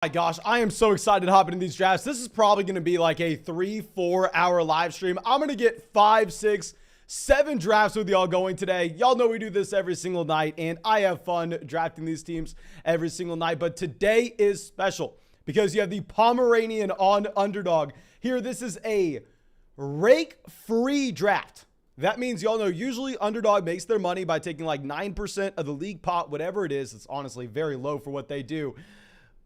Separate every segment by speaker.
Speaker 1: My gosh, I am so excited to hop into these drafts. This is probably going to be like a 3-4 hour live stream. I'm going to get 5, 6, 7 drafts with y'all going today. Y'all know we do this every single night, and I have fun drafting these teams every single night. But today is special because you have the Pomeranian on Underdog. Here, this is a rake-free draft. That means y'all know usually Underdog makes their money by taking like 9% of the league pot, whatever it is. It's honestly very low for what they do.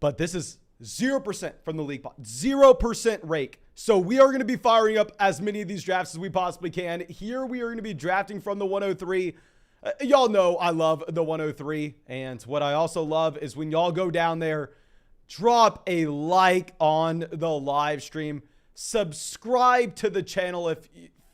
Speaker 1: But this is 0% from the league pot, 0% rake. So we are going to be firing up as many of these drafts as we possibly can. Here we are going to be drafting from the 103. Y'all know I love the 103. And what I also love is when y'all go down there, drop a like on the live stream. Subscribe to the channel if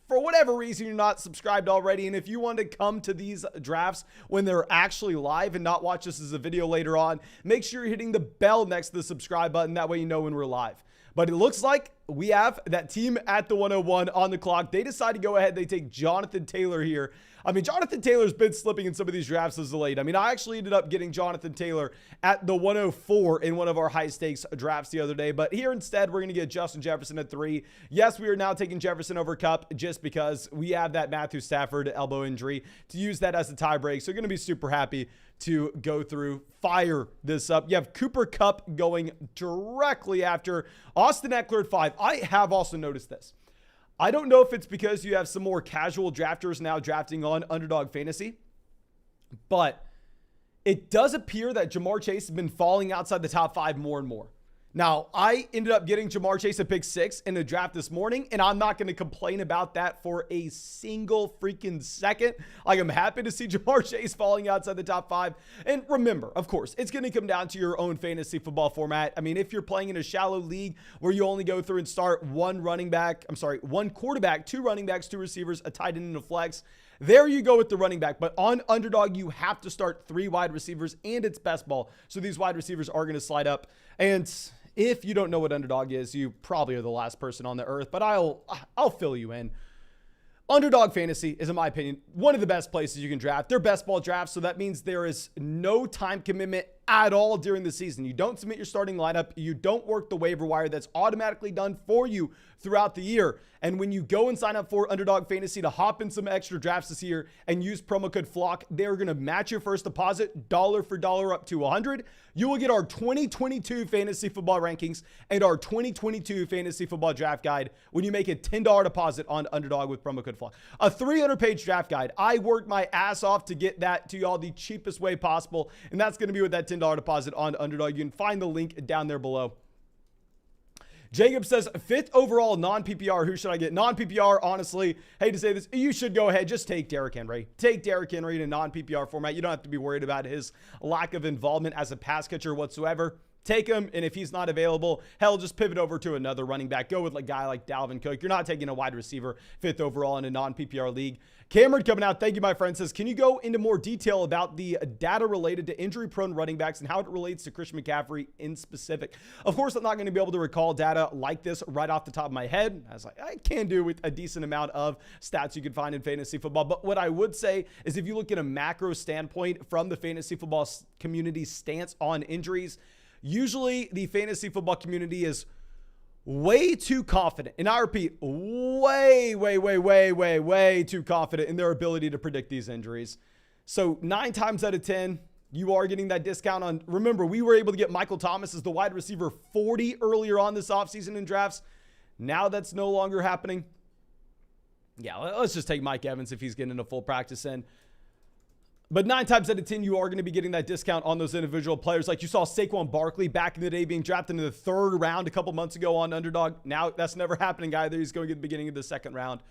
Speaker 1: for whatever reason you're not subscribed already. And if you want to come to these drafts when they're actually live and not watch this as a video later on, make sure you're hitting the bell next to the subscribe button. That way you know when we're live. But it looks like we have that team at the 101 on the clock. They decide to go ahead. They take Jonathan Taylor here. I mean, Jonathan Taylor's been slipping in some of these drafts as of late. I mean, I actually ended up getting Jonathan Taylor at the 104 in one of our high stakes drafts the other day. But here instead, we're going to get Justin Jefferson at 3. Yes, we are now taking Jefferson over Kupp just because we have that Matthew Stafford elbow injury to use that as a tie break. So we're going to be super happy to go through, fire this up. You have Cooper Kupp going directly after Austin Eckler at 5. I have also noticed this. I don't know if it's because you have some more casual drafters now drafting on Underdog Fantasy, but it does appear that Jamar Chase has been falling outside the top 5 more and more. Now, I ended up getting Jamar Chase at pick 6 in the draft this morning, and I'm not going to complain about that for a single freaking second. Like, I'm happy to see Jamar Chase falling outside the top 5. And remember, of course, it's going to come down to your own fantasy football format. I mean, if you're playing in a shallow league where you only go through and start one quarterback, 2 running backs, 2 receivers, a tight end, and a flex, there you go with the running back. But on Underdog, you have to start 3 wide receivers, and it's best ball. So these wide receivers are going to slide up. And if you don't know what Underdog is, you probably are the last person on the earth, but I'll fill you in. Underdog Fantasy is, in my opinion, one of the best places you can draft. They're best ball drafts, so that means there is no time commitment at all during the season. You don't submit your starting lineup. You don't work the waiver wire. That's automatically done for you throughout the year. And when you go and sign up for Underdog Fantasy to hop in some extra drafts this year and use promo code FLOCK, they're going to match your first deposit dollar for dollar up to $100. You will get our 2022 fantasy football rankings and our 2022 fantasy football draft guide when you make a $10 deposit on Underdog with promo code FLOCK. A 300-page draft guide. I worked my ass off to get that to y'all the cheapest way possible, and that's going to be with that $10 deposit on Underdog. You can find the link down there below. Jacob says, 5th overall non-PPR. Who should I get? Non-PPR, honestly, hate to say this, you should go ahead. Just take Derrick Henry. Take Derrick Henry in a non-PPR format. You don't have to be worried about his lack of involvement as a pass catcher whatsoever. Take him, and if he's not available, hell, just pivot over to another running back. Go with a guy like Dalvin Cook. You're not taking a wide receiver 5th overall in a non-PPR league. Cameron coming out, thank you, my friend, says, can you go into more detail about the data related to injury-prone running backs and how it relates to Christian McCaffrey in specific? Of course, I'm not going to be able to recall data like this right off the top of my head, as I can do with a decent amount of stats you can find in fantasy football. But what I would say is if you look at a macro standpoint from the fantasy football community's stance on injuries, usually the fantasy football community is way too confident. And I repeat, way too confident in their ability to predict these injuries. So 9 times out of 10, you are getting that discount on. Remember, we were able to get Michael Thomas as the wide receiver 40 earlier on this offseason in drafts. Now that's no longer happening. Yeah, let's just take Mike Evans if he's getting a full practice in. But 9 times out of 10, you are going to be getting that discount on those individual players. Like you saw Saquon Barkley back in the day being drafted in the 3rd round a couple months ago on Underdog. Now that's never happening either. He's going at the beginning of the 2nd round.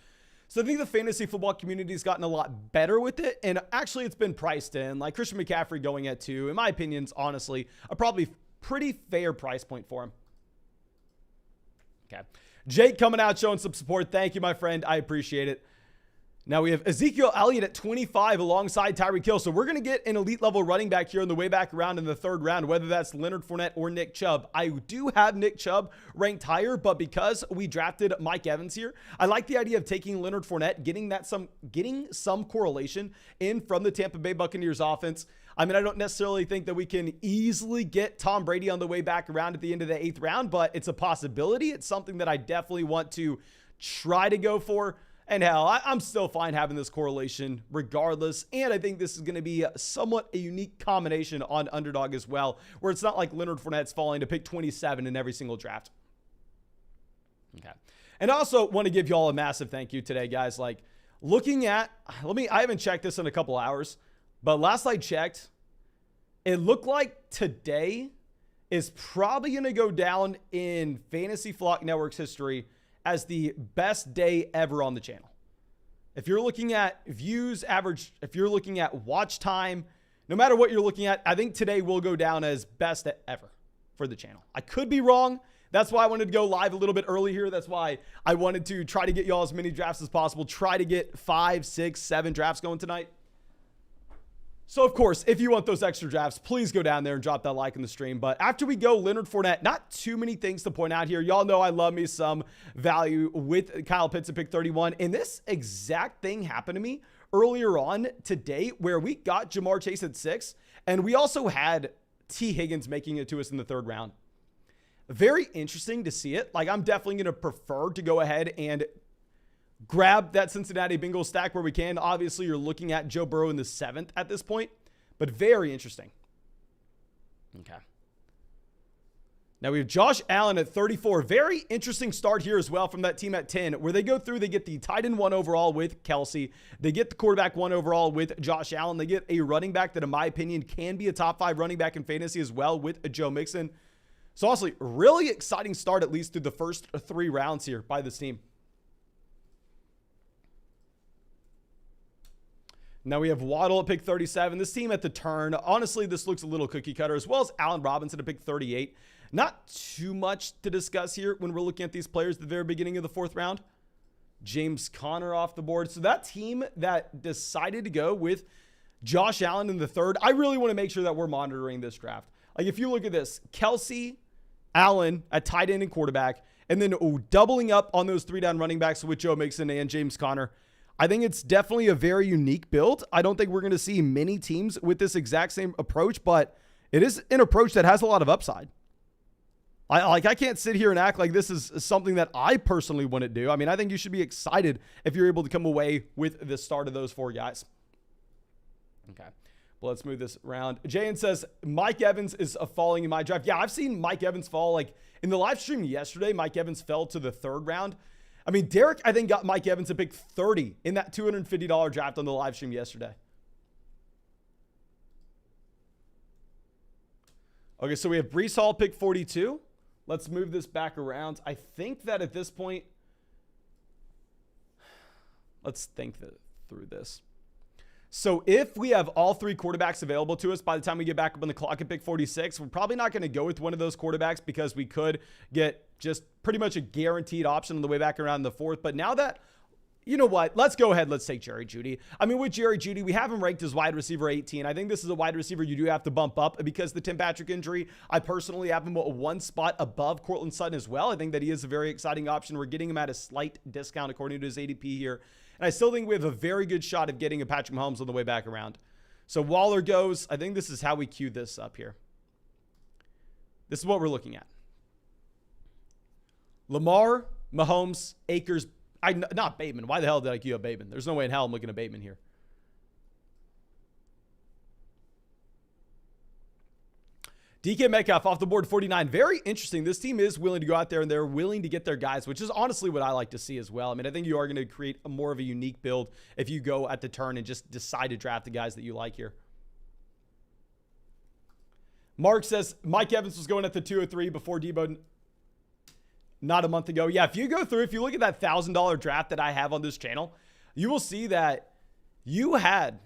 Speaker 1: So I think the fantasy football community has gotten a lot better with it. And actually, it's been priced in. Like Christian McCaffrey going at 2, in my opinion, is honestly a probably pretty fair price point for him. Okay. Jake coming out showing some support. Thank you, my friend. I appreciate it. Now we have Ezekiel Elliott at 25 alongside Tyreek Hill. So we're going to get an elite level running back here on the way back around in the 3rd round, whether that's Leonard Fournette or Nick Chubb. I do have Nick Chubb ranked higher, but because we drafted Mike Evans here, I like the idea of taking Leonard Fournette, getting some correlation in from the Tampa Bay Buccaneers offense. I mean, I don't necessarily think that we can easily get Tom Brady on the way back around at the end of the 8th round, but it's a possibility. It's something that I definitely want to try to go for. And hell, I'm still fine having this correlation regardless. And I think this is going to be somewhat a unique combination on Underdog as well, where it's not like Leonard Fournette's falling to pick 27 in every single draft. Okay. And I also want to give you all a massive thank you today, guys. Like, looking at, I haven't checked this in a couple hours, but last I checked, it looked like today is probably going to go down in Fantasy Flock Network's history as the best day ever on the channel. If you're looking at views, average, if you're looking at watch time, no matter what you're looking at, I think today will go down as best ever for the channel. I could be wrong. That's why I wanted to go live a little bit early here. That's why I wanted to try to get y'all as many drafts as possible. Try to get 5, 6, 7 drafts going tonight. So, of course, if you want those extra drafts, please go down there and drop that like in the stream. But after we go, Leonard Fournette, not too many things to point out here. Y'all know I love me some value with Kyle Pitts at pick 31. And this exact thing happened to me earlier on today where we got Jamar Chase at 6. And we also had T. Higgins making it to us in the 3rd round. Very interesting to see it. Like, I'm definitely going to prefer to go ahead and grab that Cincinnati Bengals stack where we can. Obviously, you're looking at Joe Burrow in the 7th at this point, but very interesting. Okay. Now we have Josh Allen at 34. Very interesting start here as well from that team at 10, where they go through, they get the tight end 1 overall with Kelsey. They get the quarterback 1 overall with Josh Allen. They get a running back that, in my opinion, can be a top 5 running back in fantasy as well with Joe Mixon. So honestly, really exciting start, at least through the first 3 rounds here by this team. Now we have Waddle at pick 37. This team at the turn, honestly, this looks a little cookie cutter, as well as Allen Robinson at pick 38. Not too much to discuss here when we're looking at these players at the very beginning of the 4th round. James Conner off the board. So that team that decided to go with Josh Allen in the 3rd, I really want to make sure that we're monitoring this draft. Like, if you look at this, Kelsey, Allen at tight end and quarterback, and then doubling up on those 3 down running backs with Joe Mixon and James Conner. I think it's definitely a very unique build. I don't think we're going to see many teams with this exact same approach, but it is an approach that has a lot of upside. I can't sit here and act like this is something that I personally wouldn't do. I mean, I think you should be excited if you're able to come away with the start of those 4 guys. Okay. Well, let's move this around. Jayan says, Mike Evans is falling in my draft. Yeah, I've seen Mike Evans fall. Like, in the live stream yesterday, Mike Evans fell to the 3rd round. I mean, Derek, I think, got Mike Evans at pick 30 in that $250 draft on the live stream yesterday. Okay, so we have Breece Hall pick 42. Let's move this back around. I think that at this point, let's think through this. So if we have all 3 quarterbacks available to us by the time we get back up on the clock at pick 46, we're probably not going to go with one of those quarterbacks because we could get just pretty much a guaranteed option on the way back around the 4th. But now that, you know what, let's go ahead. Let's take Jerry Jeudy. I mean, with Jerry Jeudy, we have him ranked as wide receiver 18. I think this is a wide receiver you do have to bump up because the Tim Patrick injury. I personally have him 1 spot above Courtland Sutton as well. I think that he is a very exciting option. We're getting him at a slight discount according to his ADP here. And I still think we have a very good shot of getting a Patrick Mahomes on the way back around. So Waller goes. I think this is how we cue this up here. This is what we're looking at. Lamar, Mahomes, Akers. Not Bateman. Why the hell did I queue up Bateman? There's no way in hell I'm looking at Bateman here. DK Metcalf off the board, 49. Very interesting. This team is willing to go out there and they're willing to get their guys, which is honestly what I like to see as well. I mean, I think you are going to create more of a unique build if you go at the turn and just decide to draft the guys that you like here. Mark says Mike Evans was going at the 203 before Deebo not a month ago. Yeah, if you go through, if you look at that $1,000 draft that I have on this channel, you will see that you had...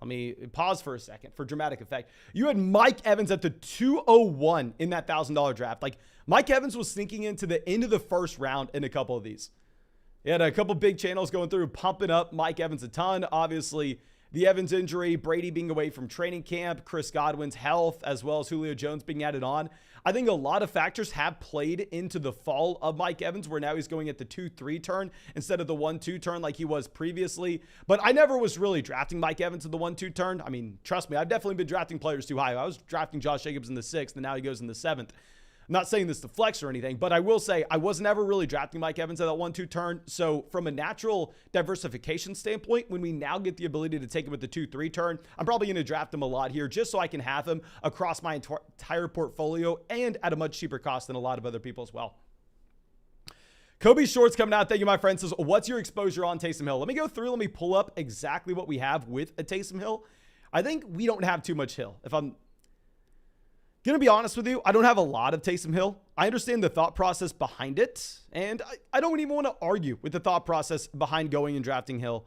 Speaker 1: Let me pause for a second for dramatic effect. You had Mike Evans at the 201 in that $1,000 draft. Like, Mike Evans was sneaking into the end of the 1st round in a couple of these. He had a couple big channels going through, pumping up Mike Evans a ton. Obviously, the Evans injury, Brady being away from training camp, Chris Godwin's health, as well as Julio Jones being added on. I think a lot of factors have played into the fall of Mike Evans, where now he's going at the 2-3 turn instead of the 1-2 turn like he was previously. But I never was really drafting Mike Evans at the 1-2 turn. I mean, trust me, I've definitely been drafting players too high. I was drafting Josh Jacobs in the 6th, and now he goes in the 7th. I'm not saying this to flex or anything, but I will say I was never really drafting Mike Evans at that 1-2 turn. So from a natural diversification standpoint, when we now get the ability to take him at the 2-3 turn, I'm probably going to draft him a lot here just so I can have him across my entire portfolio and at a much cheaper cost than a lot of other people as well. Kobe Shorts coming out. Thank you, my friend. Says, what's your exposure on Taysom Hill? Let me go through. Let me pull up exactly what we have with a Taysom Hill. I think we don't have too much Hill. If I'm going to be honest with you, I don't have a lot of Taysom Hill. I understand the thought process behind it, and I don't even want to argue with the thought process behind going and drafting Hill.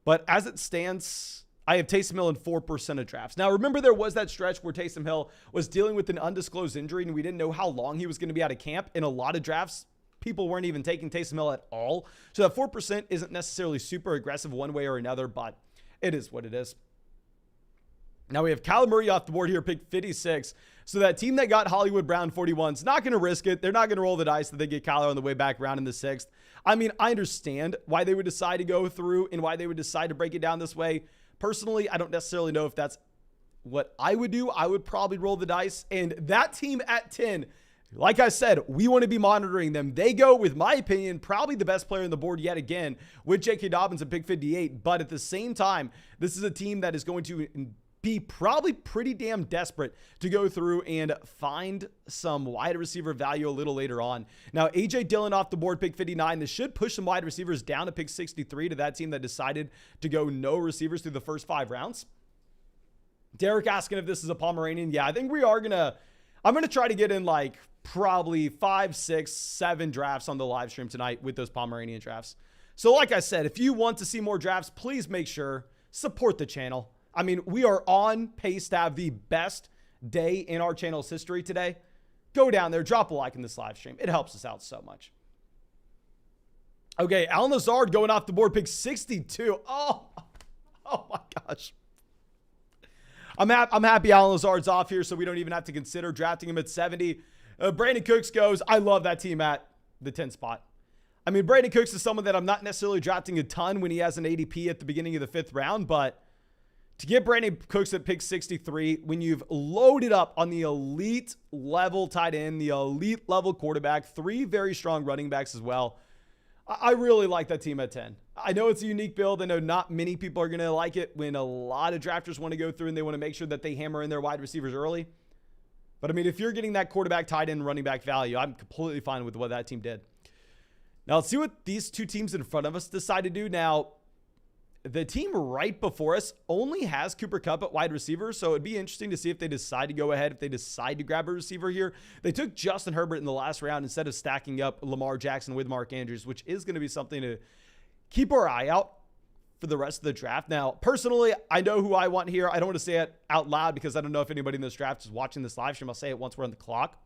Speaker 1: But as it stands, I have Taysom Hill in 4% of drafts. Now, remember there was that stretch where Taysom Hill was dealing with an undisclosed injury, and we didn't know how long he was going to be out of camp. In a lot of drafts, people weren't even taking Taysom Hill at all. So that 4% isn't necessarily super aggressive one way or another, but it is what it is. Now we have Kyler Murray off the board here, pick 56. So that team that got Hollywood Brown 41 is not going to risk it. They're not going to roll the dice that they get Kyler on the way back around in the 6th. I mean, I understand why they would decide to go through and why they would decide to break it down this way. Personally, I don't necessarily know if that's what I would do. I would probably roll the dice. And that team at 10, like I said, we want to be monitoring them. They go, with my opinion, probably the best player on the board yet again with J.K. Dobbins at pick 58. But at the same time, this is a team that is going to be probably pretty damn desperate to go through and find some wide receiver value a little later on. Now, A.J. Dillon off the board, pick 59. This should push some wide receivers down to pick 63 to that team that decided to go no receivers through the first 5 rounds. Derek asking if this is a Pomeranian. Yeah, I think we are going to... I'm going to try to get in like probably 5, 6, 7 drafts on the live stream tonight with those Pomeranian drafts. So like I said, if you want to see more drafts, please make sure support the channel. I mean, we are on pace to have the best day in our channel's history today. Go down there, drop a like in this live stream. It helps us out so much. Okay, Allen Lazard going off the board, pick 62. Oh my gosh. I'm happy Allen Lazard's off here, so we don't even have to consider drafting him at 70. Brandon Cooks goes. I love that team at the 10 spot. I mean, Brandon Cooks is someone that I'm not necessarily drafting a ton when he has an ADP at the beginning of the 5th round, but to get Brandon Cooks at pick 63, when you've loaded up on the elite level tight end, the elite level quarterback, 3 very strong running backs as well, I really like that team at 10. I know it's a unique build. I know not many people are going to like it when a lot of drafters want to go through and they want to make sure that they hammer in their wide receivers early. But I mean, if you're getting that quarterback, tight end, running back value, I'm completely fine with what that team did. Now let's see what these 2 teams in front of us decide to do. Now, the team right before us only has Cooper Kupp at wide receiver, so it'd be interesting to see if they decide to go ahead, if they decide to grab a receiver here. They took Justin Herbert in the last round instead of stacking up Lamar Jackson with Mark Andrews, which is going to be something to keep our eye out for the rest of the draft. Now, personally, I know who I want here. I don't want to say it out loud because I don't know if anybody in this draft is watching this live stream. I'll say it once we're on the clock.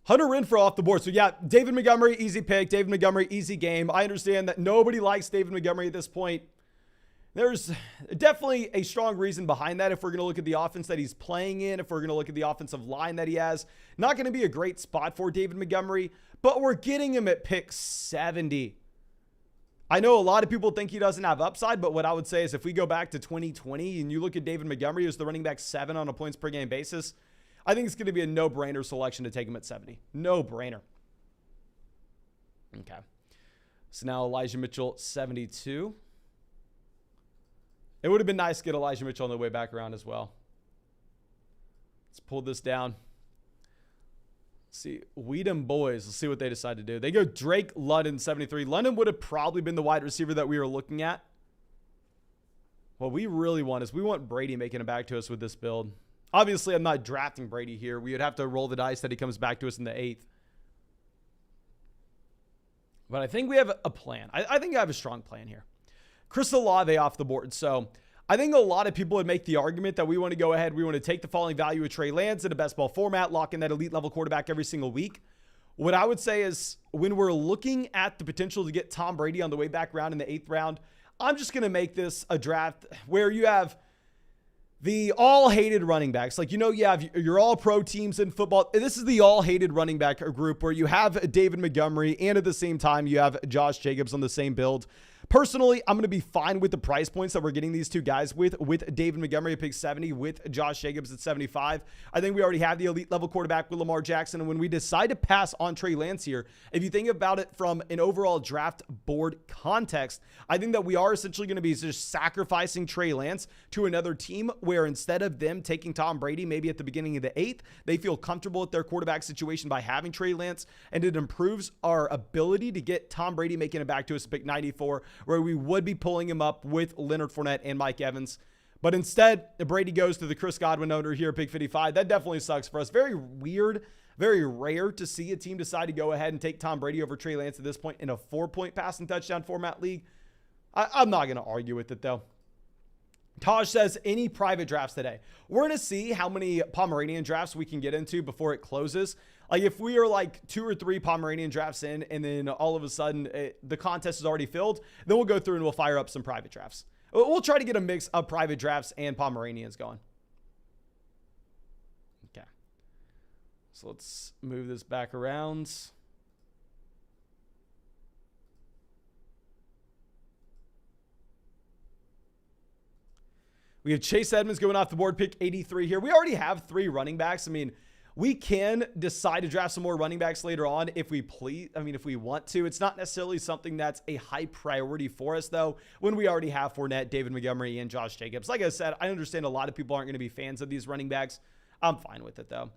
Speaker 1: Hunter Renfrow off the board. So yeah, David Montgomery, easy pick. David Montgomery, easy game. I understand that nobody likes David Montgomery at this point. There's definitely a strong reason behind that if we're going to look at the offense that he's playing in, if we're going to look at the offensive line that he has. Not going to be a great spot for David Montgomery, but we're getting him at pick 70. I know a lot of people think he doesn't have upside, but what I would say is if we go back to 2020 and you look at David Montgomery as the running back 7 on a points per game basis, I think it's going to be a no-brainer selection to take him at 70. No-brainer. Okay. So now Elijah Mitchell, 72. It would have been nice to get Elijah Mitchell on the way back around as well. Let's pull this down. Let's see. Weedham boys. Let's see what they decide to do. They go Drake London, 73. London would have probably been the wide receiver that we were looking at. What we really want is we want Brady making it back to us with this build. Obviously, I'm not drafting Brady here. We would have to roll the dice that he comes back to us in the 8th. But I think we have a plan. I think I have a strong plan here. Chris Olave off the board. So I think a lot of people would make the argument that we want to go ahead. We want to take the falling value of Trey Lance in a best ball format, lock in that elite level quarterback every single week. What I would say is when we're looking at the potential to get Tom Brady on the way back round in the 8th round, I'm just going to make this a draft where you have the all hated running backs. Like, you have your all pro teams in football. This is the all hated running back group where you have David Montgomery and at the same time you have Josh Jacobs on the same build. Personally, I'm going to be fine with the price points that we're getting these two guys with David Montgomery at pick 70, with Josh Jacobs at 75. I think we already have the elite level quarterback with Lamar Jackson. And when we decide to pass on Trey Lance here, if you think about it from an overall draft board context, I think that we are essentially going to be just sacrificing Trey Lance to another team where instead of them taking Tom Brady maybe at the beginning of the 8th, they feel comfortable with their quarterback situation by having Trey Lance, and it improves our ability to get Tom Brady making it back to us at pick 94, where we would be pulling him up with Leonard Fournette and Mike Evans. But instead, Brady goes to the Chris Godwin owner here at pick 55. That definitely sucks for us. Very weird, very rare to see a team decide to go ahead and take Tom Brady over Trey Lance at this point in a 4-point passing touchdown format league. I'm not going to argue with it, though. Taj says, any private drafts today? We're going to see how many Pomeranian drafts we can get into before it closes. Like if we are like 2 or 3 Pomeranian drafts in and then all of a sudden the contest is already filled, then we'll go through and we'll fire up some private drafts. We'll try to get a mix of private drafts and Pomeranians going. Okay. So let's move this back around. We have Chase Edmonds going off the board, pick 83 here. We already have 3 running backs. I mean, we can decide to draft some more running backs later on if we if we want to. It's not necessarily something that's a high priority for us, though, when we already have Fournette, David Montgomery, and Josh Jacobs. Like I said, I understand a lot of people aren't going to be fans of these running backs. I'm fine with it, though.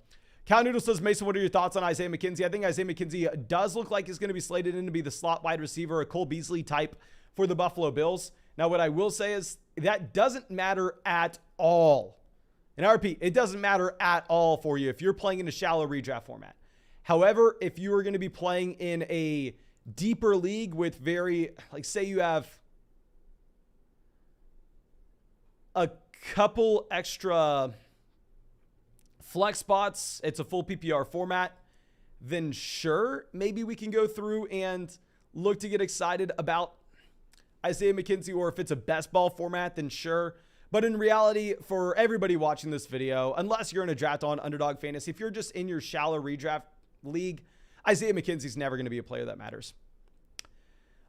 Speaker 1: Cow Noodle says, Mason, what are your thoughts on Isaiah McKenzie? I think Isaiah McKenzie does look like he's going to be slated in to be the slot wide receiver, a Cole Beasley type for the Buffalo Bills. Now, what I will say is that doesn't matter at all. And I repeat, it doesn't matter at all for you if you're playing in a shallow redraft format. However, if you are going to be playing in a deeper league with say you have a couple extra flex spots, it's a full PPR format, then sure, maybe we can go through and look to get excited about Isaiah McKenzie, or if it's a best ball format, then sure. But in reality, for everybody watching this video, unless you're in a draft on Underdog Fantasy, if you're just in your shallow redraft league, Isaiah McKenzie's never going to be a player that matters.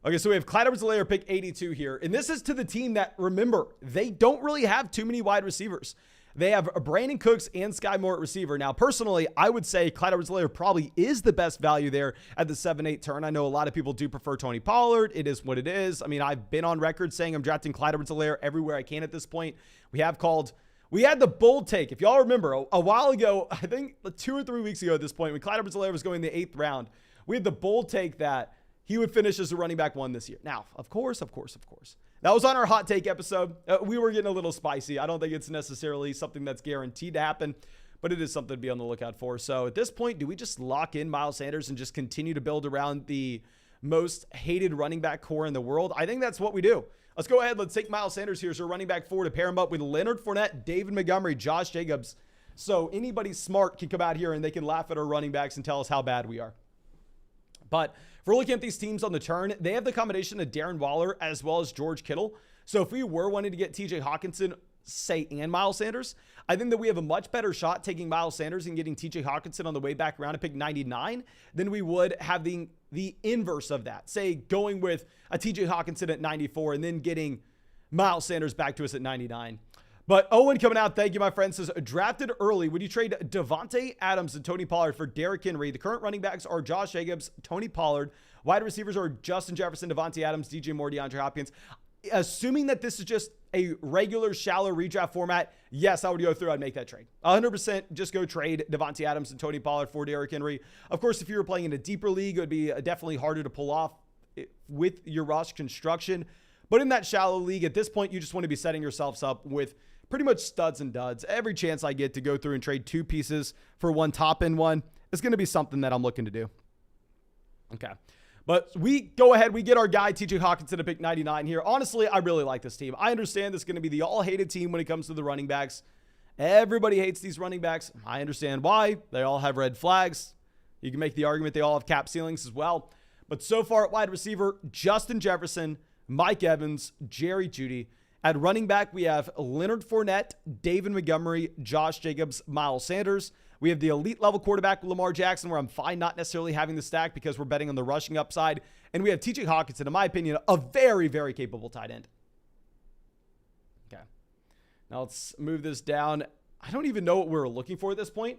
Speaker 1: Okay, so we have Clyde Edwards-Helaire pick 82 here. And this is to the team that, remember, they don't really have too many wide receivers. They have Brandon Cooks and Sky Moore at receiver. Now, personally, I would say Clyde Edwards-Helaire probably is the best value there at the 7-8 turn. I know a lot of people do prefer Tony Pollard. It is what it is. I mean, I've been on record saying I'm drafting Clyde Edwards-Helaire everywhere I can at this point. We had the bold take. If y'all remember, a while ago, I think 2 or 3 weeks ago at this point, when Clyde Edwards-Helaire was going the 8th round, we had the bold take that he would finish as a running back 1 this year. Now, of course. That was on our hot take episode. We were getting a little spicy. I don't think it's necessarily something that's guaranteed to happen, but it is something to be on the lookout for. So at this point, do we just lock in Miles Sanders and just continue to build around the most hated running back core in the world? I think that's what we do. Let's go ahead. Let's take Miles Sanders here as our running back 4 to pair him up with Leonard Fournette, David Montgomery, Josh Jacobs. So anybody smart can come out here and they can laugh at our running backs and tell us how bad we are. But if we're looking at these teams on the turn, they have the combination of Darren Waller as well as George Kittle. So if we were wanting to get TJ Hockenson, and Miles Sanders, I think that we have a much better shot taking Miles Sanders and getting TJ Hockenson on the way back around to pick 99 than we would have the inverse of that. Say going with a TJ Hockenson at 94 and then getting Miles Sanders back to us at 99. But Owen coming out, thank you, my friend, says, drafted early, would you trade Davante Adams and Tony Pollard for Derrick Henry? The current running backs are Josh Jacobs, Tony Pollard. Wide receivers are Justin Jefferson, Davante Adams, DJ Moore, DeAndre Hopkins. Assuming that this is just a regular shallow redraft format, yes, I would go through. I'd make that trade. 100% just go trade Davante Adams and Tony Pollard for Derrick Henry. Of course, if you were playing in a deeper league, it would be definitely harder to pull off with your roster construction. But in that shallow league, at this point, you just want to be setting yourselves up with pretty much studs and duds. Every chance I get to go through and trade 2 pieces for one top end one is going to be something that I'm looking to do. Okay. But we go ahead. We get our guy, TJ Hockenson, to pick 99 here. Honestly, I really like this team. I understand this is going to be the all-hated team when it comes to the running backs. Everybody hates these running backs. I understand why. They all have red flags. You can make the argument they all have cap ceilings as well. But so far at wide receiver, Justin Jefferson, Mike Evans, Jerry Jeudy. At running back, we have Leonard Fournette, David Montgomery, Josh Jacobs, Miles Sanders. We have the elite level quarterback, Lamar Jackson, where I'm fine not necessarily having the stack because we're betting on the rushing upside. And we have TJ Hockenson, in my opinion, a very, very capable tight end. Okay. Now let's move this down. I don't even know what we're looking for at this point.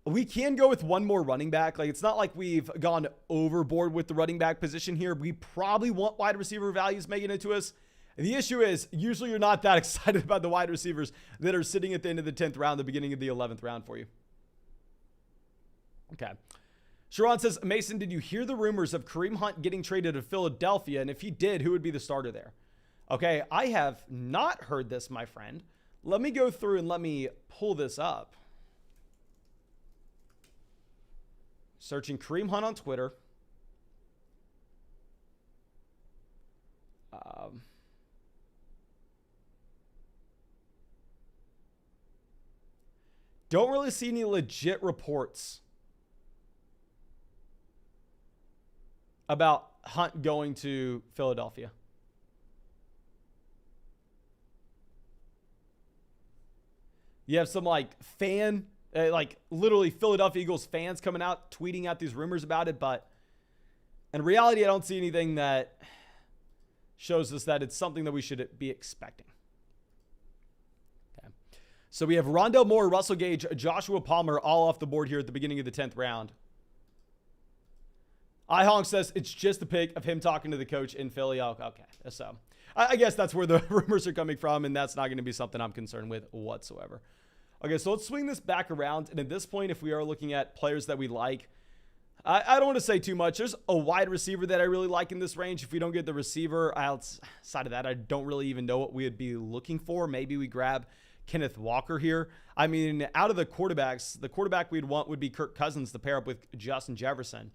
Speaker 1: We can go with one more running back. Like, it's not like we've gone overboard with the running back position here. We probably want wide receiver values making it to us. And the issue is, usually you're not that excited about the wide receivers that are sitting at the end of the 10th round, the beginning of the 11th round for you. Okay. Sharon says, Mason, did you hear the rumors of Kareem Hunt getting traded to Philadelphia? And if he did, who would be the starter there? Okay, I have not heard this, my friend. Let me go through and let me pull this up. Searching Kareem Hunt on Twitter. Don't really see any legit reports about Hunt going to Philadelphia. You have some like literally Philadelphia Eagles fans coming out, tweeting out these rumors about it. But in reality, I don't see anything that shows us that it's something that we should be expecting. Okay. So we have Rondale Moore, Russell Gage, Joshua Palmer all off the board here at the beginning of the 10th round. iHonk says it's just a pick of him talking to the coach in Philly. Oh, okay. So I guess that's where the rumors are coming from, and that's not going to be something I'm concerned with whatsoever. Okay, so let's swing this back around. And at this point, if we are looking at players that we like, I don't want to say too much. There's a wide receiver that I really like in this range. If we don't get the receiver outside of that, I don't really even know what we would be looking for. Maybe we grab Kenneth Walker here. I mean, out of the quarterbacks, the quarterback we'd want would be Kirk Cousins to pair up with Justin Jefferson.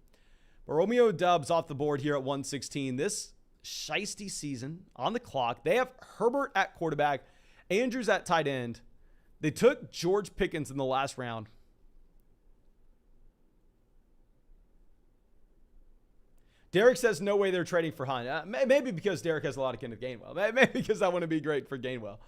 Speaker 1: But Romeo Doubs off the board here at 116. This shiesty season on the clock. They have Herbert at quarterback, Andrews at tight end. They took George Pickens in the last round. Derek says no way they're trading for Hunt. Maybe because Derek has a lot of Kenneth Gainwell. Maybe because I want to be great for Gainwell.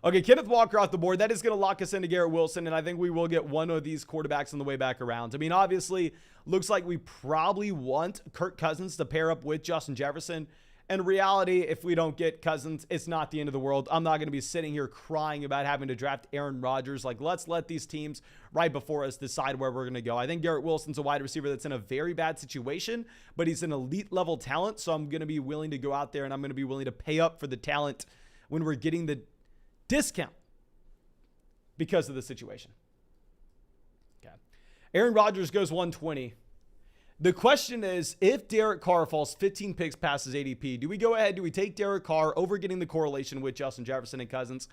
Speaker 1: Okay, Kenneth Walker off the board. That is going to lock us into Garrett Wilson, and I think we will get one of these quarterbacks on the way back around. I mean, obviously, looks like we probably want Kirk Cousins to pair up with Justin Jefferson. In reality, if we don't get Cousins, it's not the end of the world. I'm not going to be sitting here crying about having to draft Aaron Rodgers. Like, let's let these teams right before us decide where we're going to go. I think Garrett Wilson's a wide receiver that's in a very bad situation, but he's an elite level talent. So I'm going to be willing to go out there and I'm going to be willing to pay up for the talent when we're getting the discount because of the situation. Okay. Aaron Rodgers goes 120. The question is, if Derek Carr falls 15 picks past his ADP, do we go ahead? Do we take Derek Carr over getting the correlation with Justin Jefferson and Cousins?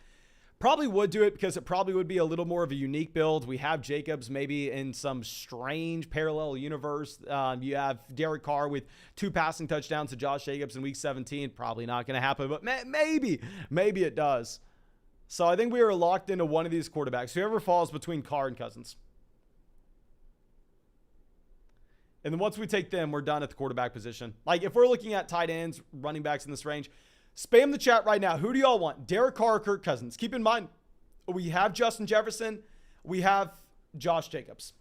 Speaker 1: Probably would do it because it probably would be a little more of a unique build. We have Jacobs maybe in some strange parallel universe. You have Derek Carr with 2 passing touchdowns to Josh Jacobs in week 17. Probably not going to happen, but maybe it does. So I think we are locked into one of these quarterbacks. Whoever falls between Carr and Cousins. And then once we take them, we're done at the quarterback position. Like, if we're looking at tight ends, running backs in this range, spam the chat right now. Who do y'all want? Derek Carr or Kirk Cousins? Keep in mind, we have Justin Jefferson. We have Josh Jacobs.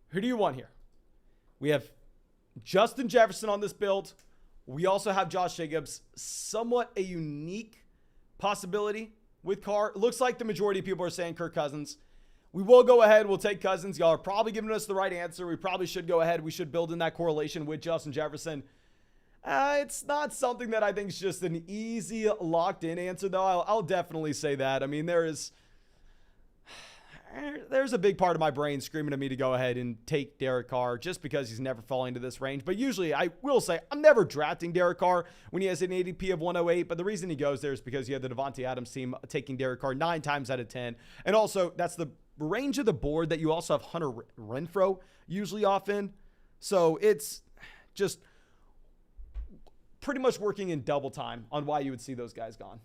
Speaker 1: Who do you want here? We have Justin Jefferson on this build. We also have Josh Jacobs. Somewhat a unique possibility with Carr. It looks like the majority of people are saying Kirk Cousins. We will go ahead. We'll take Cousins. Y'all are probably giving us the right answer. We probably should go ahead. We should build in that correlation with Justin Jefferson. It's not something that I think is just an easy, locked-in answer, though. I'll definitely say that. I mean, there's a big part of my brain screaming at me to go ahead and take Derek Carr just because he's never falling into this range. But usually, I will say, I'm never drafting Derek Carr when he has an ADP of 108. But the reason he goes there is because you have the Davante Adams team taking Derek Carr 9 times out of 10. And also, that's the range of the board that you also have Hunter Renfrow usually off in. So it's just pretty much working in double time on why you would see those guys gone.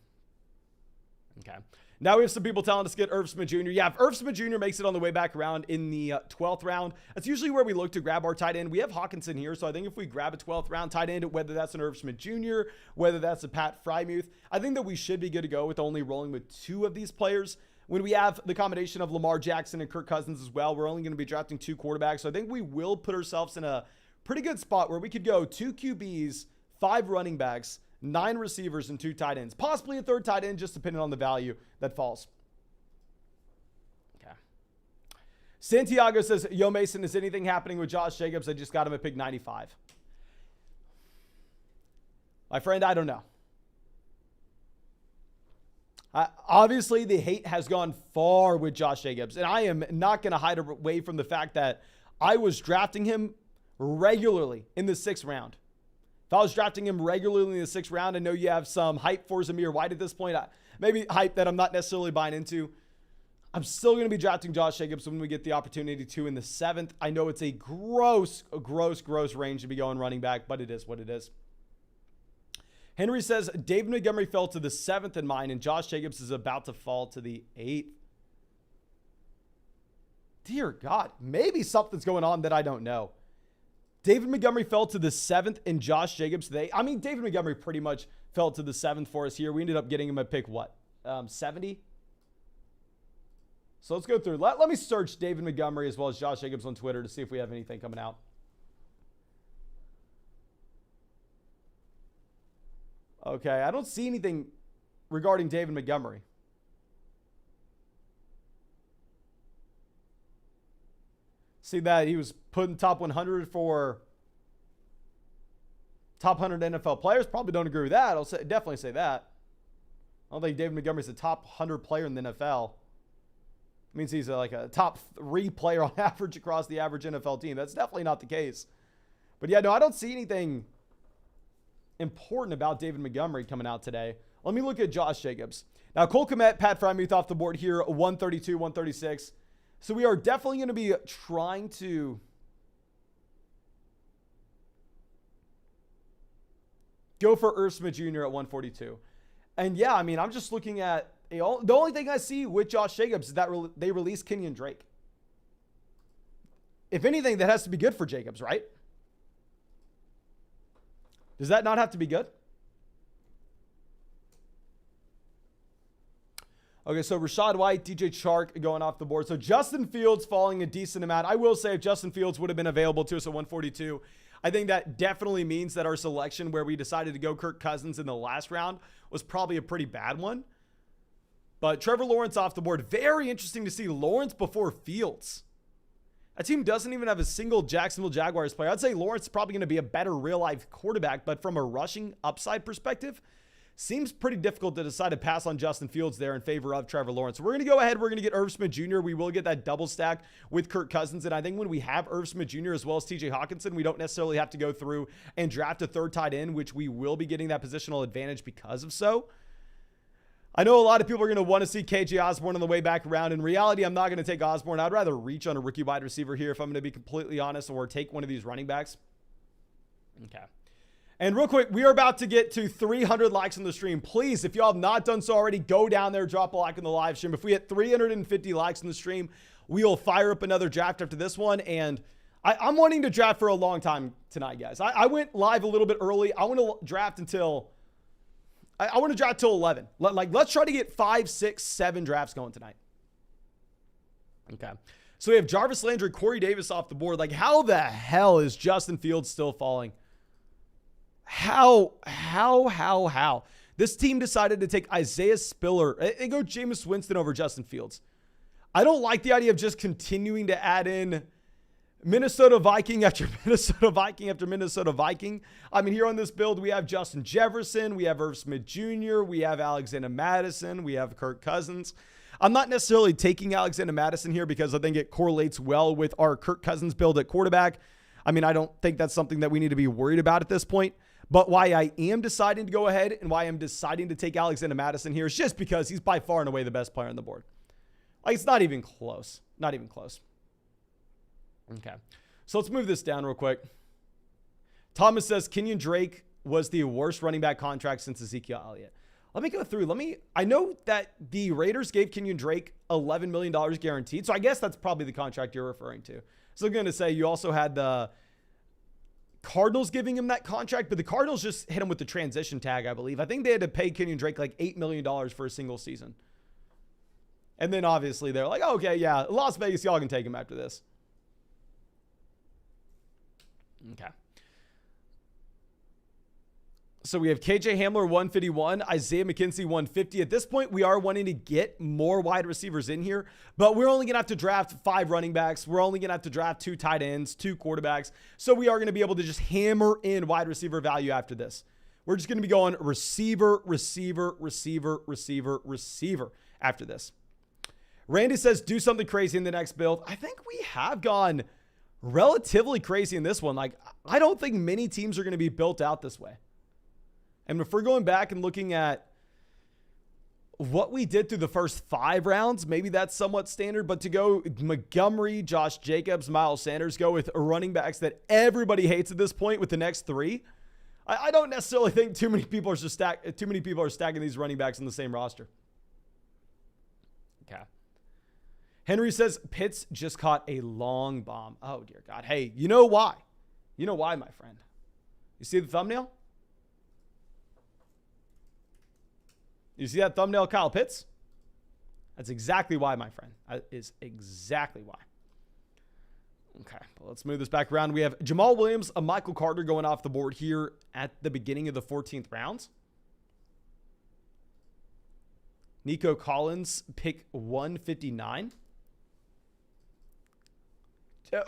Speaker 1: Okay. Now we have some people telling us to get Irv Smith Jr. Yeah, if Irv Smith Jr. makes it on the way back around in the 12th round, that's usually where we look to grab our tight end. We have Hockenson here, so I think if we grab a 12th round tight end, whether that's an Irv Smith Jr., whether that's a Pat Freiermuth, I think that we should be good to go with only rolling with 2 of these players. When we have the combination of Lamar Jackson and Kirk Cousins as well, we're only going to be drafting 2 quarterbacks, so I think we will put ourselves in a pretty good spot where we could go 2 QBs, 5 running backs, 9 receivers, and 2 tight ends. Possibly a 3rd tight end, just depending on the value that falls. Okay. Santiago says, yo, Mason, is anything happening with Josh Jacobs? I just got him at pick 95. My friend, I don't know. Obviously, the hate has gone far with Josh Jacobs, and I am not going to hide away from the fact that I was drafting him regularly in the 6th round. If I was drafting him regularly in the 6th round, I know you have some hype for Zamir White at this point. Maybe hype that I'm not necessarily buying into. I'm still going to be drafting Josh Jacobs when we get the opportunity to in the 7th. I know it's a gross range to be going running back, but it is what it is. Henry says, David Montgomery fell to the 7th in mine, and Josh Jacobs is about to fall to the 8th. Dear God, maybe something's going on that I don't know. David Montgomery fell to the 7th, and Josh Jacobs, David Montgomery pretty much fell to the 7th for us here. We ended up getting him at pick, 70? So let's go through. Let me search David Montgomery as well as Josh Jacobs on Twitter to see if we have anything coming out. Okay, I don't see anything regarding David Montgomery. See that he was put in top 100 for top 100 NFL players. Probably don't agree with that. I'll definitely say that. I don't think David Montgomery's a top 100 player in the NFL. It means he's like a top 3 player on average across the average NFL team. That's definitely not the case. But yeah, no, I don't see anything important about David Montgomery coming out today. Let me look at Josh Jacobs. Now, Cole Kmet, Pat Freiermuth off the board here, 132, 136. So we are definitely going to be trying to go for Irv Smith Jr. at 142. And yeah, I mean, I'm just looking at the only thing I see with Josh Jacobs is that they released Kenyon Drake. If anything, that has to be good for Jacobs, right? Does that not have to be good? Okay, so Rachaad White, DJ Chark going off the board. So Justin Fields falling a decent amount. I will say if Justin Fields would have been available to us at 142, I think that definitely means that our selection where we decided to go Kirk Cousins in the last round was probably a pretty bad one. But Trevor Lawrence off the board. Very interesting to see Lawrence before Fields. That team doesn't even have a single Jacksonville Jaguars player. I'd say Lawrence is probably going to be a better real-life quarterback, but from a rushing upside perspective, seems pretty difficult to decide to pass on Justin Fields there in favor of Trevor Lawrence. So we're going to go ahead. We're going to get Irv Smith Jr. We will get that double stack with Kirk Cousins. And I think when we have Irv Smith Jr. as well as TJ Hockenson, we don't necessarily have to go through and draft a 3rd tight end, which we will be getting that positional advantage because of so. I know a lot of people are going to want to see KJ Osborn on the way back around. In reality, I'm not going to take Osborn. I'd rather reach on a rookie wide receiver here if I'm going to be completely honest, or take one of these running backs. Okay. And real quick, we are about to get to 300 likes on the stream. Please, if y'all have not done so already, go down there, drop a like on the live stream. If we hit 350 likes on the stream, we will fire up another draft after this one. And I'm wanting to draft for a long time tonight, guys. I went live a little bit early. I want to draft until... I want to draft till 11. Let's try to get 5, 6, 7 drafts going tonight. Okay. So we have Jarvis Landry, Corey Davis off the board. Like, how the hell is Justin Fields still falling? How? This team decided to take Isaiah Spiller and go Jameis Winston over Justin Fields. I don't like the idea of just continuing to add in Minnesota Viking after Minnesota Viking after Minnesota Viking. I mean, here on this build, we have Justin Jefferson, we have Irv Smith Jr., we have Alexander Mattison, we have Kirk Cousins. I'm not necessarily taking Alexander Mattison here because I think it correlates well with our Kirk Cousins build at quarterback. I mean, I don't think that's something that we need to be worried about at this point. But why I am deciding to go ahead and why I'm deciding to take Alexander Mattison here is just because he's by far and away the best player on the board. Like, it's not even close. Not even close. Okay, so let's move this down real quick. Thomas says Kenyon Drake was the worst running back contract since Ezekiel Elliott. Let me go through. I know that the Raiders gave Kenyon Drake $11 million guaranteed. So I guess that's probably the contract you're referring to. So I'm going to say you also had the Cardinals giving him that contract, but the Cardinals just hit him with the transition tag, I believe. I think they had to pay Kenyon Drake like $8 million for a single season. And then obviously they're like, oh, okay, yeah, Las Vegas, y'all can take him after this. Okay. So we have KJ Hamler 151, Isaiah McKenzie 150. At this point, we are wanting to get more wide receivers in here, but we're only going to have to draft 5 running backs. We're only going to have to draft 2 tight ends, 2 quarterbacks. So we are going to be able to just hammer in wide receiver value after this. We're just going to be going receiver, receiver, receiver, receiver, receiver after this. Randy says, do something crazy in the next build. I think we have gone relatively crazy in this one. Like, I don't think many teams are going to be built out this way. And if we're going back and looking at what we did through the first 5 rounds, maybe that's somewhat standard. But to go Montgomery, Josh Jacobs, Miles Sanders, go with running backs that everybody hates at this point with the next 3, I don't necessarily think too many people are stacking these running backs in the same roster. Okay. Henry says Pitts just caught a long bomb. Oh dear God. Hey, you know why? You know why, my friend? You see the thumbnail? You see that thumbnail, Kyle Pitts? That's exactly why, my friend. That is exactly why. Okay, well, let's move this back around. We have Jamal Williams, a Michael Carter going off the board here at the beginning of the 14th round. Nico Collins, pick 159.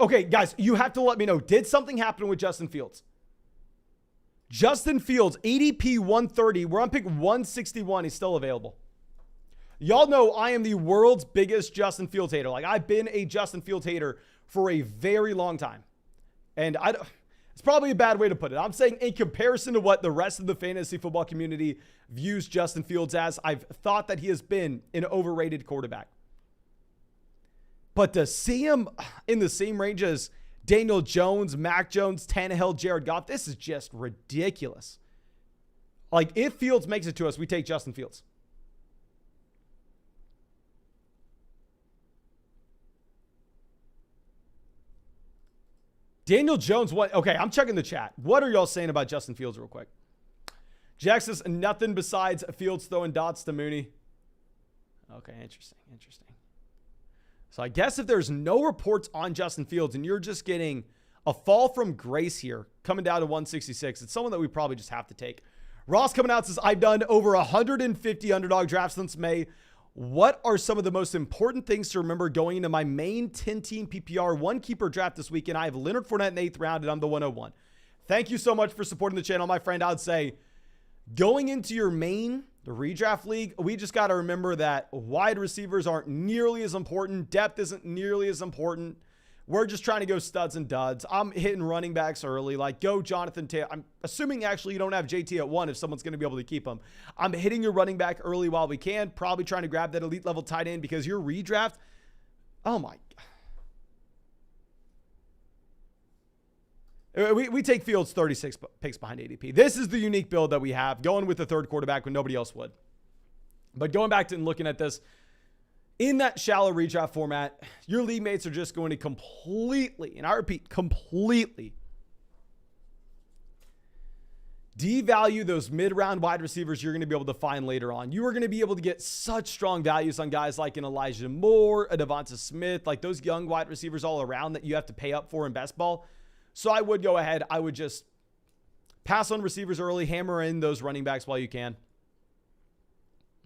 Speaker 1: Okay, guys, you have to let me know. Did something happen with Justin Fields? Justin Fields, ADP 130. We're on pick 161. He's still available. Y'all know I am the world's biggest Justin Fields hater. Like, I've been a Justin Fields hater for a very long time. And it's probably a bad way to put it. I'm saying in comparison to what the rest of the fantasy football community views Justin Fields as, I've thought that he has been an overrated quarterback. But to see him in the same range as Daniel Jones, Mac Jones, Tannehill, Jared Goff, this is just ridiculous. Like, if Fields makes it to us, we take Justin Fields. Daniel Jones, what? Okay, I'm checking the chat. What are y'all saying about Justin Fields real quick? Jack says nothing besides Fields throwing dots to Mooney. Okay, interesting. So I guess if there's no reports on Justin Fields and you're just getting a fall from grace here, coming down to 166, it's someone that we probably just have to take. Ross coming out says, I've done over 150 underdog drafts since May. What are some of the most important things to remember going into my main 10-team PPR one-keeper draft this weekend? I have Leonard Fournette in the 8th round, and I'm the 101. Thank you so much for supporting the channel, my friend. I would say going into your main the redraft league, we just got to remember that wide receivers aren't nearly as important. Depth isn't nearly as important. We're just trying to go studs and duds. I'm hitting running backs early. Like, go Jonathan Taylor. I'm assuming actually you don't have JT at 1 if someone's going to be able to keep him. I'm hitting your running back early while we can. Probably trying to grab that elite level tight end because your redraft, oh my God. We take Fields 36 picks behind ADP. This is the unique build that we have, going with the 3rd quarterback when nobody else would. But going back to and looking at this, in that shallow redraft format, your league mates are just going to completely, and I repeat, completely devalue those mid-round wide receivers you're going to be able to find later on. You are going to be able to get such strong values on guys like an Elijah Moore, a Davante Smith, like those young wide receivers all around that you have to pay up for in best ball. So I would go ahead. I would just pass on receivers early, hammer in those running backs while you can.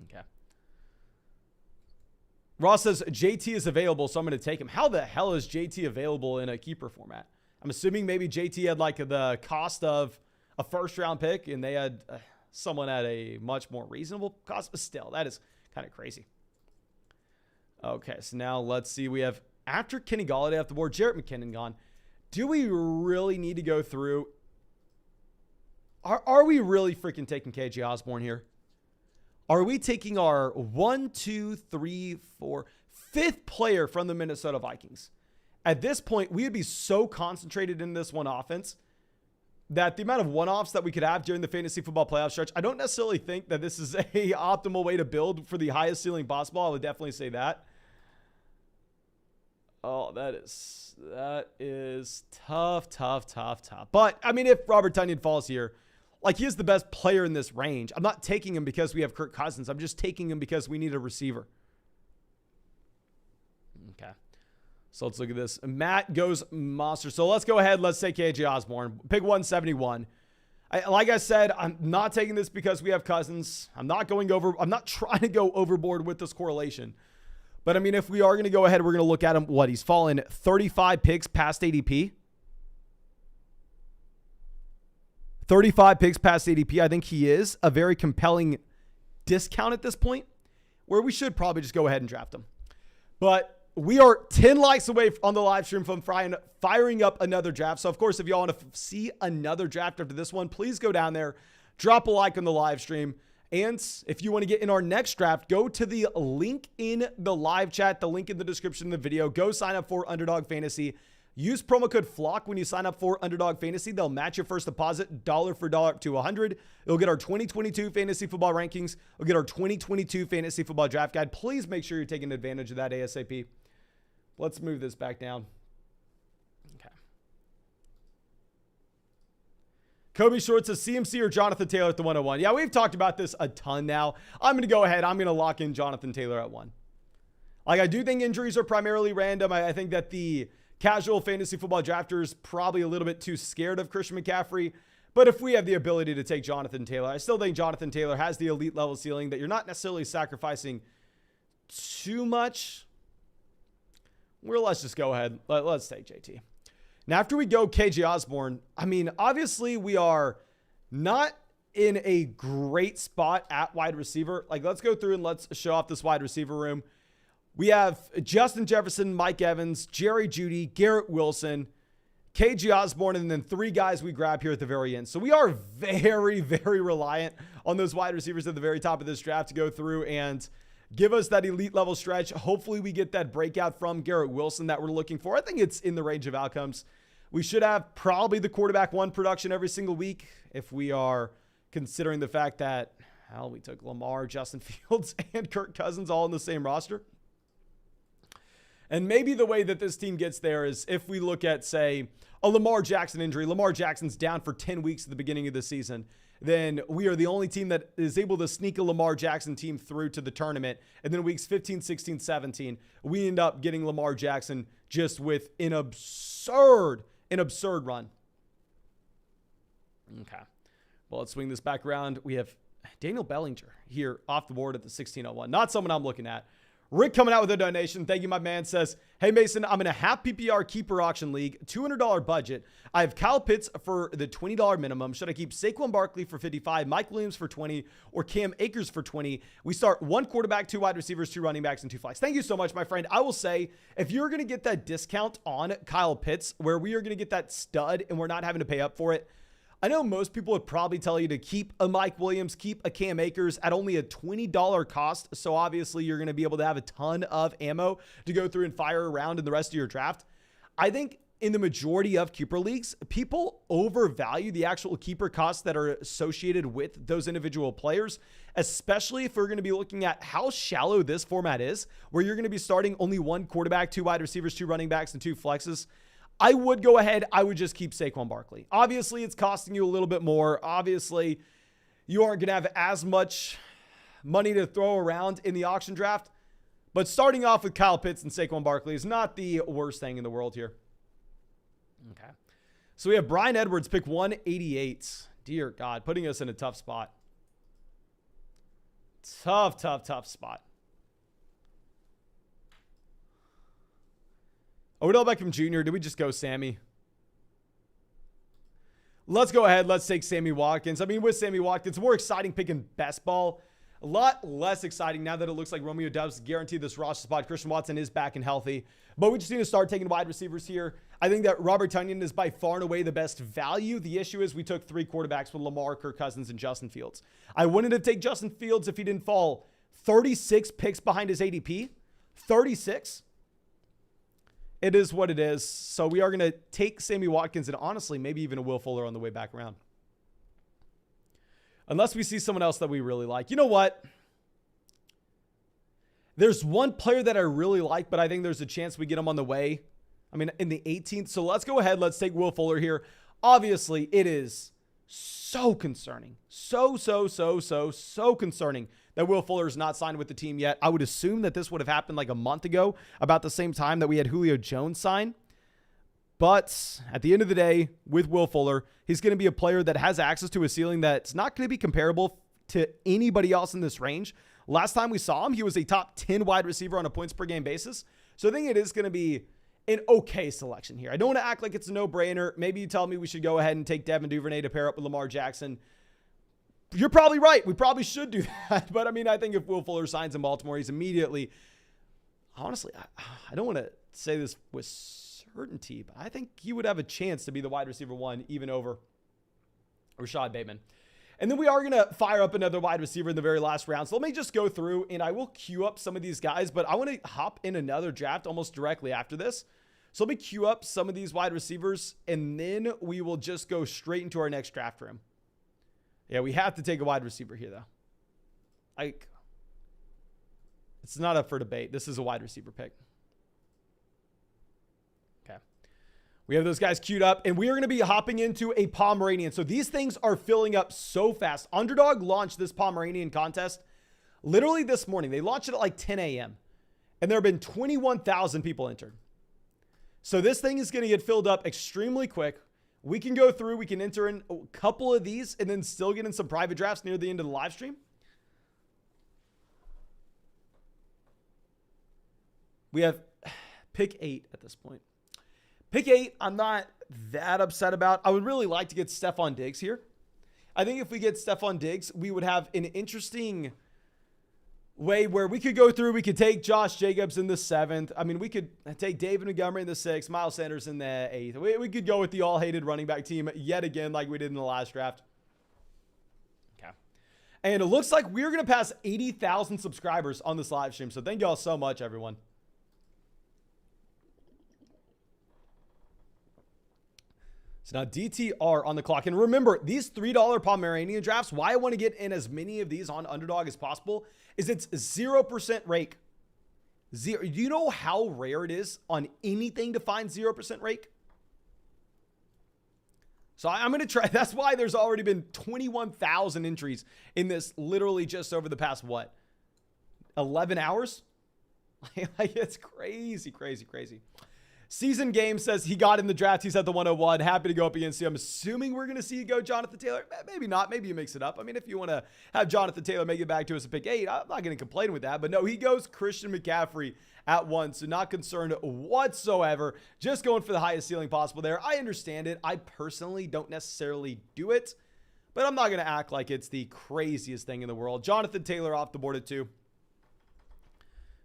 Speaker 1: Okay. Ross says JT is available, so I'm going to take him. How the hell is JT available in a keeper format? I'm assuming maybe JT had like the cost of a 1st-round pick, and they had someone at a much more reasonable cost. But still, that is kind of crazy. Okay, so now let's see. We have, after Kenny Golladay off the board, Jarrett McKinnon gone. Do we really need to go through? Are we really freaking taking KJ Osborn here? Are we taking our 1, 2, 3, 4, 5th player from the Minnesota Vikings? At this point, we would be so concentrated in this one offense that the amount of one-offs that we could have during the fantasy football playoff stretch, I don't necessarily think that this is a optimal way to build for the highest ceiling possible. I would definitely say that. Oh, that is tough. But, I mean, if Robert Tonyan falls here, like, he is the best player in this range. I'm not taking him because we have Kirk Cousins. I'm just taking him because we need a receiver. Okay. So let's look at this. Matt goes monster. So let's go ahead. Let's take KJ Osborn. Pick 171. Like I said, I'm not taking this because we have Cousins. I'm not trying to go overboard with this correlation. But, I mean, if we are going to go ahead, we're going to look at him. What? He's fallen 35 picks past ADP. 35 picks past ADP. I think he is a very compelling discount at this point where we should probably just go ahead and draft him. But we are 10 likes away on the live stream from firing up another draft. So, of course, if y'all want to see another draft after this one, please go down there, drop a like on the live stream. And if you want to get in our next draft, go to the link in the live chat, the link in the description of the video. Go sign up for Underdog Fantasy. Use promo code FLOCK when you sign up for Underdog Fantasy. They'll match your first deposit dollar for dollar up to 100. You'll get our 2022 fantasy football rankings. You'll get our 2022 fantasy football draft guide. Please make sure you're taking advantage of that ASAP. Let's move this back down. Okay. Kobe Short says CMC or Jonathan Taylor at the 101. Yeah, we've talked about this a ton now. I'm going to go ahead. I'm going to lock in Jonathan Taylor at 1. Like, I do think injuries are primarily random. I think that the casual fantasy football drafters probably a little bit too scared of Christian McCaffrey. But if we have the ability to take Jonathan Taylor, I still think Jonathan Taylor has the elite level ceiling that you're not necessarily sacrificing too much. Well, let's just go ahead. Let's take JT. Now, after we go KJ Osborn, I mean, obviously we are not in a great spot at wide receiver. Like, let's go through and let's show off this wide receiver room. We have Justin Jefferson, Mike Evans, Jerry Jeudy, Garrett Wilson, KJ Osborn, and then 3 guys we grab here at the very end. So we are very, very reliant on those wide receivers at the very top of this draft to go through and give us that elite level stretch. Hopefully we get that breakout from Garrett Wilson that we're looking for. I think it's in the range of outcomes. We should have probably the quarterback 1 production every single week if we are considering the fact that, well, we took Lamar, Justin Fields, and Kirk Cousins all in the same roster. And maybe the way that this team gets there is if we look at, say, a Lamar Jackson injury. Lamar Jackson's down for 10 weeks at the beginning of the season. Then we are the only team that is able to sneak a Lamar Jackson team through to the tournament. And then weeks 15, 16, 17, we end up getting Lamar Jackson just with an absurd run. Okay. Well, let's swing this back around. We have Daniel Bellinger here off the board at the 1601. Not someone I'm looking at. Rick coming out with a donation. Thank you, my man. Says, hey, Mason, I'm in a half PPR keeper auction league, $200 budget. I have Kyle Pitts for the $20 minimum. Should I keep Saquon Barkley for $55, Mike Williams for $20, or Cam Akers for $20? We start 1 quarterback, 2 wide receivers, 2 running backs, and 2 flex. Thank you so much, my friend. I will say, if you're going to get that discount on Kyle Pitts, where we are going to get that stud and we're not having to pay up for it, I know most people would probably tell you to keep a Mike Williams, keep a Cam Akers at only a $20 cost. So obviously you're going to be able to have a ton of ammo to go through and fire around in the rest of your draft. I think in the majority of keeper leagues, people overvalue the actual keeper costs that are associated with those individual players, especially if we're going to be looking at how shallow this format is, where you're going to be starting only 1 quarterback, 2 wide receivers, 2 running backs, and 2 flexes. I would go ahead. I would just keep Saquon Barkley. Obviously, it's costing you a little bit more. Obviously, you aren't going to have as much money to throw around in the auction draft. But starting off with Kyle Pitts and Saquon Barkley is not the worst thing in the world here. Okay. So we have Bryan Edwards, pick 188. Dear God, putting us in a tough spot. Tough spot. Odell Beckham Jr., did we just go Sammy? Let's go ahead. Let's take Sammy Watkins. I mean, with Sammy Watkins, more exciting pick in best ball. A lot less exciting now that it looks like Romeo Doubs guaranteed this roster spot. Christian Watson is back and healthy. But we just need to start taking wide receivers here. I think that Robert Tonyan is by far and away the best value. The issue is we took 3 quarterbacks with Lamar, Kirk Cousins, and Justin Fields. I wouldn't have taken Justin Fields if he didn't fall 36 picks behind his ADP. 36. It is what it is. So we are going to take Sammy Watkins and honestly, maybe even a Will Fuller on the way back around. Unless we see someone else that we really like. You know what? There's one player that I really like, but I think there's a chance we get him on the way. I mean, in the 18th. So let's go ahead. Let's take Will Fuller here. Obviously, it is so concerning. So concerning that Will Fuller is not signed with the team yet. I would assume that this would have happened like a month ago, about the same time that we had Julio Jones sign. But at the end of the day, with Will Fuller, he's going to be a player that has access to a ceiling that's not going to be comparable to anybody else in this range. Last time we saw him, he was a top 10 wide receiver on a points per game basis. So I think it is going to be an okay selection here. I don't want to act like it's a no-brainer. Maybe you tell me we should go ahead and take Devin Duvernay to pair up with Lamar Jackson. You're probably right. We probably should do that. But I mean, I think if Will Fuller signs in Baltimore, he's immediately, honestly, I don't want to say this with certainty, but I think he would have a chance to be the wide receiver 1, even over Rashad Bateman. And then we are going to fire up another wide receiver in the very last round. So let me just go through and I will queue up some of these guys, but I want to hop in another draft almost directly after this. So let me queue up some of these wide receivers and then we will just go straight into our next draft room. Yeah, we have to take a wide receiver here though. It's not up for debate. This is a wide receiver pick. We have those guys queued up, and we are going to be hopping into a Pomeranian. So these things are filling up so fast. Underdog launched this Pomeranian contest literally this morning. They launched it at like 10 a.m., and there have been 21,000 people entered. So this thing is going to get filled up extremely quick. We can go through, we can enter in a couple of these, and then still get in some private drafts near the end of the live stream. We have pick 8 at this point. Pick 8, I'm not that upset about. I would really like to get Stephon Diggs here. I think if we get Stephon Diggs, we would have an interesting way where we could go through. We could take Josh Jacobs in the 7th. I mean, we could take David Montgomery in the 6th, Miles Sanders in the 8th. We could go with the all-hated running back team yet again like we did in the last draft. Okay. And it looks like we're going to pass 80,000 subscribers on this live stream. So thank you all so much, everyone. So now DTR on the clock. And remember, these $3 Pomeranian drafts, why I want to get in as many of these on Underdog as possible is it's 0% rake. Do you know how rare it is on anything to find 0% rake? So I'm going to try. That's why there's already been 21,000 entries in this literally just over the past, 11 hours? Like it's crazy. Season Game says he got in the draft. He's at the 101. Happy to go up against you. I'm assuming we're going to see you go Jonathan Taylor. Maybe not. Maybe you mix it up. I mean, if you want to have Jonathan Taylor make it back to us at pick 8, I'm not going to complain with that. But no, he goes Christian McCaffrey at 1. So not concerned whatsoever. Just going for the highest ceiling possible there. I understand it. I personally don't necessarily do it. But I'm not going to act like it's the craziest thing in the world. Jonathan Taylor off the board at 2.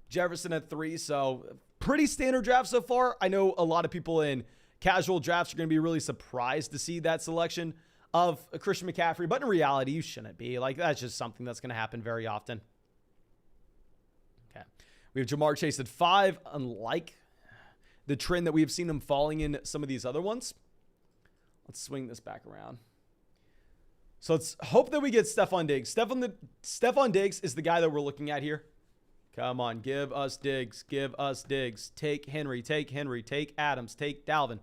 Speaker 1: Jefferson at 3. So pretty standard draft so far. I know a lot of people in casual drafts are going to be really surprised to see that selection of Christian McCaffrey, but in reality, you shouldn't be. Like, that's just something that's going to happen very often. Okay. We have Jamar Chase at 5, unlike the trend that we've seen him falling in some of these other ones. Let's swing this back around. So let's hope that we get Stephon Diggs. Stephon Diggs is the guy that we're looking at here. Come on, give us Diggs. Give us Diggs. Take Henry. Take Henry. Take Adams. Take Dalvin.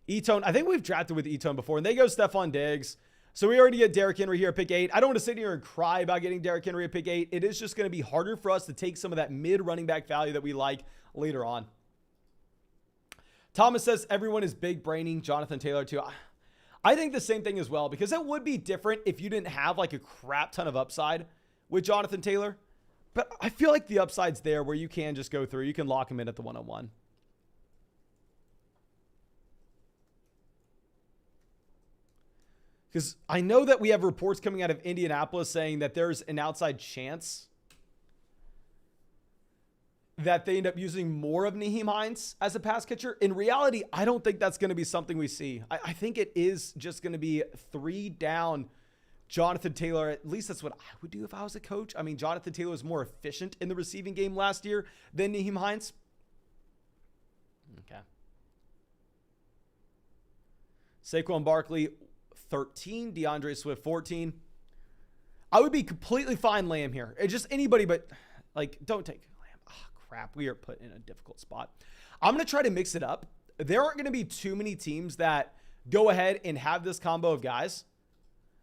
Speaker 1: E-Tone. I think we've drafted with E-Tone before, and they go Stephon Diggs. So we already get Derrick Henry here at pick 8. I don't want to sit here and cry about getting Derrick Henry at pick 8. It is just going to be harder for us to take some of that mid-running back value that we like later on. Thomas says everyone is big braining Jonathan Taylor too. I think the same thing as well, because it would be different if you didn't have like a crap ton of upside with Jonathan Taylor. But I feel like the upside's there where you can just go through. You can lock him in at the 101. Because I know that we have reports coming out of Indianapolis saying that there's an outside chance that they end up using more of Nyheim Hines as a pass catcher. In reality, I don't think that's going to be something we see. I think it is just going to be 3 down Jonathan Taylor. At least that's what I would do if I was a coach. I mean, Jonathan Taylor was more efficient in the receiving game last year than Nyheim Hines. Okay. Saquon Barkley, 13. DeAndre Swift, 14. I would be completely fine Lamb here. It's just anybody but, like, don't take Lamb. Oh, crap. We are put in a difficult spot. I'm going to try to mix it up. There aren't going to be too many teams that go ahead and have this combo of guys.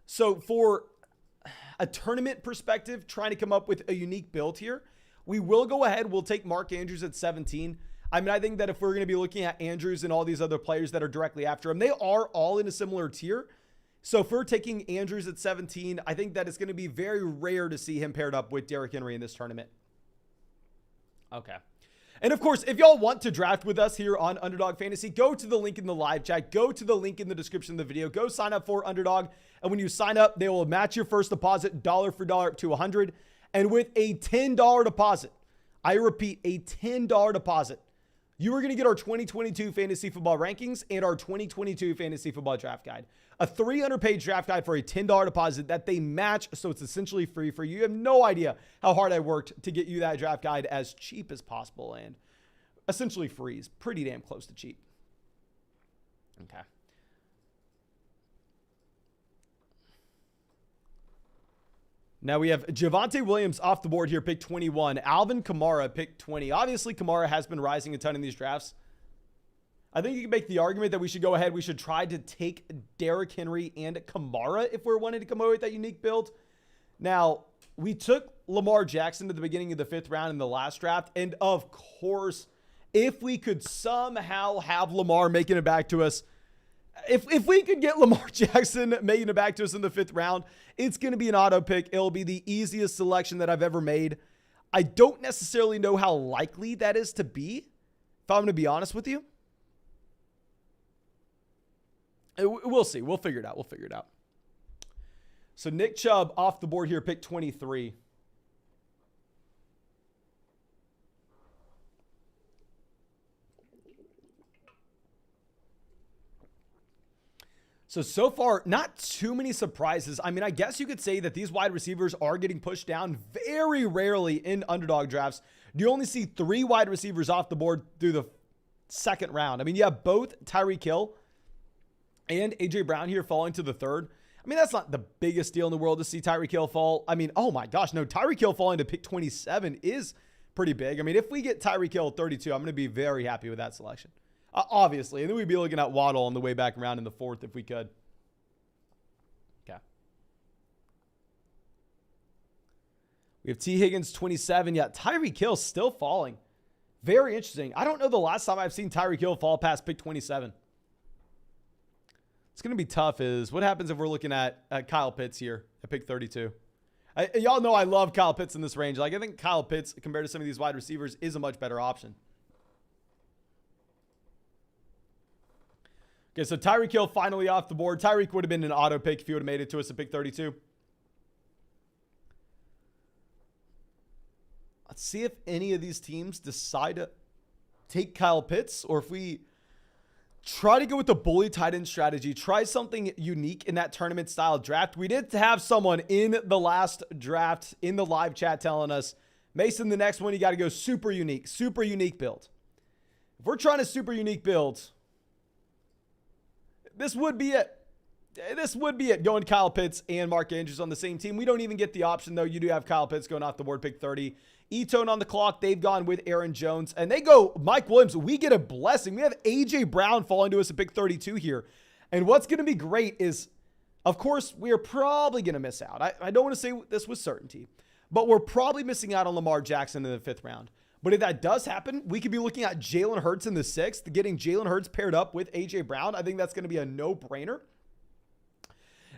Speaker 1: So for a tournament perspective, trying to come up with a unique build here, we will go ahead. We'll take Mark Andrews at 17. I mean, I think that if we're going to be looking at Andrews and all these other players that are directly after him, they are all in a similar tier. So if we're taking Andrews at 17, I think that it's going to be very rare to see him paired up with Derrick Henry in this tournament. Okay. And of course, if y'all want to draft with us here on Underdog Fantasy, go to the link in the live chat. Go to the link in the description of the video. Go sign up for Underdog. And when you sign up, they will match your first deposit dollar for dollar up to $100. And with a $10 deposit, I repeat, a $10 deposit, you are going to get our 2022 fantasy football rankings and our 2022 fantasy football draft guide. A 300-page draft guide for a $10 deposit that they match, so it's essentially free for you. You have no idea how hard I worked to get you that draft guide as cheap as possible, and essentially free is pretty damn close to cheap. Okay. Now we have Javonte Williams off the board here, pick 21. Alvin Kamara, pick 20. Obviously, Kamara has been rising a ton in these drafts. I think you can make the argument that we should go ahead. We should try to take Derrick Henry and Kamara if we're wanting to come away with that unique build. Now, we took Lamar Jackson at the beginning of the 5th round in the last draft. And of course, if we could somehow have Lamar making it back to us, if we could get Lamar Jackson making it back to us in the 5th round, it's going to be an auto pick. It'll be the easiest selection that I've ever made. I don't necessarily know how likely that is to be, if I'm going to be honest with you. We'll see. We'll figure it out. We'll figure it out. So Nick Chubb off the board here, pick 23. So far, not too many surprises. I mean, I guess you could say that these wide receivers are getting pushed down very rarely in underdog drafts. You only see 3 wide receivers off the board through the 2nd round. I mean, you have both Tyreek Hill and A.J. Brown here falling to the 3rd. I mean, that's not the biggest deal in the world to see Tyreek Hill fall. I mean, oh my gosh, no, Tyreek Hill falling to pick 27 is pretty big. I mean, if we get Tyreek Hill at 32, I'm going to be very happy with that selection. Obviously. And then we'd be looking at Waddle on the way back around in the 4th if we could. Okay. We have T. Higgins, 27. Yeah, Tyreek Hill still falling. Very interesting. I don't know the last time I've seen Tyreek Hill fall past pick 27. It's going to be tough is what happens if we're looking at Kyle Pitts here at pick 32. Y'all know I love Kyle Pitts in this range. Like, I think Kyle Pitts, compared to some of these wide receivers, is a much better option. Okay, so Tyreek Hill finally off the board. Tyreek would have been an auto pick if he would have made it to us at pick 32. Let's see if any of these teams decide to take Kyle Pitts, or if we try to go with the bully tight end strategy. Try something unique in that tournament style draft. We did have someone in the last draft in the live chat telling us, Mason, the next one, you got to go super unique build. If we're trying a super unique build, this would be it. This would be it. Going Kyle Pitts and Mark Andrews on the same team. We don't even get the option, though. You do have Kyle Pitts going off the board, pick 30. E-Tone on the clock. They've gone with Aaron Jones. And they go Mike Williams. We get a blessing. We have A.J. Brown falling to us at pick 32 here. And what's going to be great is, of course, we are probably going to miss out. I don't want to say this with certainty, but we're probably missing out on Lamar Jackson in the 5th round. But if that does happen, we could be looking at Jalen Hurts in the 6th, getting Jalen Hurts paired up with A.J. Brown. I think that's going to be a no-brainer.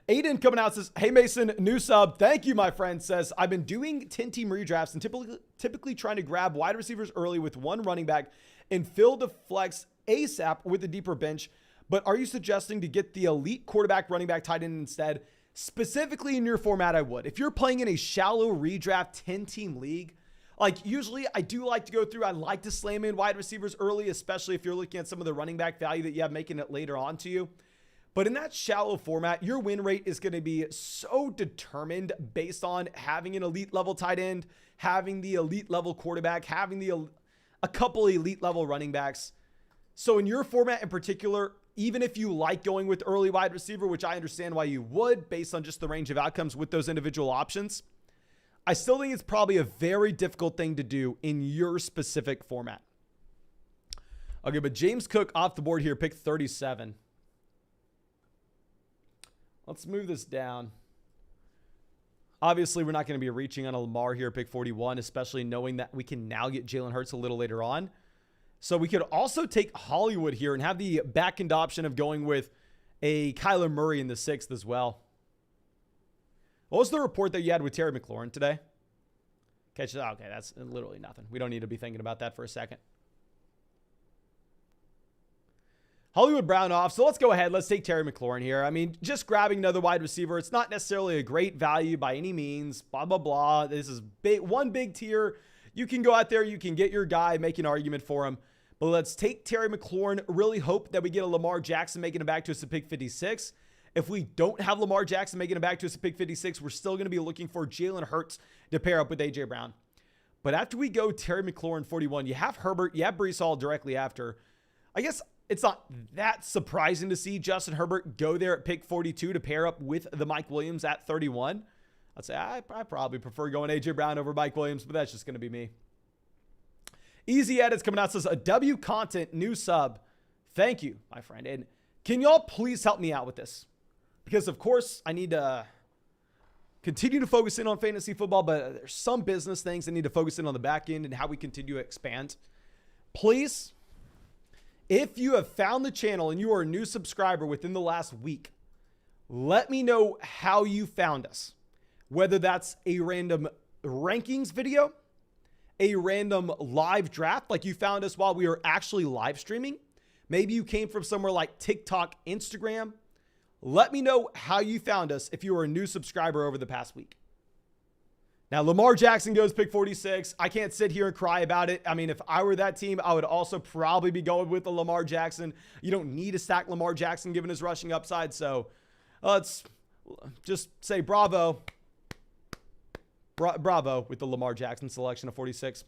Speaker 1: Aiden coming out says, hey, Mason, new sub. Thank you, my friend. Says, I've been doing 10-team redrafts and typically trying to grab wide receivers early with one running back and fill the flex ASAP with a deeper bench. But are you suggesting to get the elite quarterback, running back, tight end instead? Specifically in your format, I would. If you're playing in a shallow redraft 10-team league, like usually I do like to go through, I like to slam in wide receivers early, especially if you're looking at some of the running back value that you have making it later on to you. But in that shallow format, your win rate is going to be so determined based on having an elite level tight end, having the elite level quarterback, having a couple elite level running backs. So in your format in particular, even if you like going with early wide receiver, which I understand why you would based on just the range of outcomes with those individual options, I still think it's probably a very difficult thing to do in your specific format. Okay, but James Cook off the board here, pick 37. Let's move this down. Obviously, we're not going to be reaching on a Lamar here, pick 41, especially knowing that we can now get Jalen Hurts a little later on. So we could also take Hollywood here and have the back-end option of going with a Kyler Murray in the 6th as well. What was the report that you had with Terry McLaurin today? Okay, that's literally nothing. We don't need to be thinking about that for a second. Hollywood Brown off. So let's go ahead. Let's take Terry McLaurin here. I mean, just grabbing another wide receiver. It's not necessarily a great value by any means. Blah, blah, blah. This is one big tier. You can go out there. You can get your guy, make an argument for him. But let's take Terry McLaurin. Really hope that we get a Lamar Jackson making it back to us at pick 56. If we don't have Lamar Jackson making it back to us at pick 56, we're still going to be looking for Jalen Hurts to pair up with A.J. Brown. But after we go Terry McLaurin 41, you have Herbert, you have Breece Hall directly after. I guess it's not that surprising to see Justin Herbert go there at pick 42 to pair up with the Mike Williams at 31. I'd say I probably prefer going A.J. Brown over Mike Williams, but that's just going to be me. Easy Edits coming out, says a W content new sub. Thank you, my friend. And can y'all please help me out with this? Because, of course, I need to continue to focus in on fantasy football, but there's some business things I need to focus in on the back end and how we continue to expand. Please, if you have found the channel and you are a new subscriber within the last week, let me know how you found us. Whether that's a random rankings video, a random live draft, like you found us while we were actually live streaming. Maybe you came from somewhere like TikTok, Instagram. Let me know how you found us if you were a new subscriber over the past week. Now, Lamar Jackson goes pick 46. I can't sit here and cry about it. I mean, if I were that team, I would also probably be going with the Lamar Jackson. You don't need to stack Lamar Jackson given his rushing upside. So let's just say bravo. Bravo with the Lamar Jackson selection of 46.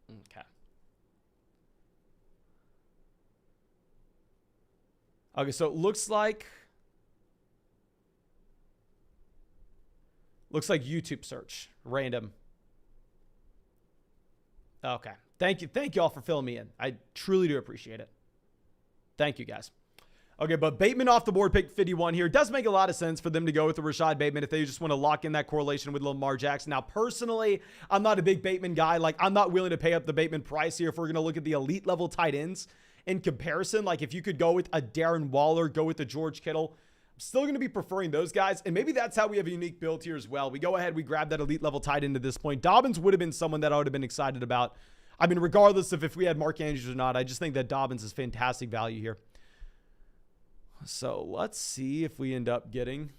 Speaker 1: Okay. Okay, so it looks like YouTube search, random. Okay. Thank you all for filling me in. I truly do appreciate it. Thank you, guys. Okay, but Bateman off the board, pick 51 here. It does make a lot of sense for them to go with the Rashad Bateman if they just want to lock in that correlation with Lamar Jackson. Now, personally, I'm not a big Bateman guy. Like, I'm not willing to pay up the Bateman price here if we're going to look at the elite level tight ends in comparison. Like, if you could go with a Darren Waller, go with the George Kittle, I'm still going to be preferring those guys. And maybe that's how we have a unique build here as well. We go ahead, we grab that elite level tight end at this point. Dobbins would have been someone that I would have been excited about. I mean, regardless of if we had Mark Andrews or not, I just think that Dobbins is fantastic value here. So let's see if we end up getting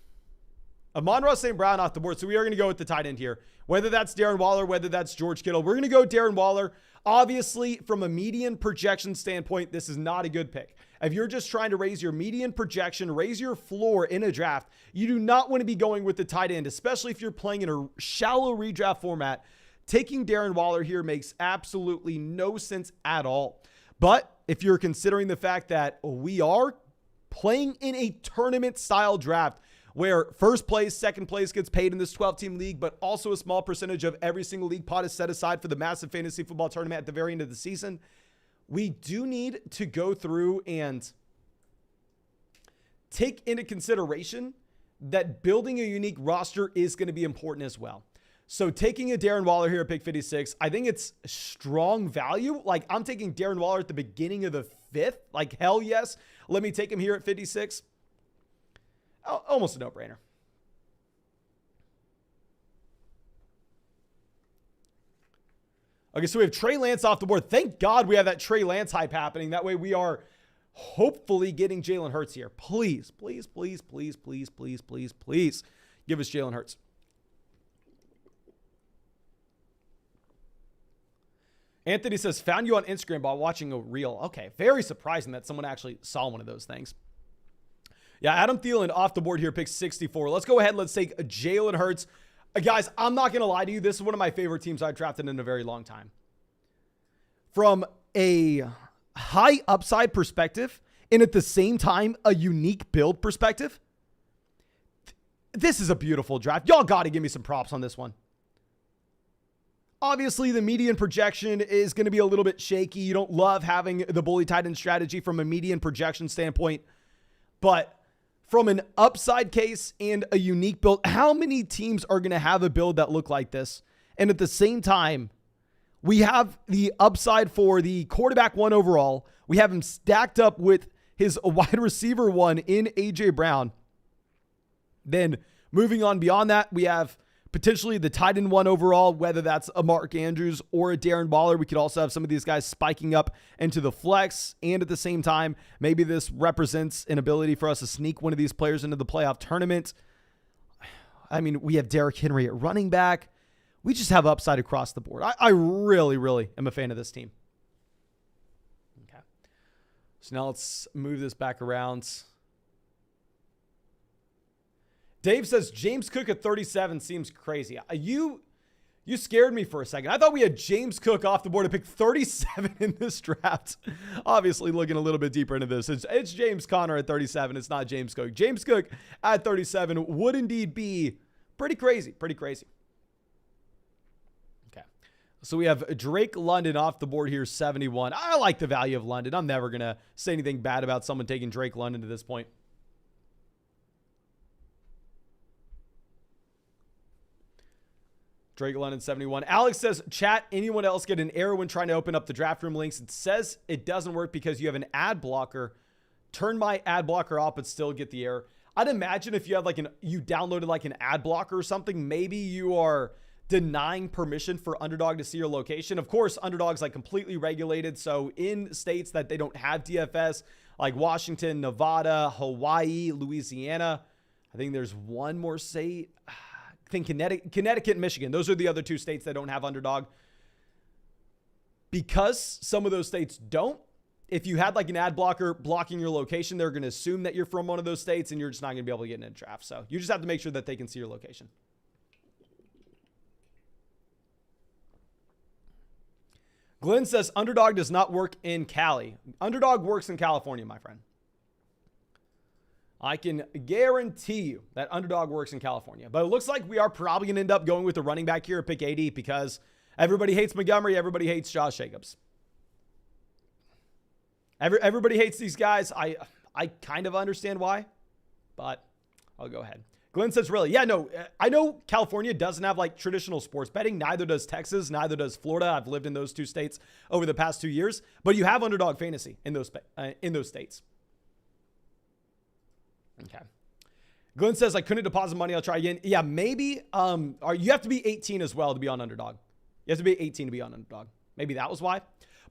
Speaker 1: Amon-Ra St. Brown off the board. So we are going to go with the tight end here. Whether that's Darren Waller, whether that's George Kittle, we're going to go Darren Waller. Obviously, from a median projection standpoint, this is not a good pick. If you're just trying to raise your median projection, raise your floor in a draft, you do not want to be going with the tight end, especially if you're playing in a shallow redraft format. Taking Darren Waller here makes absolutely no sense at all. But if you're considering the fact that we are playing in a tournament style draft where first place, second place gets paid in this 12-team league, but also a small percentage of every single league pot is set aside for the massive fantasy football tournament at the very end of the season, we do need to go through and take into consideration that building a unique roster is going to be important as well. So taking a Darren Waller here at pick 56, I think it's strong value. Like, I'm taking Darren Waller at the beginning of the 5th. Like, hell yes. Let me take him here at 56. Almost a no-brainer. Okay, so we have Trey Lance off the board. Thank God we have that Trey Lance hype happening. That way we are hopefully getting Jalen Hurts here. Please, please, please, please, please, please, please, please give us Jalen Hurts. Anthony says, found you on Instagram while watching a reel. Okay, very surprising that someone actually saw one of those things. Yeah, Adam Thielen off the board here, pick 64. Let's go ahead. Let's take Jalen Hurts. Guys, I'm not going to lie to you. This is one of my favorite teams I've drafted in a very long time. From a high upside perspective and at the same time, a unique build perspective. This is a beautiful draft. Y'all got to give me some props on this one. Obviously, the median projection is going to be a little bit shaky. You don't love having the bully tight end strategy from a median projection standpoint. But from an upside case and a unique build, how many teams are going to have a build that look like this? And at the same time, we have the upside for the quarterback 1 overall. We have him stacked up with his wide receiver 1 in A.J. Brown. Then moving on beyond that, we have potentially the tight end 1 overall, whether that's a Mark Andrews or a Darren Waller. We could also have some of these guys spiking up into the flex. And at the same time, maybe this represents an ability for us to sneak one of these players into the playoff tournament. I mean, we have Derrick Henry at running back. We just have upside across the board. I really, really am a fan of this team. Okay. So now let's move this back around. Dave says James Cook at 37 seems crazy. You scared me for a second. I thought we had James Cook off the board to pick 37 in this draft. Obviously, looking a little bit deeper into this, it's James Conner at 37. It's not James Cook. James Cook at 37 would indeed be pretty crazy. Pretty crazy. Okay. So we have Drake London off the board here, 71. I like the value of London. I'm never going to say anything bad about someone taking Drake London to this point. Drake London, 71. Alex says, chat, anyone else get an error when trying to open up the draft room links? It says it doesn't work because you have an ad blocker. Turn my ad blocker off, but still get the error. I'd imagine if you have you downloaded like an ad blocker or something, maybe you are denying permission for Underdog to see your location. Of course, Underdog's like completely regulated. So in states that they don't have DFS, like Washington, Nevada, Hawaii, Louisiana, I think there's one more state. I think Connecticut and Michigan. Those are the other 2 states that don't have Underdog. Because some of those states don't, if you had like an ad blocker blocking your location, they're going to assume that you're from one of those states and you're just not going to be able to get in a draft. So you just have to make sure that they can see your location. Glenn says Underdog does not work in Cali. Underdog works in California, my friend. I can guarantee you that Underdog works in California. But it looks like we are probably going to end up going with the running back here at pick 80 because everybody hates Montgomery. Everybody hates Josh Jacobs. Everybody hates these guys. I kind of understand why, but I'll go ahead. Glenn says, really? Yeah, no, I know California doesn't have like traditional sports betting. Neither does Texas. Neither does Florida. I've lived in those 2 states over the past 2 years. But you have Underdog fantasy in those states. Okay. Glenn says, I couldn't deposit money. I'll try again. Yeah, maybe. You have to be 18 as well to be on Underdog. You have to be 18 to be on Underdog. Maybe that was why.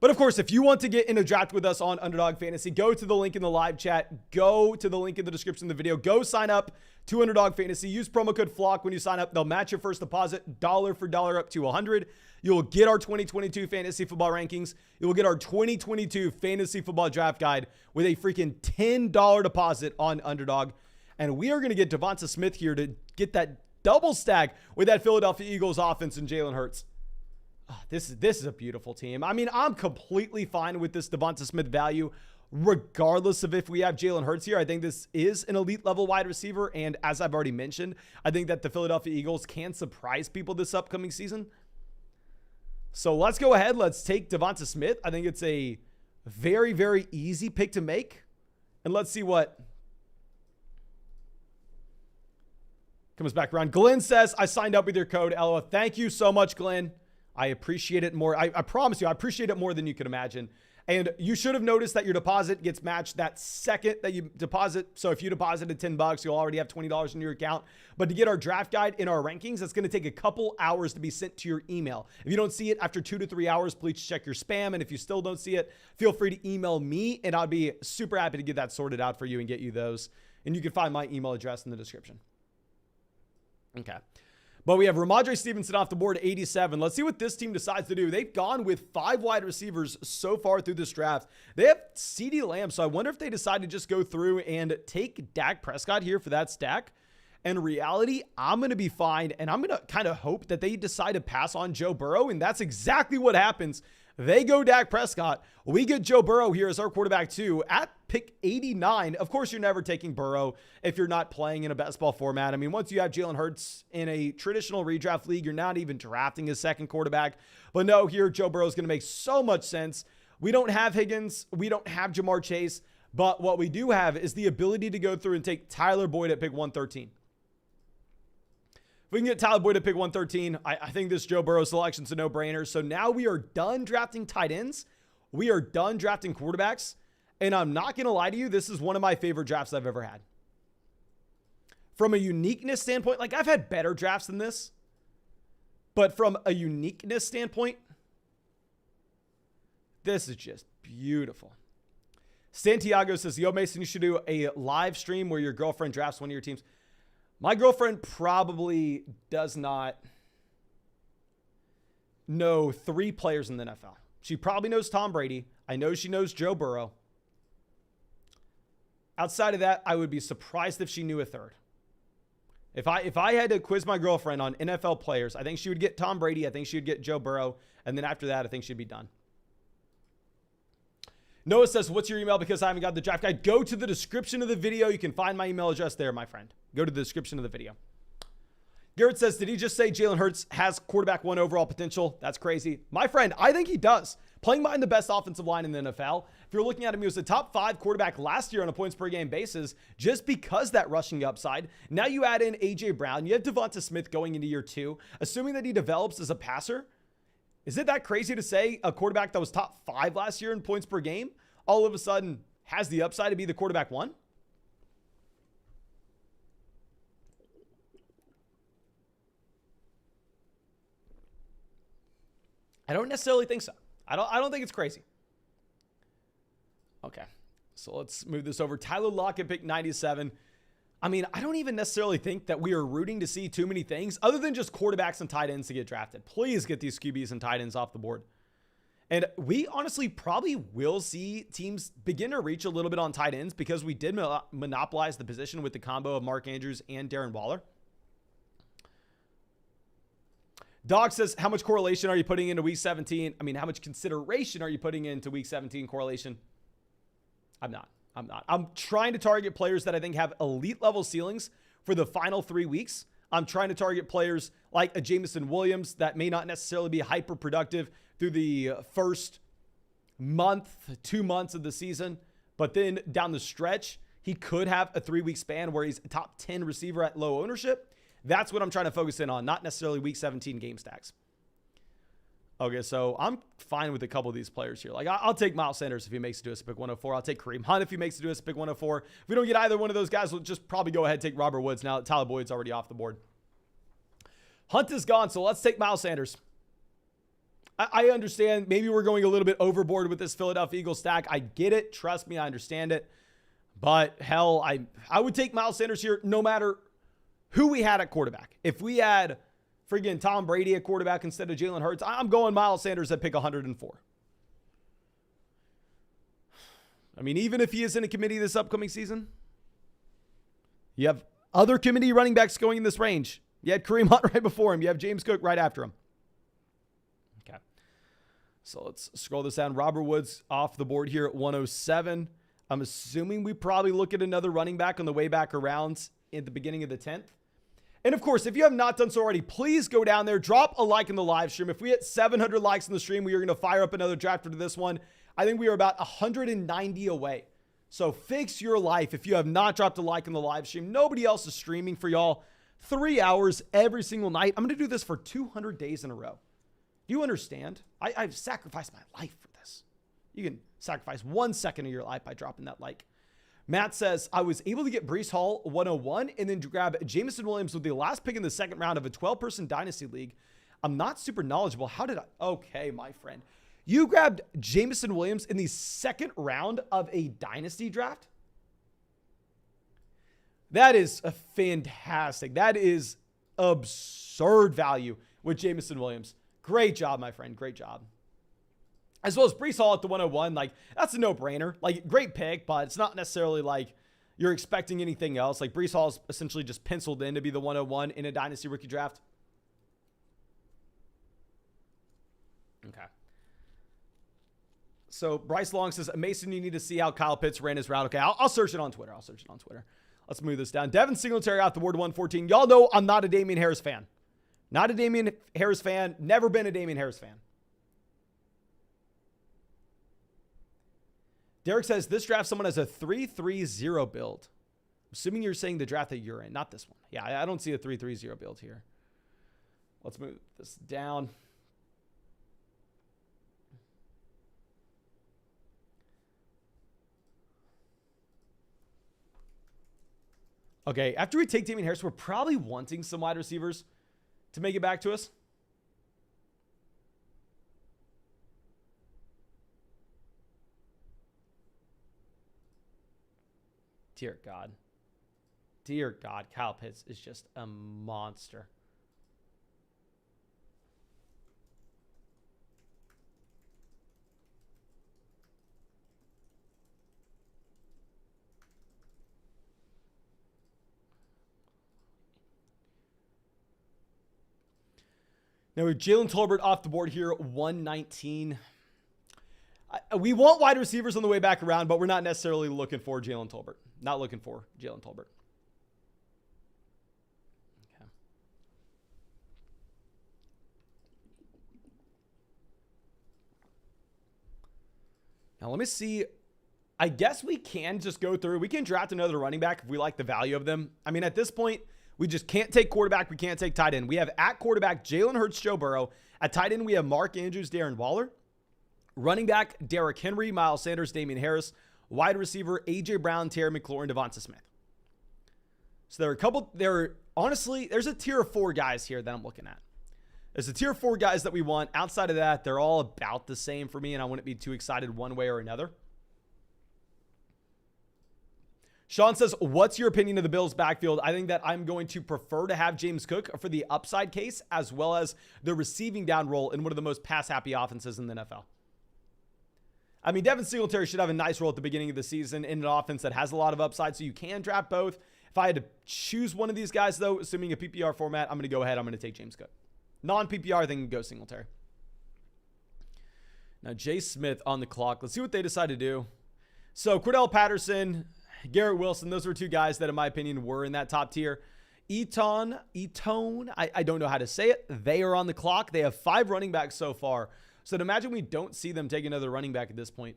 Speaker 1: But of course, if you want to get in a draft with us on Underdog Fantasy, go to the link in the live chat. Go to the link in the description of the video. Go sign up to Underdog Fantasy. Use promo code FLOCK when you sign up. They'll match your first deposit dollar for dollar up to $100. You'll get our 2022 fantasy football rankings. You will get our 2022 fantasy football draft guide with a freaking $10 deposit on Underdog. And we are going to get Davante Smith here to get that double stack with that Philadelphia Eagles offense and Jalen Hurts. Oh, this is a beautiful team. I mean, I'm completely fine with this Davante Smith value, regardless of if we have Jalen Hurts here. I think this is an elite level wide receiver. And as I've already mentioned, I think that the Philadelphia Eagles can surprise people this upcoming season. So let's go ahead. Let's take Davante Smith. I think it's a very, very easy pick to make. And let's see what comes back around. Glenn says, I signed up with your code, LOL. Thank you so much, Glenn. I appreciate it more. I promise you, I appreciate it more than you could imagine. And you should have noticed that your deposit gets matched that second that you deposit. So if you deposited $10, you'll already have $20 in your account. But to get our draft guide in our rankings, it's going to take a couple hours to be sent to your email. If you don't see it after 2 to 3 hours, please check your spam. And if you still don't see it, feel free to email me and I'll be super happy to get that sorted out for you and get you those. And you can find my email address in the description. Okay. But we have Ramondre Stevenson off the board at 87. Let's see what this team decides to do. They've gone with 5 wide receivers so far through this draft. They have CeeDee Lamb, so I wonder if they decide to just go through and take Dak Prescott here for that stack. In reality, I'm going to be fine, and I'm going to kind of hope that they decide to pass on Joe Burrow, and that's exactly what happens. They go Dak Prescott. We get Joe Burrow here as our quarterback too at pick 89. Of course, you're never taking Burrow if you're not playing in a best ball format. I mean, once you have Jalen Hurts in a traditional redraft league, you're not even drafting a second quarterback. But no, here Joe Burrow is going to make so much sense. We don't have Higgins. We don't have Jamar Chase. But what we do have is the ability to go through and take Tyler Boyd at pick 113. If we can get Tyler Boyd at pick 113, I think this Joe Burrow selection is a no-brainer. So now we are done drafting tight ends. We are done drafting quarterbacks. And I'm not going to lie to you, this is one of my favorite drafts I've ever had. From a uniqueness standpoint, like I've had better drafts than this. But from a uniqueness standpoint, this is just beautiful. Santiago says, yo, Mason, you should do a live stream where your girlfriend drafts one of your teams. My girlfriend probably does not know 3 players in the NFL. She probably knows Tom Brady. I know she knows Joe Burrow. Outside of that, I would be surprised if she knew a third. If I had to quiz my girlfriend on NFL players, I think she would get Tom Brady. I think she would get Joe Burrow. And then after that, I think she'd be done. Noah says, what's your email? Because I haven't got the draft guide. Go to the description of the video. You can find my email address there, my friend. Go to the description of the video. Garrett says, did he just say Jalen Hurts has quarterback 1 overall potential? That's crazy. My friend, I think he does. Playing behind the best offensive line in the NFL. If you're looking at him, he was a top 5 quarterback last year on a points per game basis just because that rushing upside. Now you add in A.J. Brown. You have Davante Smith going into year 2. Assuming that he develops as a passer, is it that crazy to say a quarterback that was top 5 last year in points per game all of a sudden has the upside to be the quarterback 1? I don't necessarily think so. I don't think it's crazy. Okay. So let's move this over. Tyler Lockett pick 97. I mean, I don't even necessarily think that we are rooting to see too many things other than just quarterbacks and tight ends to get drafted. Please get these QBs and tight ends off the board. And we honestly probably will see teams begin to reach a little bit on tight ends because we did monopolize the position with the combo of Mark Andrews and Darren Waller. Dog says, how much correlation are you putting into week 17? I mean, how much consideration are you putting into week 17 correlation? I'm not. I'm trying to target players that I think have elite level ceilings for the final 3 weeks. I'm trying to target players like a Jameson Williams that may not necessarily be hyper productive through the first month, 2 months of the season. But then down the stretch, he could have a 3-week span where he's a top 10 receiver at low ownership. That's what I'm trying to focus in on, not necessarily week 17 game stacks. Okay, so I'm fine with a couple of these players here. Like, I'll take Miles Sanders if he makes it to us at pick 104. I'll take Kareem Hunt if he makes it to us at pick 104. If we don't get either one of those guys, we'll just probably go ahead and take Robert Woods now that Tyler Boyd's already off the board. Hunt is gone, so let's take Miles Sanders. I understand maybe we're going a little bit overboard with this Philadelphia Eagles stack. I get it. Trust me, I understand it. But hell, I would take Miles Sanders here no matter who we had at quarterback. If we had friggin' Tom Brady at quarterback instead of Jalen Hurts, I'm going Miles Sanders at pick 104. I mean, even if he is in a committee this upcoming season, you have other committee running backs going in this range. You had Kareem Hunt right before him. You have James Cook right after him. Okay. So let's scroll this down. Robert Woods off the board here at 107. I'm assuming we probably look at another running back on the way back around at the beginning of the 10th. And of course, if you have not done so already, please go down there, drop a like in the live stream. If we hit 700 likes in the stream, we are going to fire up another draft to this one. I think we are about 190 away. So fix your life if you have not dropped a like in the live stream. Nobody else is streaming for y'all 3 hours every single night. I'm going to do this for 200 days in a row. Do you understand? I've sacrificed my life for this. You can sacrifice 1 second of your life by dropping that like. Matt says, I was able to get Breece Hall 101 and then grab Jameson Williams with the last pick in the second round of a 12-person dynasty league. I'm not super knowledgeable. How did I? Okay, my friend. You grabbed Jameson Williams in the second round of a dynasty draft? That is a fantastic. That is absurd value with Jameson Williams. Great job, my friend. Great job. As well as Breece Hall at the 101. Like, that's a no-brainer. Like, great pick, but it's not necessarily like, you're expecting anything else. Like Breece Hall is essentially just penciled in to be the 101 in a dynasty rookie draft. Okay. So Bryce Long says, Mason, you need to see how Kyle Pitts ran his route. Okay, I'll search it on Twitter. Let's move this down. Devin Singletary off the board to 114. Y'all know I'm not a Damian Harris fan. Not a Damian Harris fan. Never been a Damian Harris fan. Derek says, this draft someone has a 3-3-0 build. Assuming you're saying the draft that you're in, not this one. Yeah, I don't see a 3-3-0 build here. Let's move this down. Okay, after we take Damian Harris, we're probably wanting some wide receivers to make it back to us. Dear God. Dear God, Kyle Pitts is just a monster. Now, with Jalen Tolbert off the board here, 119. We want wide receivers on the way back around, but we're not necessarily looking for Jalen Tolbert. Not looking for Jalen Tolbert. Okay. Now, let me see. I guess we can just go through. We can draft another running back if we like the value of them. I mean, at this point, we just can't take quarterback. We can't take tight end. We have at quarterback Jalen Hurts, Joe Burrow. At tight end, we have Mark Andrews, Darren Waller. Running back, Derrick Henry, Miles Sanders, Damian Harris. Wide receiver, A.J. Brown, Terry McLaurin, Devonta Smith. So honestly, there's a tier of 4 guys here that I'm looking at. There's a tier of 4 guys that we want. Outside of that, they're all about the same for me, and I wouldn't be too excited one way or another. Sean says, what's your opinion of the Bills' backfield? I think that I'm going to prefer to have James Cook for the upside case, as well as the receiving down role in one of the most pass-happy offenses in the NFL. I mean, Devin Singletary should have a nice role at the beginning of the season in an offense that has a lot of upside, so you can draft both. If I had to choose one of these guys, though, assuming a PPR format, I'm going to go ahead. I'm going to take James Cook. Non-PPR, I think go Singletary. Now, Jay Smith on the clock. Let's see what they decide to do. So, Cordell Patterson, Garrett Wilson, those were 2 guys that, in my opinion, were in that top tier. Eton, I don't know how to say it. They are on the clock. They have 5 running backs so far. So, to imagine we don't see them take another running back at this point.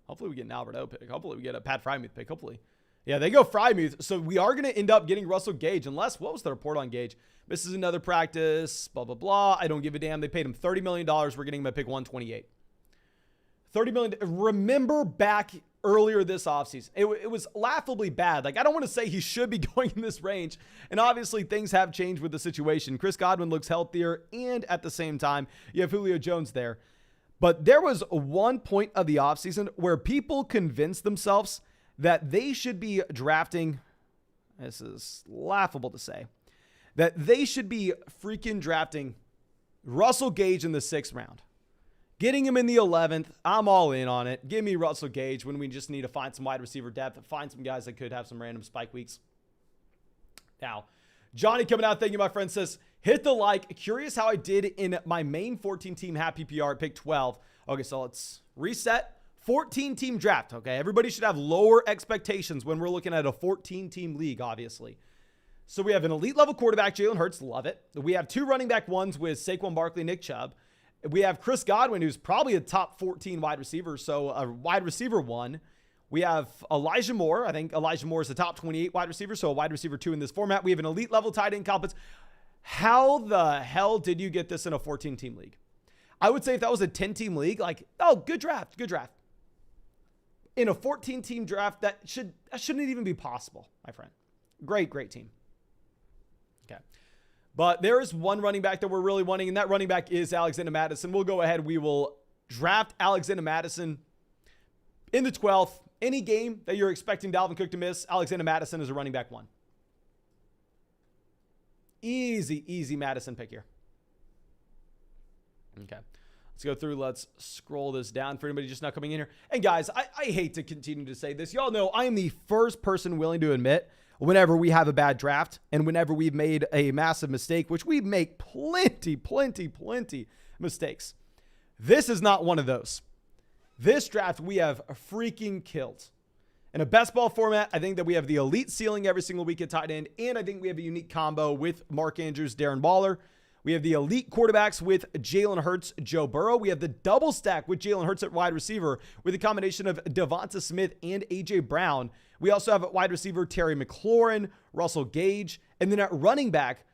Speaker 1: Hopefully, we get an Alberto pick. Hopefully, we get a Pat Frymuth pick. Hopefully. Yeah, they go Frymuth. So, we are going to end up getting Russell Gage. Unless, what was the report on Gage? Misses another practice, blah, blah, blah. I don't give a damn. They paid him $30 million. We're getting him at pick 128. $30 million. Remember back earlier this offseason, it was laughably bad. Like, I don't want to say he should be going in this range. And obviously, things have changed with the situation. Chris Godwin looks healthier, and at the same time, you have Julio Jones there. But there was one point of the offseason where people convinced themselves that they should be drafting, this is laughable to say, that they should be freaking drafting Russell Gage in the 6th round. Getting him in the 11th, I'm all in on it. Give me Russell Gage when we just need to find some wide receiver depth, find some guys that could have some random spike weeks. Now, Johnny coming out, thank you, my friend, says, hit the like. Curious how I did in my main 14-team half PPR at pick 12. Okay, so let's reset. 14-team draft, okay? Everybody should have lower expectations when we're looking at a 14-team league, obviously. So we have an elite level quarterback, Jalen Hurts, love it. We have 2 running back ones with Saquon Barkley, Nick Chubb. We have Chris Godwin, who's probably a top 14 wide receiver, so a wide receiver 1. We have Elijah Moore. I think Elijah Moore is a top 28 wide receiver, so a wide receiver 2 in this format. We have an elite level tight end, Kyle Pitts. How the hell did you get this in a 14-team league? I would say if that was a 10-team league, like, oh, good draft. In a 14-team draft, that shouldn't even be possible, my friend. Great team. Okay. But there is one running back that we're really wanting, and that running back is Alexander Mattison. We'll go ahead. We will draft Alexander Mattison in the 12th. Any game that you're expecting Dalvin Cook to miss, Alexander Mattison is a running back 1. Easy Mattison pick here. Okay. Let's go through. Let's scroll this down for anybody just not coming in here. And guys, I hate to continue to say this. Y'all know I am the first person willing to admit whenever we have a bad draft and whenever we've made a massive mistake, which we make plenty mistakes. This is not one of those. This draft we have freaking killed. In a best ball format, I think that we have the elite ceiling every single week at tight end, and I think we have a unique combo with Mark Andrews, Darren Waller. We have the elite quarterbacks with Jalen Hurts, Joe Burrow. We have the double stack with Jalen Hurts at wide receiver with a combination of Davante Smith and A.J. Brown. We also have at wide receiver Terry McLaurin, Russell Gage, and then at running back,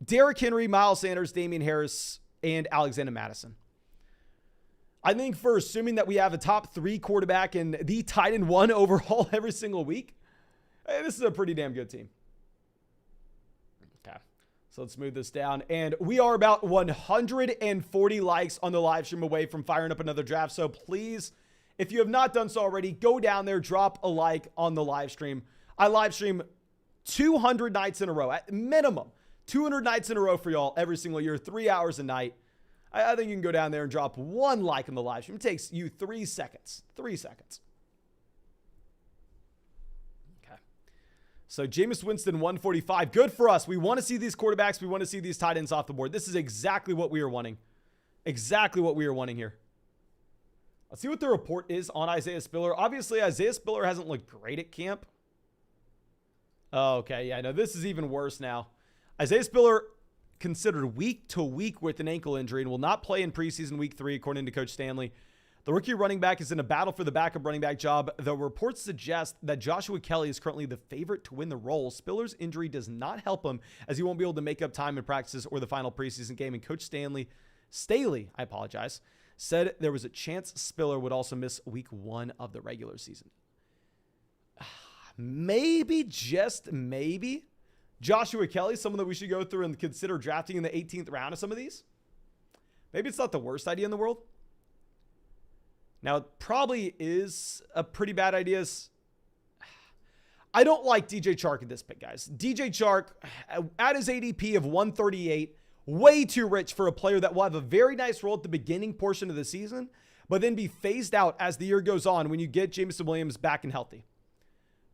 Speaker 1: Derrick Henry, Miles Sanders, Damian Harris, and Alexander Mattison. I think for assuming that we have a top 3 quarterback and the tight end 1 overall every single week, this is a pretty damn good team. Okay, so let's move this down. And we are about 140 likes on the live stream away from firing up another draft. So please, if you have not done so already, go down there, drop a like on the live stream. I live stream 200 nights in a row, at minimum 200 nights in a row for y'all every single year, 3 hours a night. I think you can go down there and drop 1 like on the live stream. It takes you 3 seconds. 3 seconds. Okay. So Jameis Winston, 145. Good for us. We want to see these quarterbacks. We want to see these tight ends off the board. This is exactly what we are wanting. Exactly what we are wanting here. Let's see what the report is on Isaiah Spiller. Obviously, Isaiah Spiller hasn't looked great at camp. Oh, okay. Yeah, no, this is even worse now. Isaiah Spiller considered week to week with an ankle injury and will not play in preseason week 3, according to Coach Stanley. The rookie running back is in a battle for the backup running back job. The reports suggest that Joshua Kelly is currently the favorite to win the role. Spiller's injury does not help him, as he won't be able to make up time in practices or the final preseason game. And Coach Staley, said there was a chance Spiller would also miss week 1 of the regular season. Maybe, just maybe, Joshua Kelly, someone that we should go through and consider drafting in the 18th round of some of these. Maybe it's not the worst idea in the world. Now, it probably is a pretty bad idea. I don't like DJ Chark at this pick, guys. DJ Chark, at his ADP of 138, way too rich for a player that will have a very nice role at the beginning portion of the season, but then be phased out as the year goes on when you get Jameson Williams back and healthy.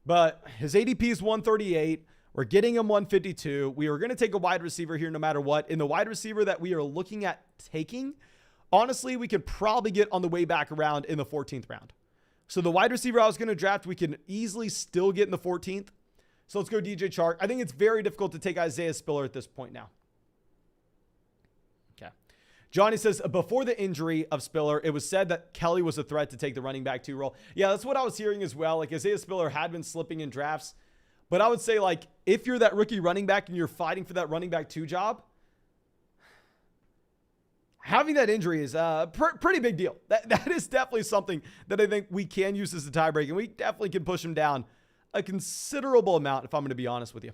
Speaker 1: But his ADP is 138. We're getting him 152. We are going to take a wide receiver here no matter what. In the wide receiver that we are looking at taking, honestly, we could probably get on the way back around in the 14th round. So the wide receiver I was going to draft, we can easily still get in the 14th. So let's go DJ Chark. I think it's very difficult to take Isaiah Spiller at this point now. Okay. Johnny says, before the injury of Spiller, it was said that Kelly was a threat to take the running back 2 role. Yeah, that's what I was hearing as well. Like, Isaiah Spiller had been slipping in drafts. But I would say, like, if you're that rookie running back and you're fighting for that running back 2 job, having that injury is a pretty big deal. That is definitely something that I think we can use as a tiebreak, and we definitely can push him down a considerable amount, if I'm going to be honest with you.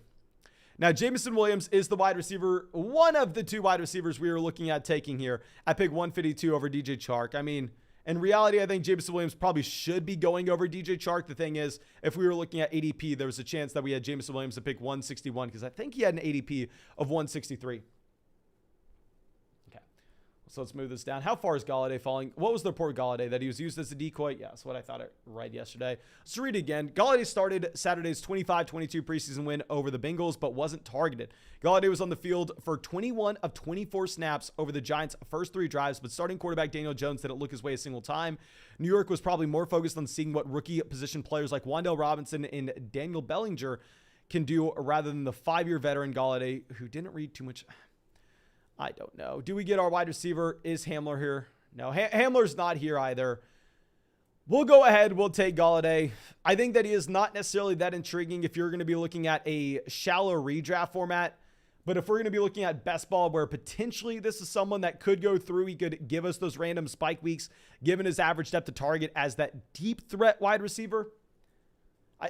Speaker 1: Now, Jameson Williams is the wide receiver, one of the 2 wide receivers we were looking at taking here at pick 152 over DJ Chark. I mean, in reality, I think Jameson Williams probably should be going over DJ Chark. The thing is, if we were looking at ADP, there was a chance that we had Jameson Williams to pick 161 because I think he had an ADP of 163. Okay, so let's move this down. How far is Golladay falling? What was the report of Golladay? That he was used as a decoy? Yeah, that's what I thought I read yesterday. Let's read it again. Golladay started Saturday's 25-22 preseason win over the Bengals, but wasn't targeted. Golladay was on the field for 21 of 24 snaps over the Giants' first 3 drives, but starting quarterback Daniel Jones didn't look his way a single time. New York was probably more focused on seeing what rookie position players like Wan'Dale Robinson and Daniel Bellinger can do rather than the 5-year veteran Golladay, who didn't read too much. I don't know. Do we get our wide receiver? Is Hamler here? No, Hamler's not here either. We'll go ahead. We'll take Golladay. I think that he is not necessarily that intriguing if you're going to be looking at a shallow redraft format. But if we're going to be looking at best ball, where potentially this is someone that could go through, he could give us those random spike weeks, given his average depth of target as that deep threat wide receiver.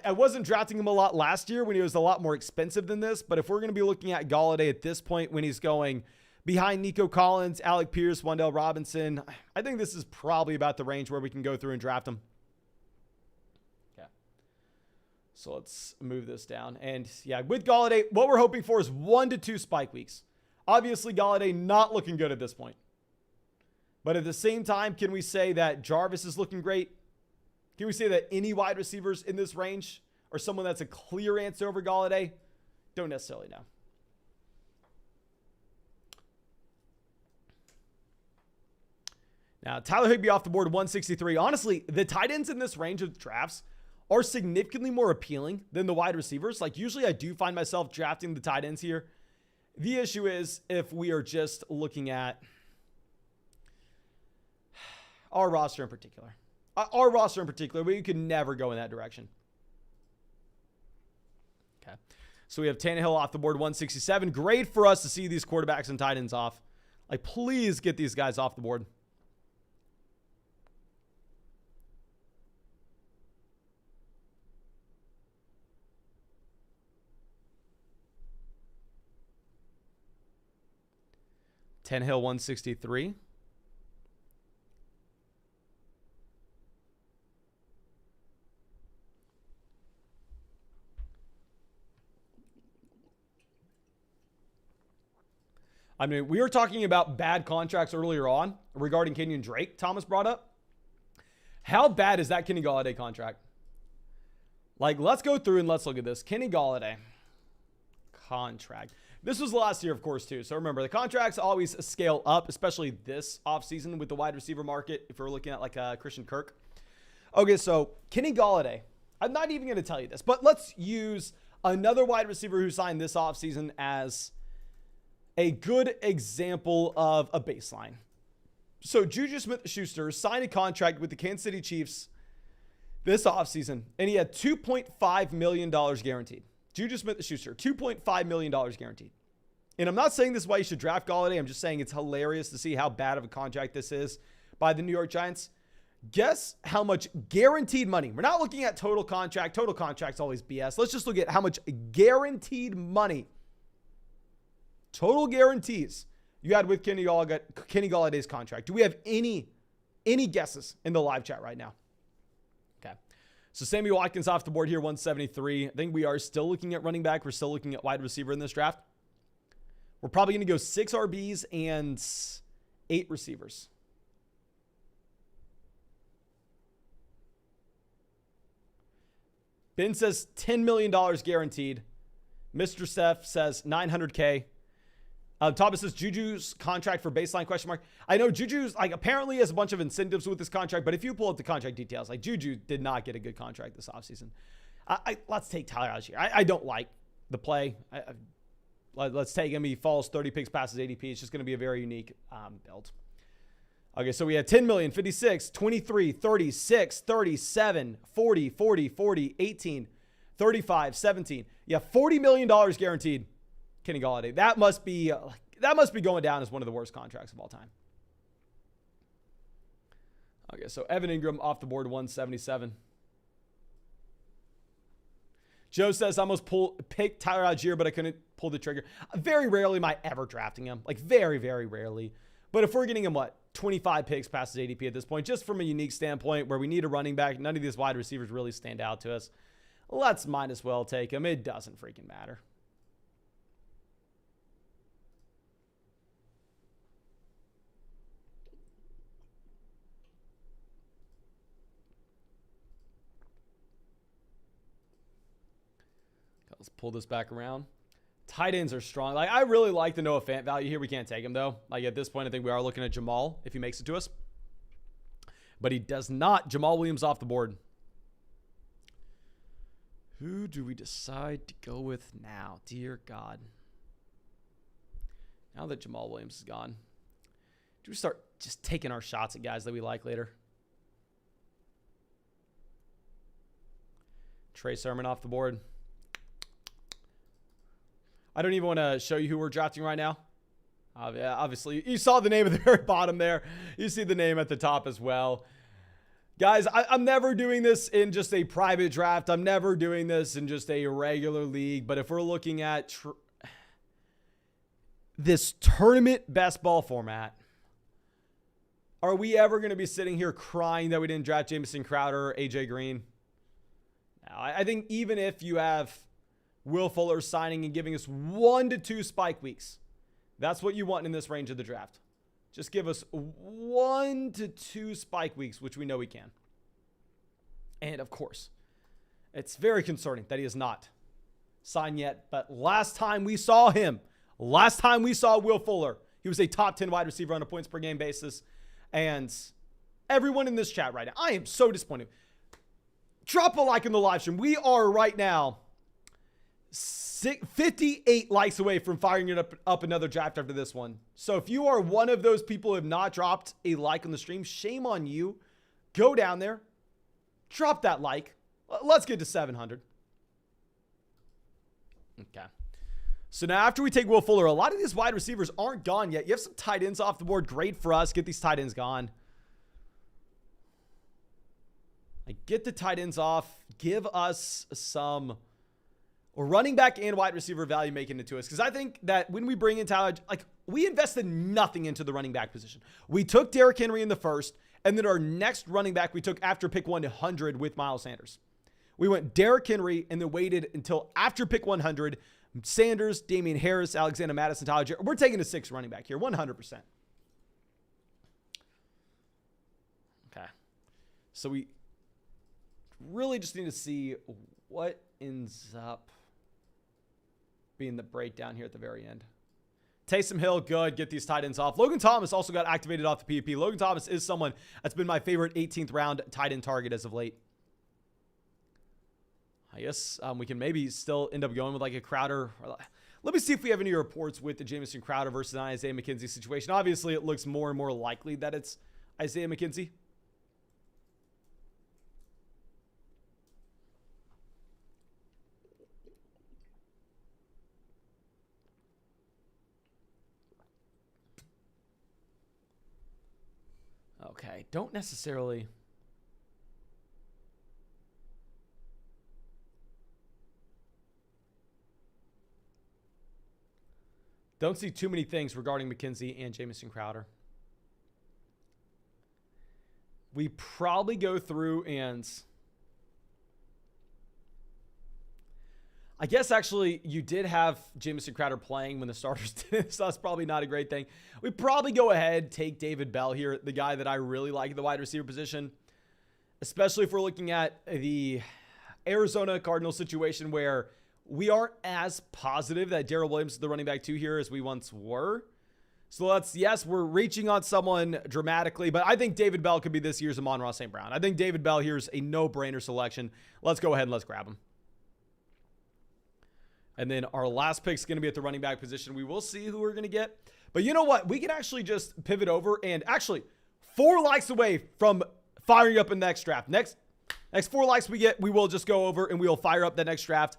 Speaker 1: I wasn't drafting him a lot last year when he was a lot more expensive than this. But if we're going to be looking at Golladay at this point when he's going behind Nico Collins, Alec Pierce, Wan'Dale Robinson, I think this is probably about the range where we can go through and draft him. Okay. So let's move this down. And yeah, with Golladay, what we're hoping for is 1 to 2 spike weeks. Obviously, Golladay not looking good at this point. But at the same time, can we say that Jarvis is looking great? Can we say that any wide receivers in this range are someone that's a clear answer over Golladay? Don't necessarily know. Now, Tyler Higbee off the board, 163. Honestly, the tight ends in this range of drafts are significantly more appealing than the wide receivers. Like, usually I do find myself drafting the tight ends here. The issue is if we are just looking at our roster in particular. Our roster in particular, we could never go in that direction. Okay. So we have Tannehill off the board, 167. Great for us to see these quarterbacks and tight ends off. Like, please get these guys off the board. Tannehill, 163. I mean, we were talking about bad contracts earlier on regarding Kenyon Drake. Thomas brought up. How bad is that Kenny Golladay contract? Like, let's go through and let's look at this. Kenny Golladay contract. This was last year, of course, too. So remember, the contracts always scale up, especially this offseason with the wide receiver market, if we're looking at like Christian Kirk. Okay, so Kenny Golladay. I'm not even going to tell you this, but let's use another wide receiver who signed this offseason as a good example of a baseline. So Juju Smith-Schuster signed a contract with the Kansas City Chiefs this offseason, and he had $2.5 million guaranteed. Juju Smith-Schuster, $2.5 million guaranteed. And I'm not saying this is why you should draft Golladay. I'm just saying it's hilarious to see how bad of a contract this is by the New York Giants. Guess how much guaranteed money. We're not looking at total contract. Total contract's always BS. Let's just look at how much guaranteed total guarantees you had with Kenny Galladay's contract. Do we have any guesses in the live chat right now? Okay. So Sammy Watkins off the board here, 173. I think we are still looking at running back. We're still looking at wide receiver in this draft. We're probably going to go 6 RBs and 8 receivers. Ben says $10 million guaranteed. Mr. Seth says $900K. Thomas says Juju's contract for baseline question mark. I know Juju's like apparently has a bunch of incentives with this contract, but if you pull up the contract details, like Juju did not get a good contract this offseason. Let's take Tyler Algeier. I don't like the play. Let's take him. He falls 30 picks past his ADP. It's just going to be a very unique build. Okay, so we had 10 million, 56, 23, 36, 37, 40, 40, 40, 18, 35, 17. Yeah, $40 million guaranteed. Kenny Golladay. That must be going down as one of the worst contracts of all time. Okay, so Evan Ingram off the board, 177. Joe says I almost picked Tyler Algier, but I couldn't pull the trigger. Very rarely am I ever drafting him. Like very, very rarely. But if we're getting him, 25 picks past his ADP at this point, just from a unique standpoint where we need a running back, none of these wide receivers really stand out to us. Let's might as well take him. It doesn't freaking matter. Let's pull this back around. Tight ends are strong. Like, I really like the Noah Fant value here. We can't take him, though. Like, at this point, I think we are looking at Jamal if he makes it to us. But he does not. Jamal Williams off the board. Who do we decide to go with now? Dear God. Now that Jamal Williams is gone, do we start just taking our shots at guys that we like later? Trey Sermon off the board. I don't even want to show you who we're drafting right now. Yeah, obviously, you saw the name at the very bottom there. You see the name at the top as well. Guys, I'm never doing this in just a private draft. I'm never doing this in just a regular league. But if we're looking at this tournament best ball format, are we ever going to be sitting here crying that we didn't draft Jamison Crowder or AJ Green? No, I think even if you have Will Fuller signing and giving us 1 to 2 spike weeks, that's what you want in this range of the draft. Just give us 1 to 2 spike weeks, which we know we can. And of course, it's very concerning that he is not signed yet. But last time we saw Will Fuller, he was a top 10 wide receiver on a points per game basis. And everyone in this chat right now, I am so disappointed. Drop a like in the live stream. We are right now 58 likes away from firing it up another draft after this one. So if you are one of those people who have not dropped a like on the stream, shame on you. Go down there, drop that like. Let's get to 700. Okay. So now after we take Will Fuller, a lot of these wide receivers aren't gone yet. You have some tight ends off the board. Great for us. Get these tight ends gone. Like, get the tight ends off. Give us some running back and wide receiver value making it to us. Because I think that when we bring in Tyler, like, we invested nothing into the running back position. We took Derrick Henry in the first, and then our next running back we took after pick 100 with Miles Sanders. We went Derrick Henry and then waited until after pick 100. Sanders, Damian Harris, Alexander Mattison, Tyler Jarrett. We're taking a 6 running back here, 100%. Okay. So we really just need to see what ends up being the breakdown here at the very end. Taysom Hill, good. Get these tight ends off. Logan Thomas also got activated off the PUP. Logan Thomas is someone that's been my favorite 18th round tight end target as of late. I guess we can maybe still end up going with like a Crowder. Let me see if we have any reports with the Jamison Crowder versus Isaiah McKenzie situation. Obviously, it looks more and more likely that it's Isaiah McKenzie. Okay, don't necessarily... Don't see too many things regarding McKenzie and Jamison Crowder. We probably go through and... I guess actually you did have Jamison Crowder playing when the starters did, so that's probably not a great thing. We probably go ahead, take David Bell here, the guy that I really like at the wide receiver position, especially if we're looking at the Arizona Cardinals situation where we aren't as positive that Darrell Williams is the running back 2 here as we once were. So yes, we're reaching on someone dramatically, but I think David Bell could be this year's Amon-Ra St. Brown. I think David Bell here is a no-brainer selection. Let's go ahead and let's grab him. And then our last pick is going to be at the running back position. We will see who we're going to get. But you know what? We can actually just pivot over and actually 4 likes away from firing up in the next draft. Next 4 likes we get, we will just go over and we will fire up that next draft.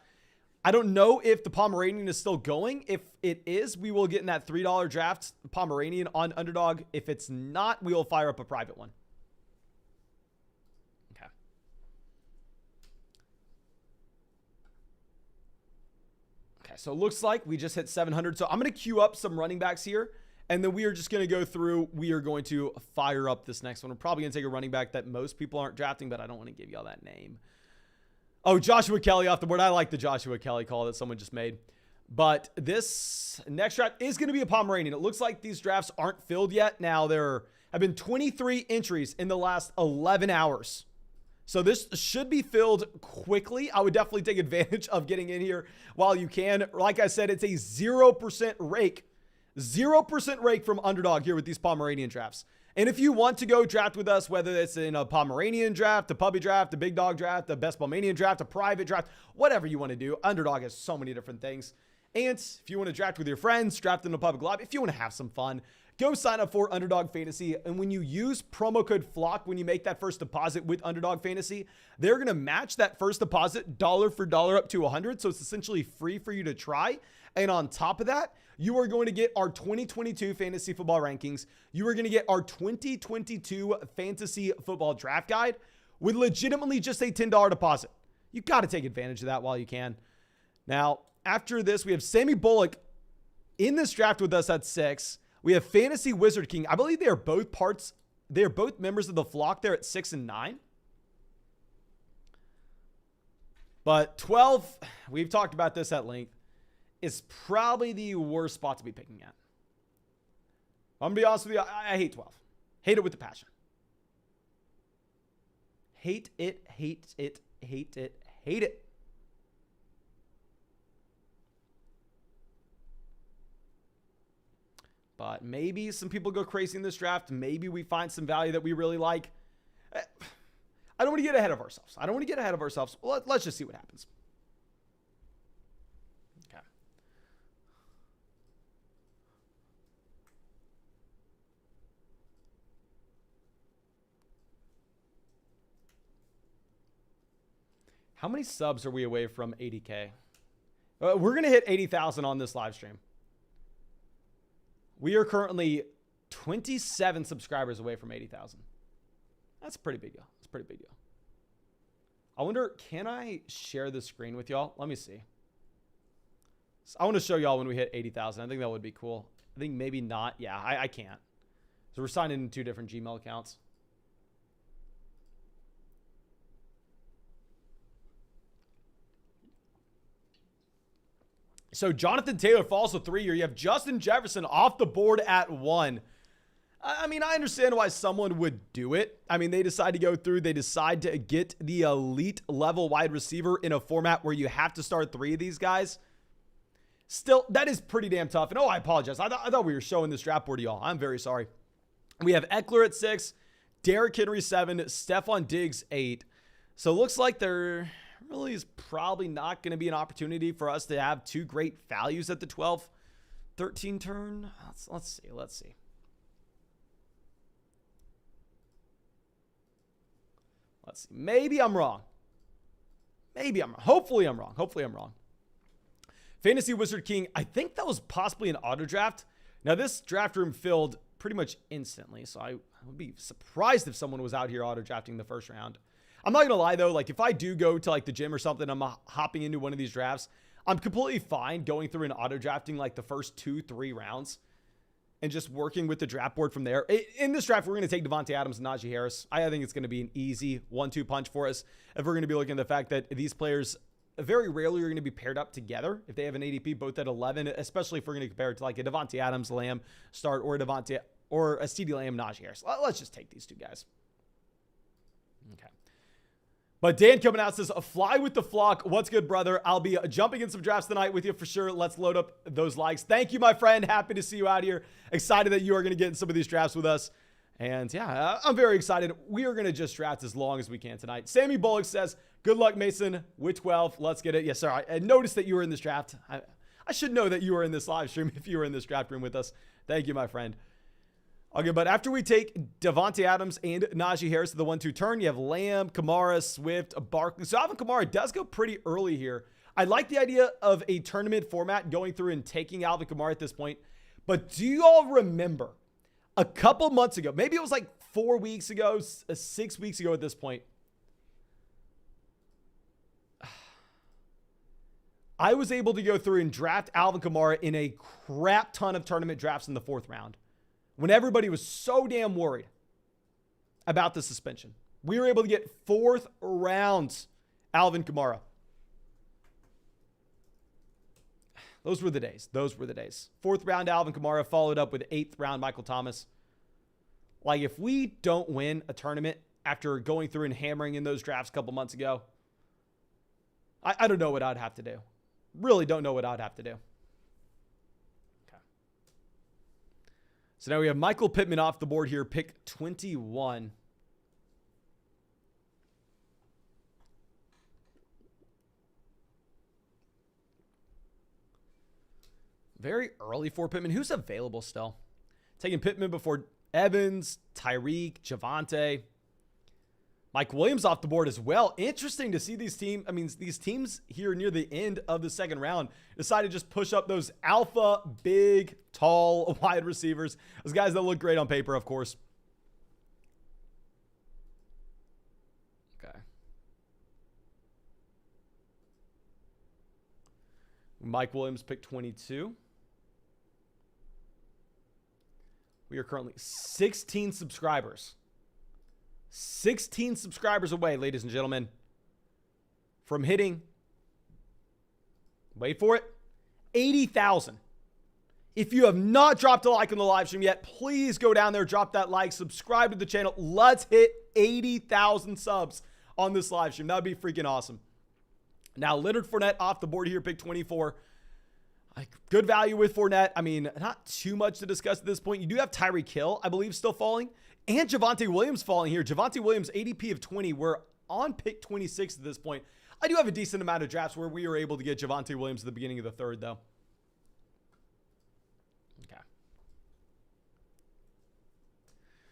Speaker 1: I don't know if the Pomeranian is still going. If it is, we will get in that $3 draft Pomeranian on Underdog. If it's not, we will fire up a private one. Okay. Okay, so it looks like we just hit 700. So I'm going to queue up some running backs here, and then we are just going to go through. We are going to fire up this next one. We're probably going to take a running back that most people aren't drafting, but I don't want to give y'all that name. Oh, Joshua Kelly off the board. I like the Joshua Kelly call that someone just made. But this next draft is going to be a Pomeranian. It looks like these drafts aren't filled yet. Now, there have been 23 entries in the last 11 hours. So this should be filled quickly. I would definitely take advantage of getting in here while you can. Like I said, it's a 0% rake. 0% rake from Underdog here with these Pomeranian drafts. And if you want to go draft with us, whether it's in a Pomeranian draft, a puppy draft, a big dog draft, a best Pomeranian draft, a private draft, whatever you want to do, Underdog has so many different things. And if you want to draft with your friends, draft in a public lobby, if you want to have some fun, go sign up for Underdog Fantasy. And when you use promo code FLOCK, when you make that first deposit with Underdog Fantasy, they're going to match that first deposit dollar for dollar up to 100. So it's essentially free for you to try. And on top of that, you are going to get our 2022 fantasy football rankings. You are going to get our 2022 fantasy football draft guide with legitimately just a $10 deposit. You got to take advantage of that while you can. Now, after this, we have Sammy Bullock in this draft with us at 6. We have Fantasy Wizard King. I believe they are both parts. They are both members of the flock there at 6 and 9. But 12, we've talked about this at length, is probably the worst spot to be picking at. I'm going to be honest with you. I hate 12. Hate it with the passion. Hate it, hate it, hate it, hate it. But maybe some people go crazy in this draft. Maybe we find some value that we really like. I don't want to get ahead of ourselves. Well, let's just see what happens. Okay. How many subs are we away from 80K? We're going to hit 80,000 on this live stream. We are currently 27 subscribers away from 80,000. That's a pretty big deal. It's a pretty big deal. I wonder, can I share the screen with y'all? Let me see. So I want to show y'all when we hit 80,000. I think that would be cool. I think maybe not. Yeah, I can't. So we're signed in 2 different Gmail accounts. So Jonathan Taylor falls to 3 here. You have Justin Jefferson off the board at 1. I mean, I understand why someone would do it. I mean, they decide to go through. They decide to get the elite level wide receiver in a format where you have to start 3 of these guys. Still, that is pretty damn tough. And I apologize. I thought we were showing this draft board to y'all. I'm very sorry. We have Eckler at 6, Derrick Henry 7, Stephon Diggs 8. So it looks like there really is probably not going to be an opportunity for us to have 2 great values at the 12-13 turn. Let's see. Let's see. Maybe I'm wrong. Hopefully I'm wrong. Fantasy Wizard King. I think that was possibly an auto draft. Now this draft room filled pretty much instantly. So I would be surprised if someone was out here auto drafting the first round. I'm not going to lie, though. Like, if I do go to, like, the gym or something, I'm hopping into one of these drafts, I'm completely fine going through and auto-drafting, like, the first 2-3 rounds and just working with the draft board from there. In this draft, we're going to take Davante Adams and Najee Harris. I think it's going to be an easy 1-2 punch for us. If we're going to be looking at the fact that these players very rarely are going to be paired up together if they have an ADP both at 11, especially if we're going to compare it to, like, a Davante Adams Lamb start or a CeeDee Lamb Najee Harris. Let's just take these 2 guys. Okay. But Dan coming out says, fly with the flock. What's good, brother? I'll be jumping in some drafts tonight with you for sure. Let's load up those likes. Thank you, my friend. Happy to see you out here. Excited that you are going to get in some of these drafts with us. And yeah, I'm very excited. We are going to just draft as long as we can tonight. Sammy Bullock says, good luck, Mason, with 12. Let's get it. Yes, sir. I noticed that you were in this draft. I should know that you were in this live stream if you were in this draft room with us. Thank you, my friend. Okay, but after we take Davante Adams and Najee Harris to the 1-2 turn, you have Lamb, Kamara, Swift, Barkley. So Alvin Kamara does go pretty early here. I like the idea of a tournament format going through and taking Alvin Kamara at this point. But do you all remember a couple months ago, maybe it was like 4 weeks ago, 6 weeks ago at this point, I was able to go through and draft Alvin Kamara in a crap ton of tournament drafts in the 4th round. When everybody was so damn worried about the suspension. We were able to get 4th round Alvin Kamara. Those were the days. 4th round Alvin Kamara followed up with 8th round Michael Thomas. Like, if we don't win a tournament after going through and hammering in those drafts a couple months ago, I don't know what I'd have to do. Really don't know what I'd have to do. So now we have Michael Pittman off the board here, pick 21. Very early for Pittman. Who's available still? Taking Pittman before Evans, Tyreek, Javonte. Mike Williams off the board as well. Interesting to see these teams here near the end of the 2nd round decide to just push up those alpha, big, tall, wide receivers. Those guys that look great on paper, of course. Okay. Mike Williams picked 22. We are currently 16 subscribers. 16 subscribers away, ladies and gentlemen, from hitting, wait for it, 80,000. If you have not dropped a like on the live stream yet, please go down there, drop that like, subscribe to the channel. Let's hit 80,000 subs on this live stream. That would be freaking awesome. Now, Leonard Fournette off the board here, pick 24. Good value with Fournette. I mean, not too much to discuss at this point. You do have Tyreek Hill, I believe, still falling. And Javonte Williams falling here. Javonte Williams, ADP of 20. We're on pick 26 at this point. I do have a decent amount of drafts where we were able to get Javonte Williams at the beginning of the third, though. Okay.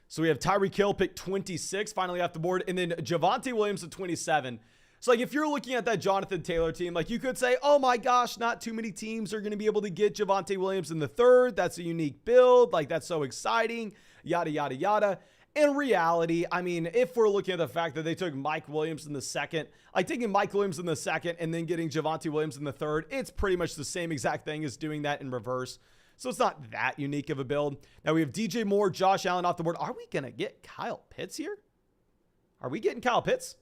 Speaker 1: So we have Tyreek Hill, pick 26, finally off the board. And then Javonte Williams at 27. So, like, if you're looking at that Jonathan Taylor team, like, you could say, oh, my gosh, not too many teams are going to be able to get Javonte Williams in the third. That's a unique build. Like, that's so exciting, yada, yada, yada. In reality, I mean, if we're looking at the fact that they took Mike Williams in the second, like taking Mike Williams in the second and then getting Javonte Williams in the third, it's pretty much the same exact thing as doing that in reverse. So it's not that unique of a build. Now, we have DJ Moore, Josh Allen off the board. Are we going to get Kyle Pitts here? Are we getting Kyle Pitts?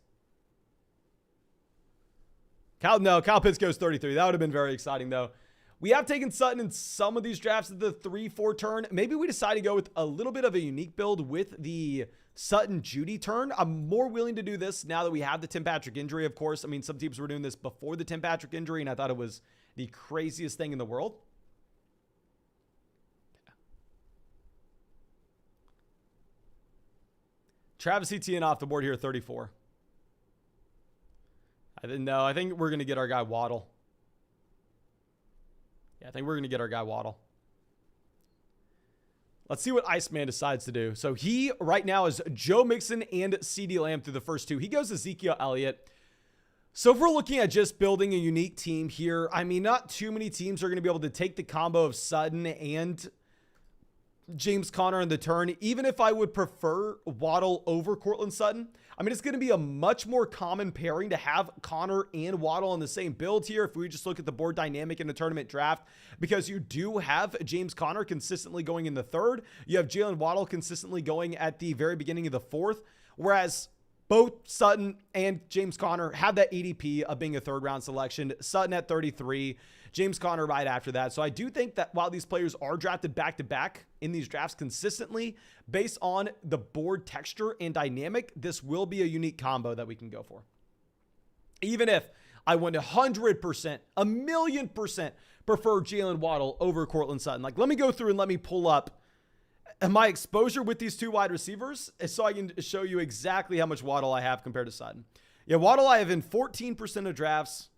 Speaker 1: No, Kyle Pitts goes 33. That would have been very exciting, though. We have taken Sutton in some of these drafts at the 3-4 turn. Maybe we decide to go with a little bit of a unique build with the Sutton Jeudy turn. I'm more willing to do this now that we have the Tim Patrick injury, of course. I mean, some teams were doing this before the Tim Patrick injury, and I thought it was the craziest thing in the world. Travis Etienne off the board here, 34. I think we're going to get our guy Waddle. Yeah, I think we're going to get our guy Waddle. Let's see what Iceman decides to do. So he right now is Joe Mixon and CeeDee Lamb through the first two. He goes Ezekiel Elliott. So if we're looking at just building a unique team here, I mean, not too many teams are going to be able to take the combo of Sutton and James Conner in the turn, even if I would prefer Waddle over Courtland Sutton. I mean, it's going to be a much more common pairing to have Conner and Waddle on the same build here if we just look at the board dynamic in the tournament draft, because you do have James Conner consistently going in the third. You have Jalen Waddle consistently going at the very beginning of the fourth, whereas both Sutton and James Conner have that ADP of being a third-round selection. Sutton at 33, James Conner right after that. So I do think that while these players are drafted back-to-back in these drafts consistently, based on the board texture and dynamic, this will be a unique combo that we can go for. Even if I 100%, 1,000,000% prefer Jalen Waddle over Courtland Sutton. Like, let me go through and let me pull up my exposure with these two wide receivers so I can show you exactly how much Waddle I have compared to Sutton. Yeah, Waddle I have in 14% of drafts.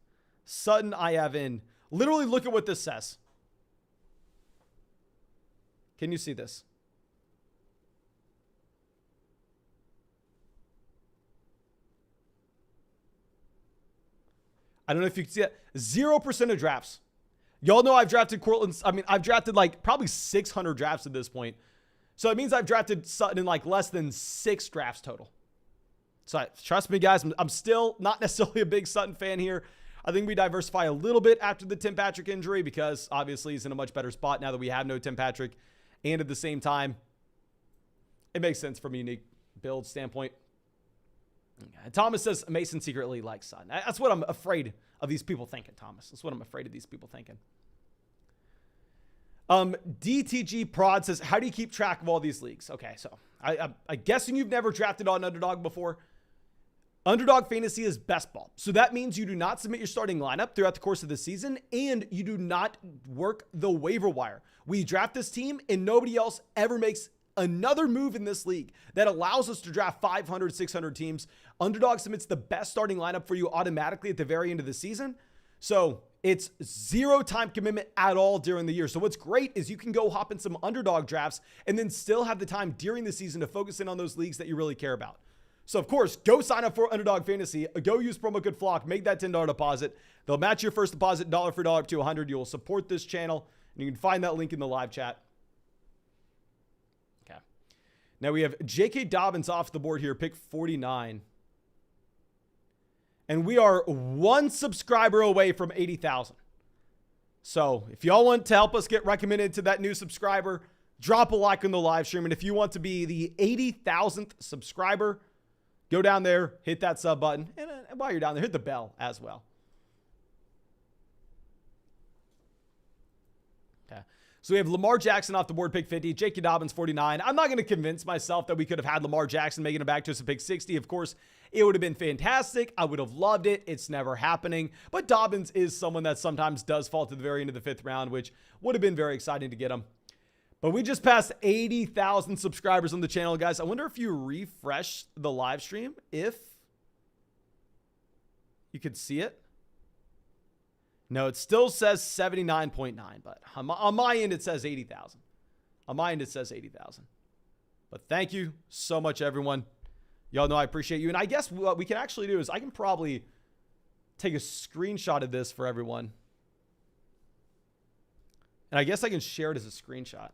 Speaker 1: Sutton I have in, literally look at what this says. Can you see this? I don't know if you can see it. 0% of drafts. Y'all know I've drafted Courtland. I mean, I've drafted like probably 600 drafts at this point. So it means I've drafted Sutton in like less than 6 drafts total. So trust me, guys, I'm still not necessarily a big Sutton fan here. I think we diversify a little bit after the Tim Patrick injury because obviously he's in a much better spot now that we have no Tim Patrick. And at the same time, it makes sense from a unique build standpoint. Thomas says Mason secretly likes Sutton. That's what I'm afraid of these people thinking, Thomas. That's what I'm afraid of these people thinking. DTG Prod says, how do you keep track of all these leagues? Okay, so I'm guessing you've never drafted on Underdog before. Underdog Fantasy is best ball. So that means you do not submit your starting lineup throughout the course of the season, and you do not work the waiver wire. We draft this team, and nobody else ever makes another move in this league that allows us to draft 500, 600 teams. Underdog submits the best starting lineup for you automatically at the very end of the season. So it's 0 time commitment at all during the year. So what's great is you can go hop in some Underdog drafts and then still have the time during the season to focus in on those leagues that you really care about. So of course, go sign up for Underdog Fantasy. Go use promo code FLOCK. Make that $10 deposit. They'll match your first deposit dollar for dollar up to $100. You will support this channel, and you can find that link in the live chat. Okay. Now we have J.K. Dobbins off the board here, pick 49. And we are 1 subscriber away from 80,000. So if y'all want to help us get recommended to that new subscriber, drop a like on the live stream. And if you want to be the 80,000th subscriber, go down there, hit that sub button. And while you're down there, hit the bell as well. Okay. So we have Lamar Jackson off the board, pick 50. J.K. Dobbins, 49. I'm not going to convince myself that we could have had Lamar Jackson making it back to us at pick 60. Of course, it would have been fantastic. I would have loved it. It's never happening. But Dobbins is someone that sometimes does fall to the very end of the 5th round, which would have been very exciting to get him. But we just passed 80,000 subscribers on the channel, guys. I wonder if you refresh the live stream, if you could see it. No, it still says 79.9, but on my end, it says 80,000. On my end, it says 80,000. But thank you so much, everyone. Y'all know I appreciate you. And I guess what we can actually do is I can probably take a screenshot of this for everyone. And I guess I can share it as a screenshot.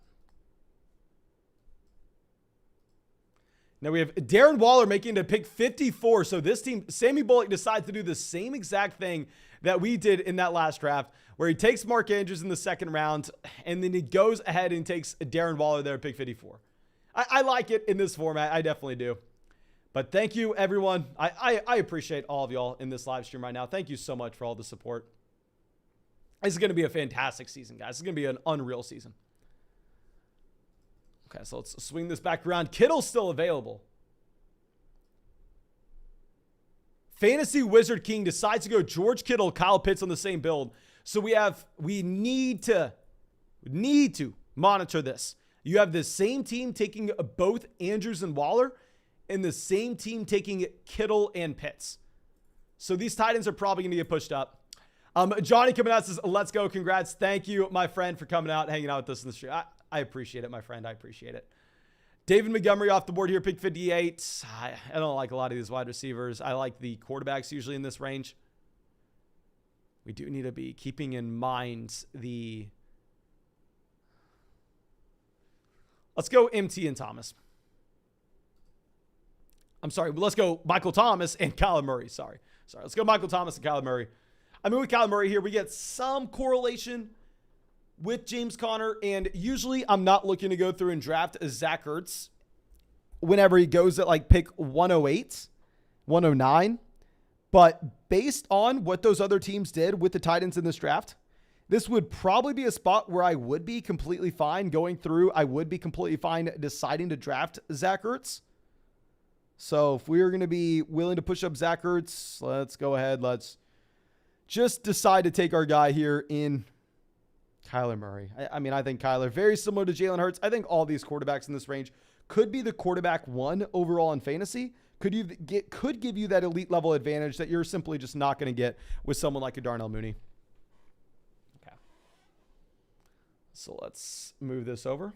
Speaker 1: Now we have Darren Waller making it to pick 54. So this team, Sammy Bullock decides to do the same exact thing that we did in that last draft, where he takes Mark Andrews in the 2nd round, and then he goes ahead and takes Darren Waller there at pick 54. I like it in this format. I definitely do. But thank you, everyone. I appreciate all of y'all in this live stream right now. Thank you so much for all the support. This is going to be a fantastic season, guys. It's going to be an unreal season. Okay, so let's swing this back around. Kittle's still available. Fantasy Wizard King decides to go George Kittle, Kyle Pitts on the same build. So we need to monitor this. You have the same team taking both Andrews and Waller, and the same team taking Kittle and Pitts. So these tight ends are probably going to get pushed up. Johnny coming out says, let's go. Congrats. Thank you, my friend, for coming out, hanging out with us in the stream. I appreciate it, my friend. I appreciate it. David Montgomery off the board here, pick 58. I don't like a lot of these wide receivers. I like the quarterbacks usually in this range. We do need to be keeping in mind the... Let's go MT and Thomas. I'm sorry, but let's go Michael Thomas and Kyler Murray. Sorry. Let's go Michael Thomas and Kyler Murray. I mean, with Kyler Murray here, we get some correlation with James Conner, and usually I'm not looking to go through and draft Zach Ertz whenever he goes at like pick 108, 109. But based on what those other teams did with the tight ends in this draft, this would probably be a spot where I would be completely fine going through. I would be completely fine deciding to draft Zach Ertz. So if we're going to be willing to push up Zach Ertz, let's go ahead. Let's just decide to take our guy here in Kyler Murray. I mean, I think Kyler, very similar to Jalen Hurts. I think all these quarterbacks in this range could be the quarterback 1 overall in fantasy. Could give you that elite level advantage that you're simply just not going to get with someone like a Darnell Mooney. Okay. So let's move this over.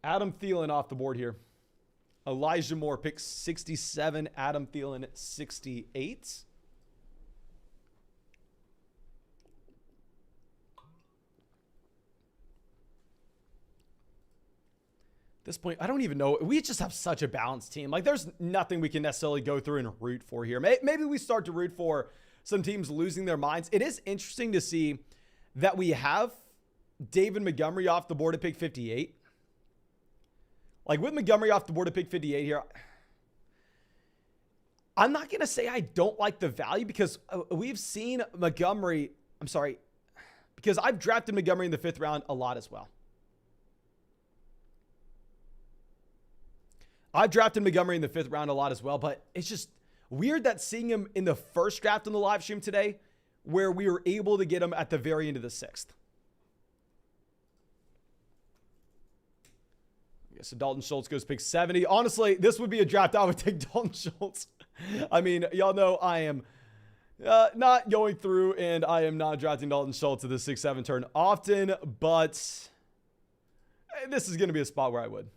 Speaker 1: Adam Thielen off the board here. Elijah Moore picks 67. Adam Thielen at 68. This point, I don't even know. We just have such a balanced team. Like, there's nothing we can necessarily go through and root for here. Maybe we start to root for some teams losing their minds. It is interesting to see that we have David Montgomery off the board at pick 58. Like, with Montgomery off the board at pick 58 here, I'm not going to say I don't like the value because we've seen Montgomery. I'm sorry, because I've drafted Montgomery in the 5th round a lot as well. I've drafted Montgomery in the 5th round a lot as well, but it's just weird that seeing him in the first draft on the live stream today, where we were able to get him at the very end of the 6th. Yeah, so Dalton Schultz goes pick 70. Honestly, this would be a draft I would take Dalton Schultz. I mean, y'all know I am not going through and I am not drafting Dalton Schultz at the 6-7 turn often, but this is going to be a spot where I would.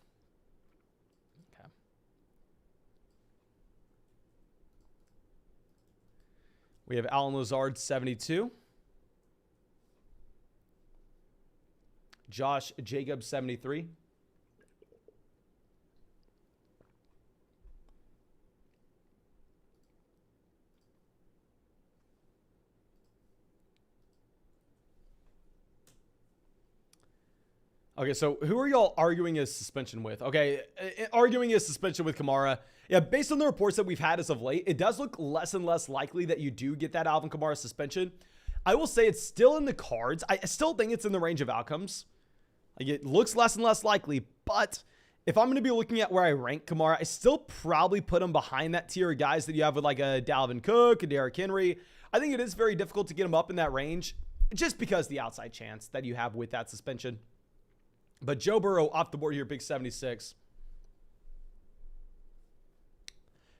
Speaker 1: We have Allen Lazard, 72. Josh Jacobs, 73. Okay, so who are y'all arguing his suspension with? Okay, arguing his suspension with Kamara. Yeah, based on the reports that we've had as of late, it does look less and less likely that you do get that Alvin Kamara suspension. I will say it's still in the cards. I still think it's in the range of outcomes. Like, it looks less and less likely, but if I'm going to be looking at where I rank Kamara, I still probably put him behind that tier of guys that you have with like a Dalvin Cook, a Derrick Henry. I think it is very difficult to get him up in that range just because the outside chance that you have with that suspension. But Joe Burrow off the board here, big 76.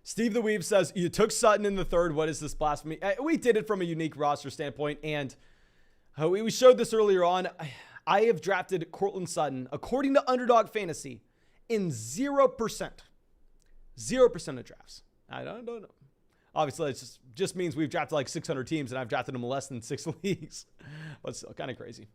Speaker 1: Steve the Weave says, you took Sutton in the third. What is this blasphemy? We did it from a unique roster standpoint, and we showed this earlier on. I have drafted Courtland Sutton, according to Underdog Fantasy, in 0%. 0% of drafts. I don't know. Obviously, it just means we've drafted like 600 teams, and I've drafted them less than 6 leagues. But still, kind of crazy.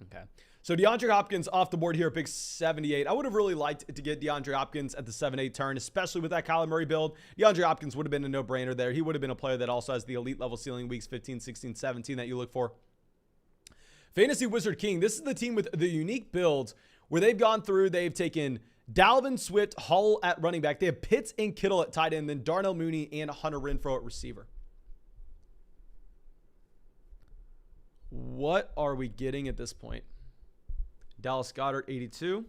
Speaker 1: Okay. So DeAndre Hopkins off the board here at big 78. I would have really liked to get DeAndre Hopkins at the 7-8 turn, especially with that Kyler Murray build. DeAndre Hopkins would have been a no-brainer there. He would have been a player that also has the elite level ceiling weeks 15, 16, 17 that you look for. Fantasy Wizard King. This is the team with the unique build where they've gone through. They've taken Dalvin, Swift, Hull at running back. They have Pitts and Kittle at tight end, then Darnell Mooney and Hunter Renfrow at receiver. What are we getting at this point? Dallas Goedert, 82.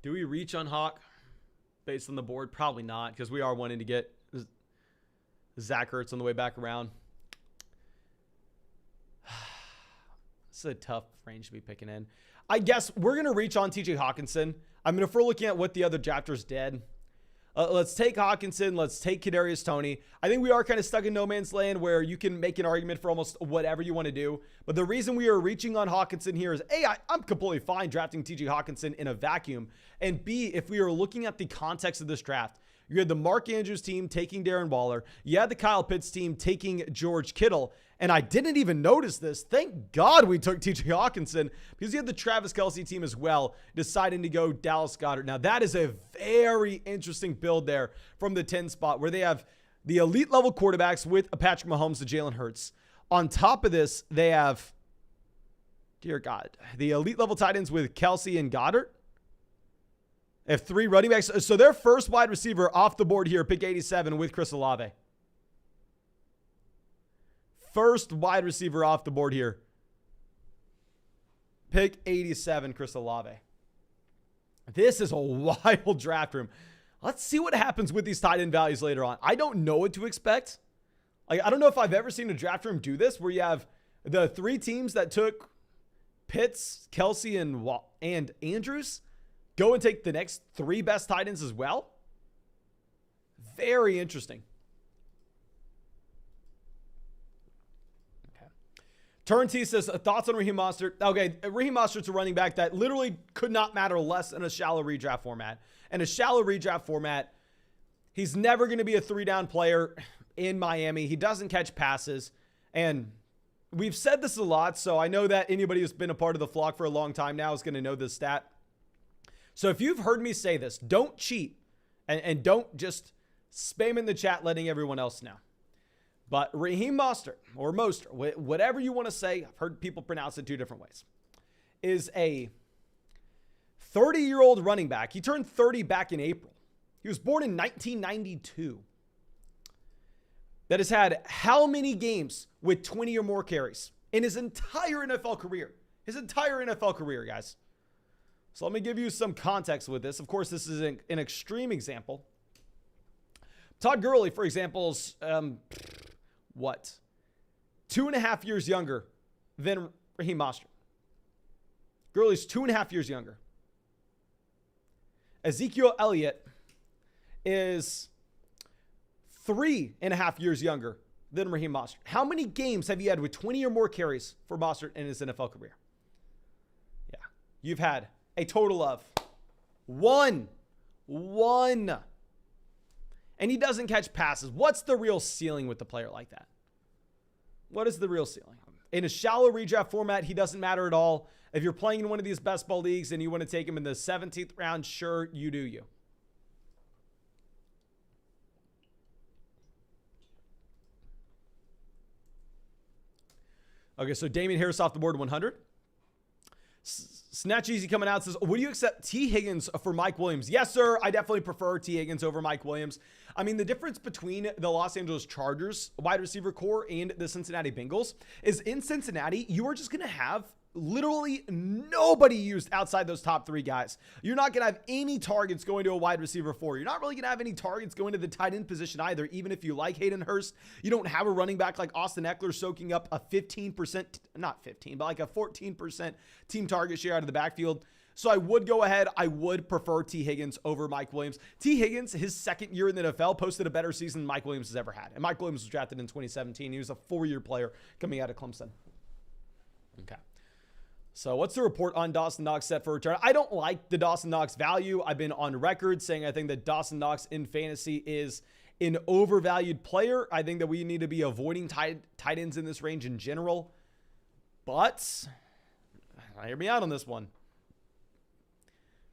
Speaker 1: Do we reach on Hawk based on the board? Probably not, because we are wanting to get Zach Ertz on the way back around. This is a tough range to be picking in. I guess we're going to reach on TJ Hockenson. I mean, if we're looking at what the other drafters did, let's take Hockenson. Let's take Kadarius Toney. I think we are kind of stuck in no man's land where you can make an argument for almost whatever you want to do. But the reason we are reaching on Hockenson here is, A, I'm completely fine drafting TJ Hockenson in a vacuum. And B, if we are looking at the context of this draft, you had the Mark Andrews team taking Darren Waller. You had the Kyle Pitts team taking George Kittle. And I didn't even notice this. Thank God we took TJ Hockenson, because you had the Travis Kelce team as well deciding to go Dallas Goedert. Now, that is a very interesting build there from the 10 spot where they have the elite level quarterbacks with a Patrick Mahomes to Jalen Hurts. On top of this, they have, dear God, the elite level tight ends with Kelce and Goddard. They have 3 running backs. So their first wide receiver off the board here, pick 87 with Chris Olave. First wide receiver off the board here. Pick 87, Chris Olave. This is a wild draft room. Let's see what happens with these tight end values later on. I don't know what to expect. Like, I don't know if I've ever seen a draft room do this, where you have the 3 teams that took Pitts, Kelce, and Andrews go and take the next 3 best tight ends as well. Very interesting. Turn T says, thoughts on Raheem Mostert? Okay, Raheem Mostert's a running back that literally could not matter less in a shallow redraft format. In a shallow redraft format, he's never going to be a 3-down player in Miami. He doesn't catch passes. And we've said this a lot, so I know that anybody who's been a part of the flock for a long time now is going to know this stat. So if you've heard me say this, don't cheat and don't just spam in the chat letting everyone else know. But Raheem Mostert, or Mostert, whatever you want to say, I've heard people pronounce it 2 different ways, is a 30-year-old running back. He turned 30 back in April. He was born in 1992. That has had how many games with 20 or more carries in his entire NFL career? His entire NFL career, guys. So let me give you some context with this. Of course, this is an extreme example. Todd Gurley, for example, is 2.5 years younger than Raheem Mostert. Gurley's 2.5 years younger. Ezekiel Elliott is 3.5 years younger than Raheem Mostert. How many games have you had with 20 or more carries for Mostert in his NFL career? Yeah, you've had a total of one. And he doesn't catch passes. What's the real ceiling with the player like that? What is the real ceiling? In a shallow redraft format, he doesn't matter at all. If you're playing in one of these best ball leagues and you want to take him in the 17th round, sure, you do you. Okay, so Damian Harris off the board, 100. Snatch Easy coming out says, would you accept T. Higgins for Mike Williams? Yes, sir. I definitely prefer T. Higgins over Mike Williams. I mean, the difference between the Los Angeles Chargers wide receiver core and the Cincinnati Bengals is in Cincinnati, you are just going to have literally nobody used outside those top 3 guys. You're not going to have any targets going to a wide receiver 4. You're not really going to have any targets going to the tight end position either. Even if you like Hayden Hurst, you don't have a running back like Austin Eckler soaking up a 15%, not 15, but like a 14% team target share out of the backfield. So I would go ahead. I would prefer T. Higgins over Mike Williams. T. Higgins, his second year in the NFL, posted a better season than Mike Williams has ever had. And Mike Williams was drafted in 2017. He was a 4-year player coming out of Clemson. Okay. So what's the report on Dawson Knox set for return? I don't like the Dawson Knox value. I've been on record saying I think that Dawson Knox in fantasy is an overvalued player. I think that we need to be avoiding tight ends in this range in general. But hear me out on this one.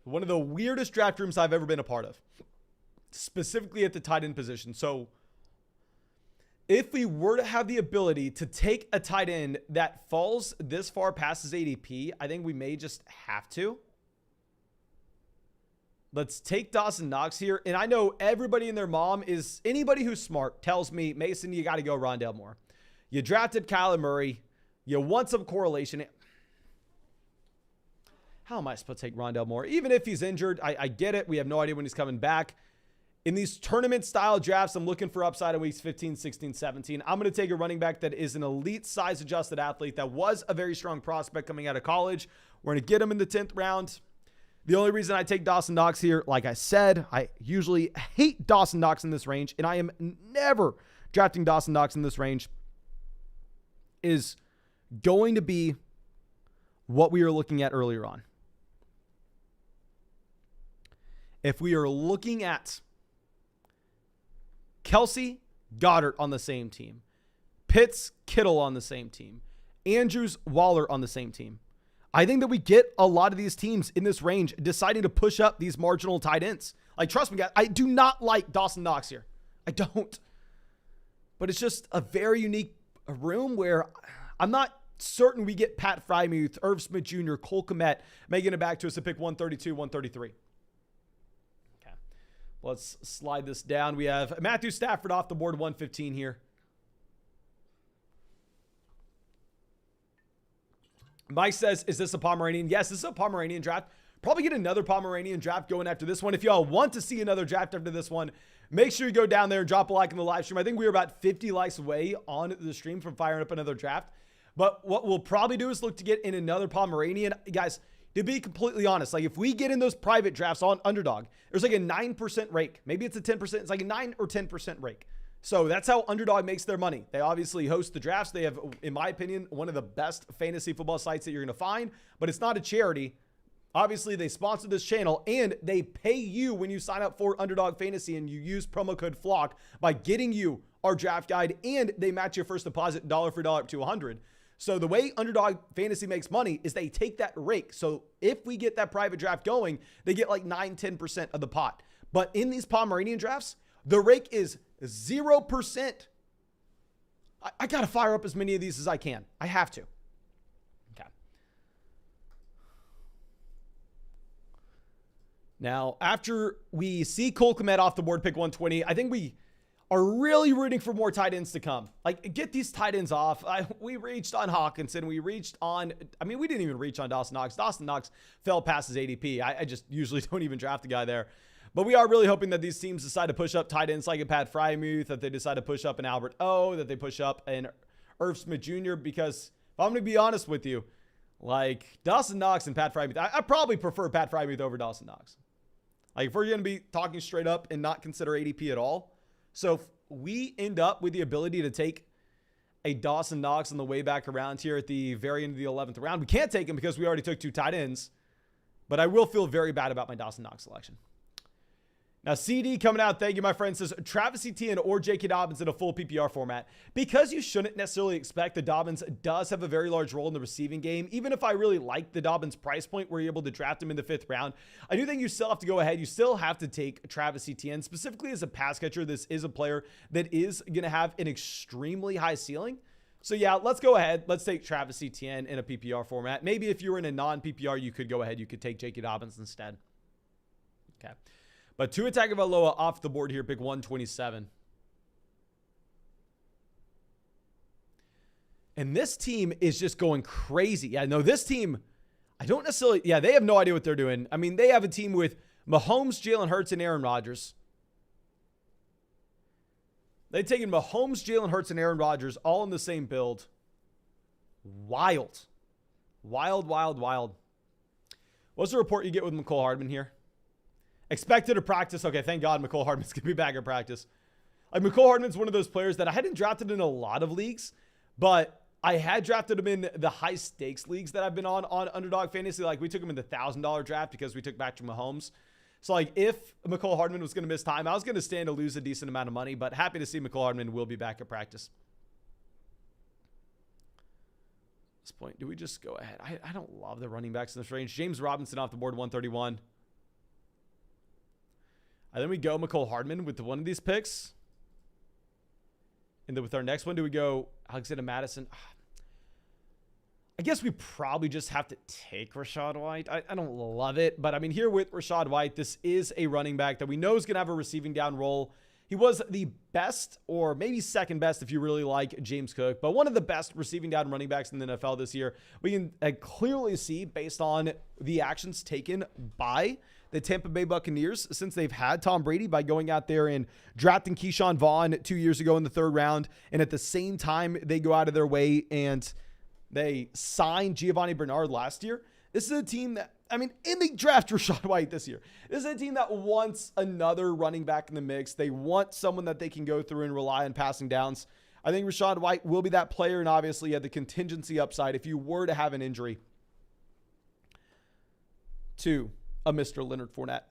Speaker 1: One of the weirdest draft rooms I've ever been a part of, specifically at the tight end position. So if we were to have the ability to take a tight end that falls this far past his ADP, I think we may just have to. Let's take Dawson Knox here. And I know everybody and their mom is, anybody who's smart tells me, Mason, you got to go Rondale Moore. You drafted Kyler Murray. You want some correlation. How am I supposed to take Rondale Moore? Even if he's injured, I get it. We have no idea when he's coming back. In these tournament-style drafts, I'm looking for upside in weeks 15, 16, 17. I'm going to take a running back that is an elite size-adjusted athlete that was a very strong prospect coming out of college. We're going to get him in the 10th round. The only reason I take Dawson Knox here, like I said, I usually hate Dawson Knox in this range, and I am never drafting Dawson Knox in this range, is going to be what we were looking at earlier on. If we are looking at Kelsey, Goddard on the same team, Pitts, Kittle on the same team, Andrews, Waller on the same team, I think that we get a lot of these teams in this range deciding to push up these marginal tight ends. Like, trust me, guys, I do not like Dawson Knox here. I don't. But it's just a very unique room where I'm not certain we get Pat Frymuth, Irv Smith Jr., Cole Kmet making it back to us at pick 132, 133. Let's slide this down. We have Matthew Stafford off the board, 115 here. Mike says, is this a Pomeranian? Yes, this is a Pomeranian draft. Probably get another Pomeranian draft going after this one. If y'all want to see another draft after this one, make sure you go down there and drop a like in the live stream. I think we were about 50 likes away on the stream from firing up another draft. But what we'll probably do is look to get in another Pomeranian. Guys, to be completely honest, like if we get in those private drafts on Underdog, there's like a 9% rake. Maybe it's a 10%. It's like a 9 or 10% rake. So that's how Underdog makes their money. They obviously host the drafts. They have, in my opinion, one of the best fantasy football sites that you're going to find, but it's not a charity. Obviously, they sponsor this channel and they pay you when you sign up for Underdog Fantasy and you use promo code FLOCK by getting you our draft guide, and they match your first deposit dollar for dollar up to 100. So the way Underdog Fantasy makes money is they take that rake. So if we get that private draft going, they get like 9, 10% of the pot. But in these Pomeranian drafts, the rake is 0%. I got to fire up as many of these as I can. I have to. Okay. Now, after we see Cole Kmet off the board, pick 120, I think we are really rooting for more tight ends to come. Like, get these tight ends off. We reached on Hockenson. We reached on, we didn't even reach on Dawson Knox. Dawson Knox fell past his ADP. I just usually don't even draft a guy there. But we are really hoping that these teams decide to push up tight ends like a Pat Frymuth, that they decide to push up an Albert O, that they push up an Irv Smith Jr. Because if I'm going to be honest with you, like Dawson Knox and Pat Frymuth, I probably prefer Pat Frymuth over Dawson Knox. Like, if we're going to be talking straight up and not consider ADP at all. So if we end up with the ability to take a Dawson Knox on the way back around here at the very end of the 11th round, we can't take him because we already took 2 tight ends. But I will feel very bad about my Dawson Knox selection. Now, CD coming out, thank you, my friend, says Travis Etienne or J.K. Dobbins in a full PPR format. Because you shouldn't necessarily expect that Dobbins does have a very large role in the receiving game. Even if I really like the Dobbins price point, we're able to draft him in the 5th round. I do think you still have to go ahead. You still have to take Travis Etienne. Specifically as a pass catcher, this is a player that is going to have an extremely high ceiling. So yeah, let's go ahead. Let's take Travis Etienne in a PPR format. Maybe if you were in a non-PPR, you could go ahead. You could take J.K. Dobbins instead. Okay. But Tua Tagovailoa off the board here, pick 127. And this team is just going crazy. Yeah, no, this team, I don't necessarily, yeah, they have no idea what they're doing. I mean, they have a team with Mahomes, Jalen Hurts, and Aaron Rodgers. They've taken Mahomes, Jalen Hurts, and Aaron Rodgers all in the same build. Wild. Wild, wild, wild. What's the report you get with Mecole Hardman here? Expected to practice. Okay, thank God Mecole Hardman's going to be back at practice. Like, Mecole Hardman's one of those players that I hadn't drafted in a lot of leagues, but I had drafted him in the high stakes leagues that I've been on Underdog Fantasy. Like, we took him in the $1,000 draft because we took back to Mahomes. So, like, if Mecole Hardman was going to miss time, I was going to stand to lose a decent amount of money, but happy to see Mecole Hardman will be back at practice. At this point, do we just go ahead? I don't love the running backs in this range. James Robinson off the board, 131. And then we go Mecole Hardman with one of these picks. And then with our next one, do we go Alexander Mattison? I guess we probably just have to take Rachaad White. I don't love it, but I mean, here with Rachaad White, this is a running back that we know is going to have a receiving down role. He was the best, or maybe second best if you really like James Cook, but one of the best receiving down running backs in the NFL this year. We can clearly see based on the actions taken by the Tampa Bay Buccaneers since they've had Tom Brady by going out there and drafting Keyshawn Vaughn 2 years ago in the 3rd round. And at the same time, they go out of their way and they signed Giovanni Bernard last year. This is a team that, I mean, and they draft Rachaad White this year. This is a team that wants another running back in the mix. They want someone that they can go through and rely on passing downs. I think Rachaad White will be that player, and obviously you have the contingency upside if you were to have an injury to a Mr. Leonard Fournette.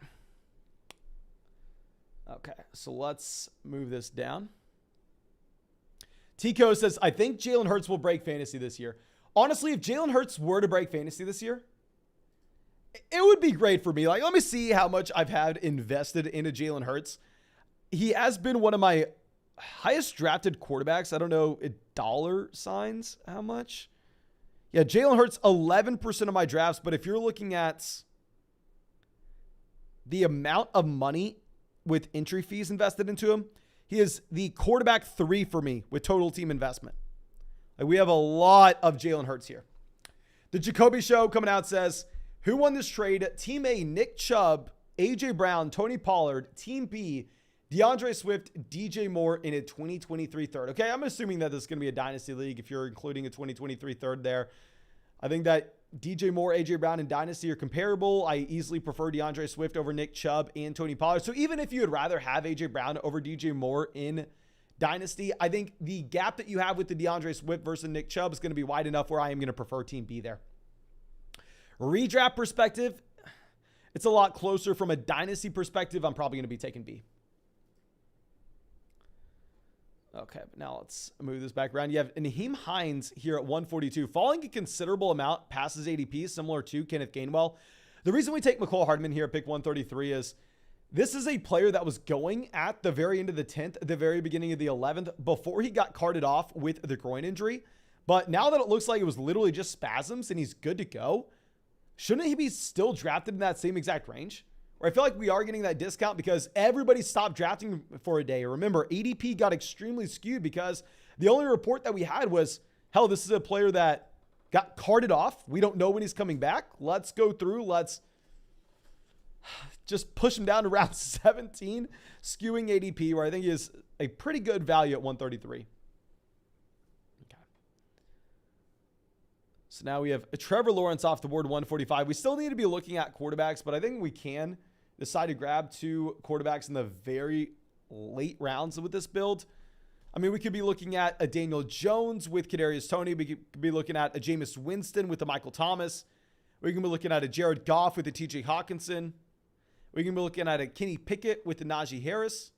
Speaker 1: Okay, so let's move this down. Tico says, I think Jalen Hurts will break fantasy this year. Honestly, if Jalen Hurts were to break fantasy this year, it would be great for me. Like, let me see how much I've had invested into Jalen Hurts. He has been one of my highest drafted quarterbacks. I don't know, dollar signs, how much? Yeah, Jalen Hurts, 11% of my drafts. But if you're looking at the amount of money with entry fees invested into him, he is the quarterback 3 for me with total team investment. Like, we have a lot of Jalen Hurts here. The Jacoby Show coming out says, who won this trade? Team A, Nick Chubb, A.J. Brown, Tony Pollard. Team B, DeAndre Swift, DJ Moore in a 2023 third. Okay, I'm assuming that this is going to be a dynasty league if you're including a 2023 third there. I think that DJ Moore, A.J. Brown, and Dynasty are comparable. I easily prefer DeAndre Swift over Nick Chubb and Tony Pollard. So even if you would rather have A.J. Brown over DJ Moore in Dynasty, I think the gap that you have with the DeAndre Swift versus Nick Chubb is going to be wide enough where I am going to prefer Team B there. Redraft perspective, it's a lot closer. From a Dynasty perspective, I'm probably going to be taking B. Okay, but now let's move this back around. You have Naheem Hines here at 142, falling a considerable amount past his ADP, similar to Kenneth Gainwell. The reason we take Mecole Hardman here at pick 133 is this is a player that was going at the very end of the 10th, the very beginning of the 11th, before he got carted off with the groin injury. But now that it looks like it was literally just spasms and he's good to go, shouldn't he be still drafted in that same exact range? Or I feel like we are getting that discount because everybody stopped drafting for a day. Remember, ADP got extremely skewed because the only report that we had was, hell, this is a player that got carted off. We don't know when he's coming back. Let's go through. Let's just push him down to round 17, skewing ADP, where I think he is a pretty good value at 133. Okay. So now we have Trevor Lawrence off the board, 145. We still need to be looking at quarterbacks, but I think we can decide to grab 2 quarterbacks in the very late rounds with this build. I mean, we could be looking at a Daniel Jones with Kadarius Toney. We could be looking at a Jameis Winston with a Michael Thomas. We can be looking at a Jared Goff with a TJ Hockenson. We can be looking at a Kenny Pickett with the Najee Harris.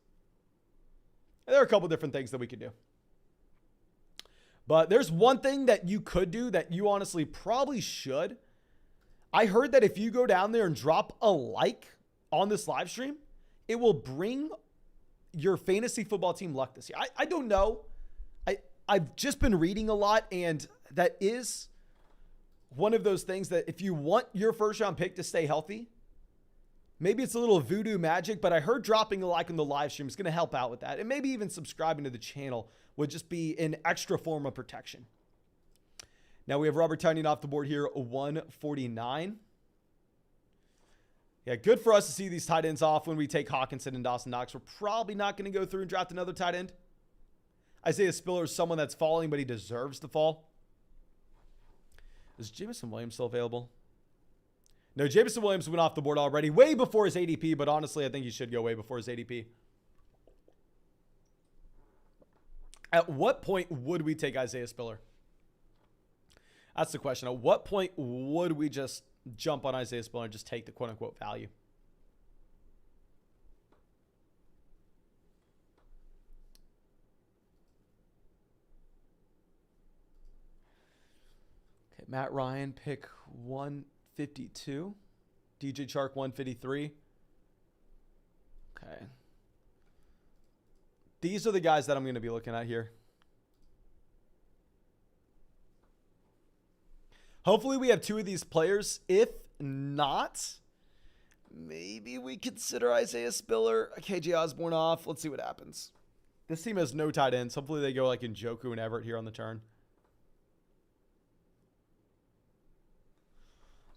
Speaker 1: And there are a couple different things that we could do. But there's one thing that you could do that you honestly probably should. I heard that if you go down there and drop a like on this live stream, it will bring your fantasy football team luck this year. I don't know. I I've just been reading a lot, and that is one of those things that if you want your first round pick to stay healthy, maybe it's a little voodoo magic, but I heard dropping a like on the live stream is going to help out with that. And maybe even subscribing to the channel would just be an extra form of protection. Now we have Robert Tonyan off the board here, 149. Yeah, good for us to see these tight ends off when we take Hockenson and Dawson Knox. We're probably not going to go through and draft another tight end. Isaiah Spiller is someone that's falling, but he deserves to fall. Is Jameson Williams still available? No, Jameson Williams went off the board already, way before his ADP, but honestly, I think he should go way before his ADP. At what point would we take Isaiah Spiller? That's the question. At what point would we just jump on Isaiah Spiller and just take the quote-unquote value? Okay, Matt Ryan, pick 152. DJ Chark, 153. Okay. These are the guys that I'm going to be looking at here. Hopefully we have two of these players. If not, maybe we consider Isaiah Spiller. KJ Osborn off. Let's see what happens. This team has no tight ends. Hopefully they go like Njoku and Everett here on the turn.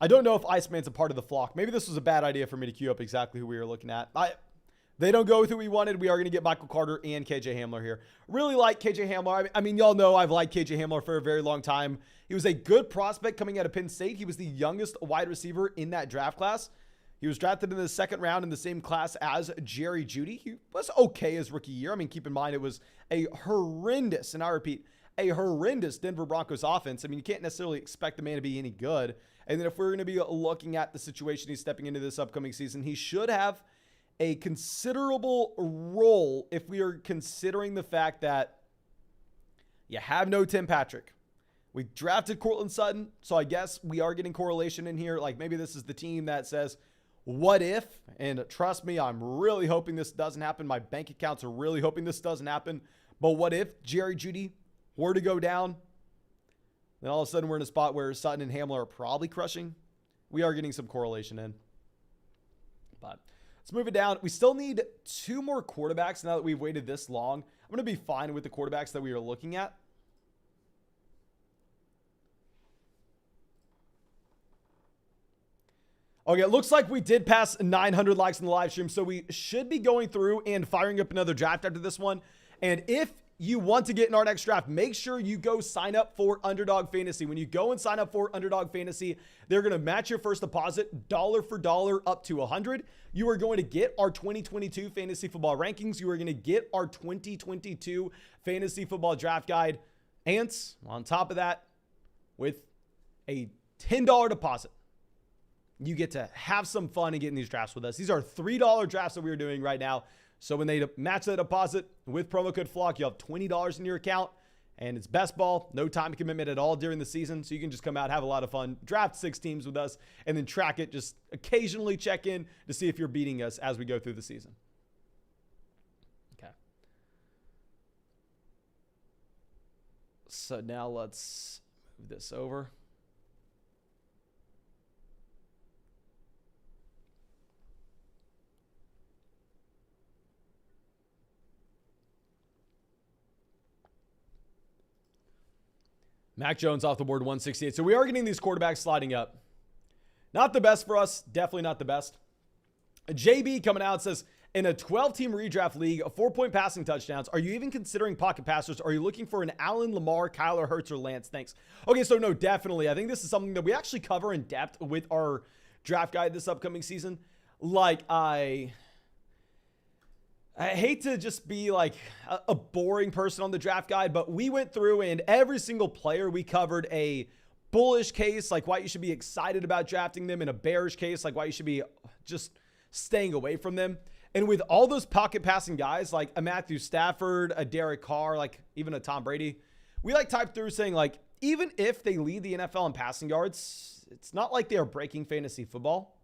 Speaker 1: I don't know if Iceman's a part of the flock. Maybe this was a bad idea for me to queue up exactly who we were looking at. They don't go with who we wanted. We are going to get Michael Carter and KJ Hamler here. Really like KJ Hamler. I mean, y'all know I've liked KJ Hamler for a very long time. He was a good prospect coming out of Penn State. He was the youngest wide receiver in that draft class. He was drafted in the second round in the same class as Jerry Jeudy. He was okay his rookie year. I mean, keep in mind, it was a horrendous, and I repeat, a horrendous Denver Broncos offense. I mean, you can't necessarily expect the man to be any good. And then if we're going to be looking at the situation he's stepping into this upcoming season, he should have a considerable role if we are considering the fact that you have no Tim Patrick. We drafted Courtland Sutton, so I guess we are getting correlation in here. Like maybe this is the team that says, what if? And trust me, I'm really hoping this doesn't happen. My bank accounts are really hoping this doesn't happen. But what if Jerry Jeudy were to go down? Then all of a sudden we're in a spot where Sutton and Hamler are probably crushing. We are getting some correlation in. But let's move it down. We still need two more quarterbacks now that we've waited this long. I'm going to be fine with the quarterbacks that we are looking at. Okay, it looks like we did pass 900 likes in the live stream, so we should be going through and firing up another draft after this one. And if you want to get in our next draft, make sure you go sign up for Underdog Fantasy. When you go and sign up for Underdog Fantasy, they're going to match your first deposit dollar for dollar up to 100. You are going to get our 2022 fantasy football rankings. You are going to get our 2022 fantasy football draft guide. And on top of that, with a $10 deposit, you get to have some fun and get in these drafts with us. These are $3 drafts that we're doing right now. So when they match that deposit with promo code FLOCK, you have $20 in your account, and it's best ball, no time commitment at all during the season. So you can just come out, have a lot of fun, draft 6 teams with us, and then track it. Just occasionally check in to see if you're beating us as we go through the season. Okay. So now let's move this over. Mac Jones off the board, 168. So we are getting these quarterbacks sliding up. Not the best for us. Definitely not the best. JB coming out says, in a 12-team redraft league, 4-point passing touchdowns, are you even considering pocket passers? Are you looking for an Allen, Lamar, Kyler, Hurts, or Lance? Thanks. Okay, so no, definitely. I think this is something that we actually cover in depth with our draft guide this upcoming season. Like, I hate to just be like a boring person on the draft guide, but we went through and every single player we covered a bullish case, like why you should be excited about drafting them, and a bearish case, like why you should be just staying away from them. And with all those pocket passing guys, like a Matthew Stafford, a Derek Carr, like even a Tom Brady, we like typed through saying like, even if they lead the NFL in passing yards, it's not like they are breaking fantasy football.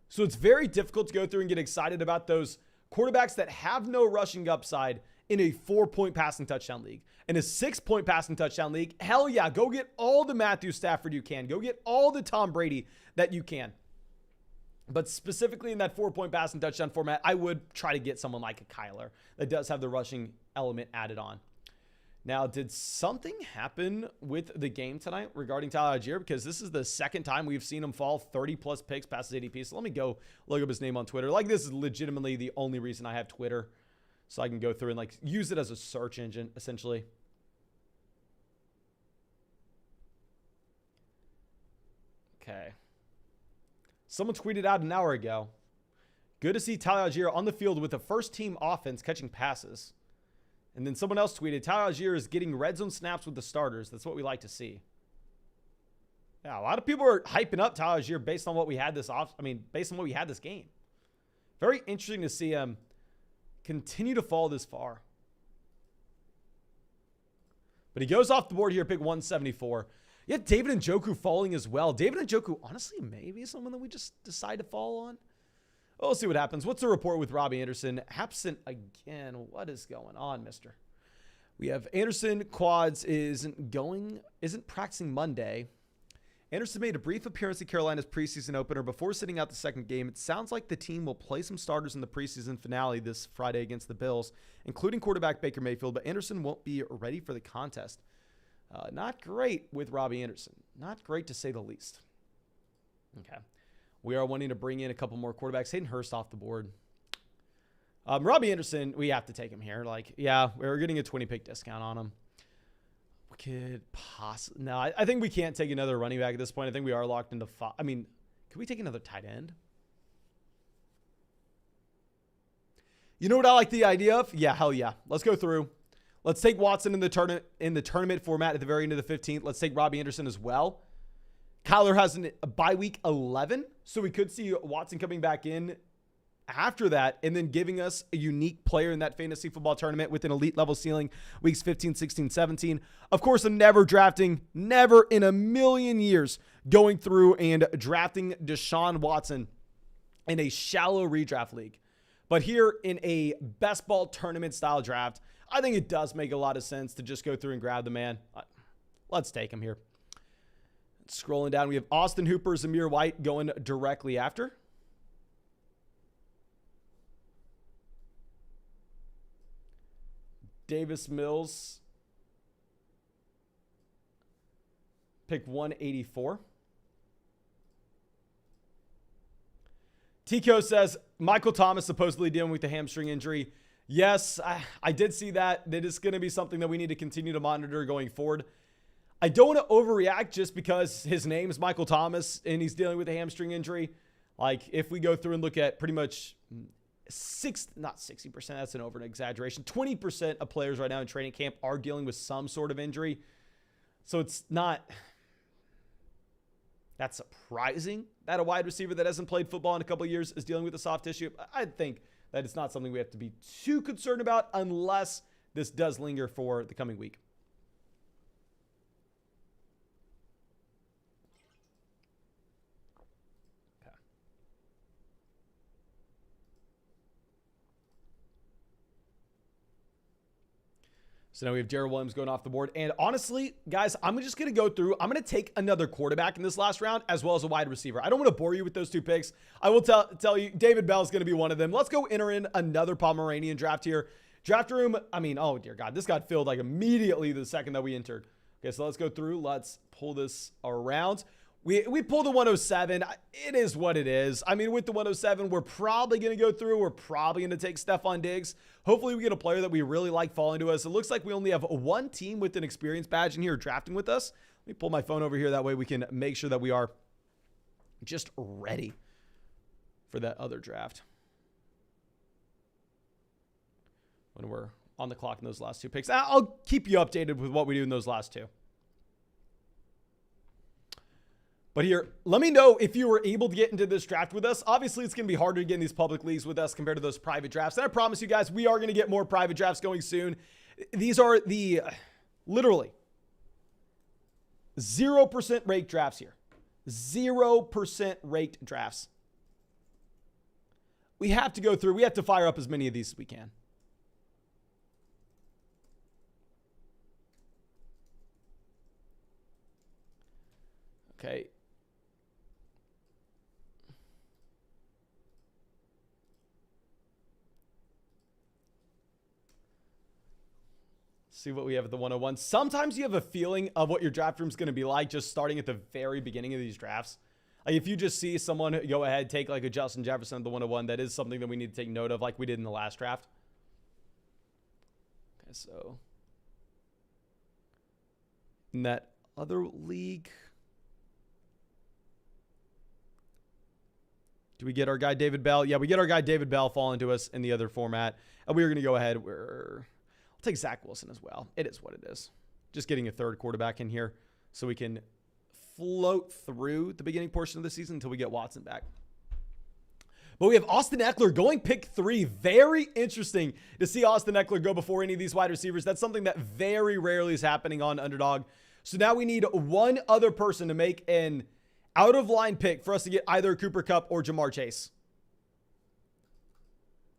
Speaker 1: So it's very difficult to go through and get excited about those quarterbacks that have no rushing upside in a 4-point passing touchdown league. In a 6-point passing touchdown league, hell yeah, go get all the Matthew Stafford you can. Go get all the Tom Brady that you can. But specifically in that 4-point passing touchdown format, I would try to get someone like a Kyler that does have the rushing element added on. Now, did something happen with the game tonight regarding Tyler Algeier? Because this is the second time we've seen him fall 30-plus picks past his ADP. So let me go look up his name on Twitter. Like, this is legitimately the only reason I have Twitter. So I can go through and, like, use it as a search engine, essentially. Okay. Someone tweeted out an hour ago, good to see Tyler Algeier on the field with the first-team offense catching passes. And then someone else tweeted, Tyler Algeier is getting red zone snaps with the starters. That's what we like to see. Yeah, a lot of people are hyping up Tyler Algeier based on what we had based on what we had this game. Very interesting to see him continue to fall this far. But he goes off the board here, pick 174. Yeah, David Njoku falling as well. David Njoku, honestly, maybe someone that we just decide to fall on. We'll see what happens. What's the report with Robbie Anderson? Absent again. What is going on, mister? We have Anderson quads isn't practicing Monday. Anderson made a brief appearance at Carolina's preseason opener before sitting out the second game. It sounds like the team will play some starters in the preseason finale this Friday against the Bills, including quarterback Baker Mayfield, but Anderson won't be ready for the contest. Not great with Robbie Anderson. Not great to say the least. Okay. We are wanting to bring in a couple more quarterbacks. Hayden Hurst off the board. Robbie Anderson, we have to take him here. Like, yeah, we're getting a 20-pick discount on him. We could possibly... No, I think we can't take another running back at this point. I think we are locked into... could we take another tight end? You know what I like the idea of? Yeah, hell yeah. Let's go through. Let's take Watson in the tournament format at the very end of the 15th. Let's take Robbie Anderson as well. Kyler has a bye week 11, so we could see Watson coming back in after that and then giving us a unique player in that fantasy football tournament with an elite level ceiling weeks 15, 16, 17. Of course, I'm never in a million years going through and drafting Deshaun Watson in a shallow redraft league. But here in a best ball tournament style draft, I think it does make a lot of sense to just go through and grab the man. Let's take him here. Scrolling down, we have Austin Hooper, Zamir White going directly after. Davis Mills, pick 184. Tico says, Michael Thomas supposedly dealing with the hamstring injury. Yes, I did see that. That is going to be something that we need to continue to monitor going forward. I don't want to overreact just because his name is Michael Thomas and he's dealing with a hamstring injury. Like, if we go through and look at pretty much not 60%, that's an over an exaggeration. 20% of players right now in training camp are dealing with some sort of injury. So it's not that surprising that a wide receiver that hasn't played football in a couple of years is dealing with a soft tissue. I think that it's not something we have to be too concerned about unless this does linger for the coming week. So now we have Jared Williams going off the board. And honestly, guys, I'm just going to go through. I'm going to take another quarterback in this last round as well as a wide receiver. I don't want to bore you with those two picks. I will tell you, David Bell is going to be one of them. Let's go enter in another Pomeranian draft here. Draft room, oh dear God, this got filled like immediately the second that we entered. Okay, so let's go through. Let's pull this around. We pulled the 107. It is what it is. I mean, with the 107, we're probably going to go through. We're probably going to take Stephon Diggs. Hopefully, we get a player that we really like falling to us. It looks like we only have one team with an experience badge in here drafting with us. Let me pull my phone over here. That way, we can make sure that we are just ready for that other draft when we're on the clock in those last two picks. I'll keep you updated with what we do in those last two. But here, let me know if you were able to get into this draft with us. Obviously, it's going to be harder to get in these public leagues with us compared to those private drafts. And I promise you guys, we are going to get more private drafts going soon. These are the literally 0% rake drafts here. 0% raked drafts. we have to go through. We have to fire up as many of these as we can. Okay. See what we have at the 101. Sometimes you have a feeling of what your draft room is going to be like just starting at the very beginning of these drafts. Like if you just see someone go ahead, take like a Justin Jefferson at the 101, that is something that we need to take note of like we did in the last draft. Okay, so in that other league, do we get our guy David Bell? Yeah, we get our guy David Bell falling to us in the other format. And we're going to go ahead. I'll take Zach Wilson as well. It is what it is. Just getting a third quarterback in here so we can float through the beginning portion of the season until we get Watson back. But we have Austin Eckler going pick 3. Very interesting to see Austin Eckler go before any of these wide receivers. That's something that very rarely is happening on Underdog. So now we need one other person to make an out-of-line pick for us to get either Cooper Kupp or Jamar Chase.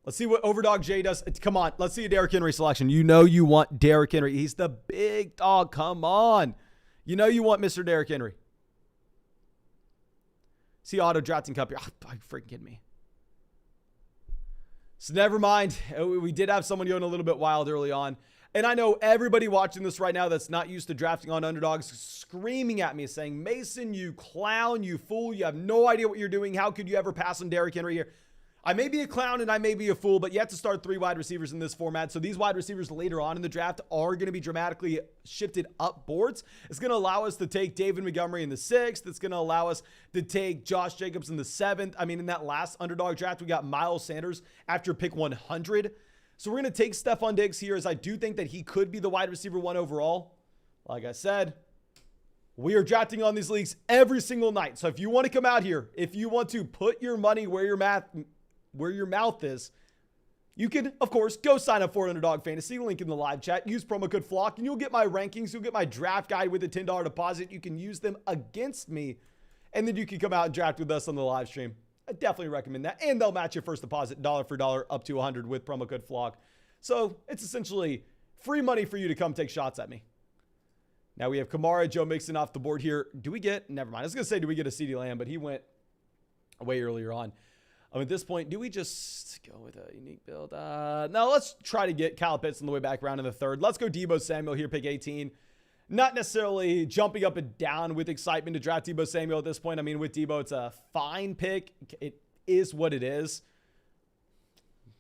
Speaker 1: Let's see what Overdog J does. Come on. Let's see a Derrick Henry selection. You know you want Derrick Henry. He's the big dog. Come on. You know you want Mr. Derrick Henry. See auto-drafting Kupp here. Oh, are you freaking kidding me? So never mind. We did have someone going a little bit wild early on. And I know everybody watching this right now that's not used to drafting on underdogs screaming at me saying, Mason, you clown, you fool. You have no idea what you're doing. How could you ever pass on Derrick Henry here? I may be a clown and I may be a fool, but you have to start 3 wide receivers in this format. So these wide receivers later on in the draft are going to be dramatically shifted up boards. It's going to allow us to take David Montgomery in the 6th. It's going to allow us to take Josh Jacobs in the 7th. I mean, in that last underdog draft, we got Miles Sanders after pick 100. So we're going to take Stephon Diggs here as I do think that he could be the wide receiver 1 overall. Like I said, we are drafting on these leagues every single night. So if you want to come out here, if you want to put your money where your mouth is, you can, of course, go sign up for Underdog Fantasy. Link in the live chat. Use promo code FLOCK, and you'll get my rankings. You'll get my draft guide with a $10 deposit. You can use them against me, and then you can come out and draft with us on the live stream. I definitely recommend that. And they'll match your first deposit dollar for dollar up to 100 with promo code FLOCK. So it's essentially free money for you to come take shots at me. Now we have Kamara, Joe Mixon off the board here. Do we get, never mind. I was going to say, do we get a CeeDee Lamb, but he went way earlier on. At this point, do we just go with a unique build? No, let's try to get Kyle Pitts on the way back around in the 3rd. Let's go Deebo Samuel here, pick 18. Not necessarily jumping up and down with excitement to draft Deebo Samuel at this point. I mean, with Deebo, it's a fine pick. It is what it is.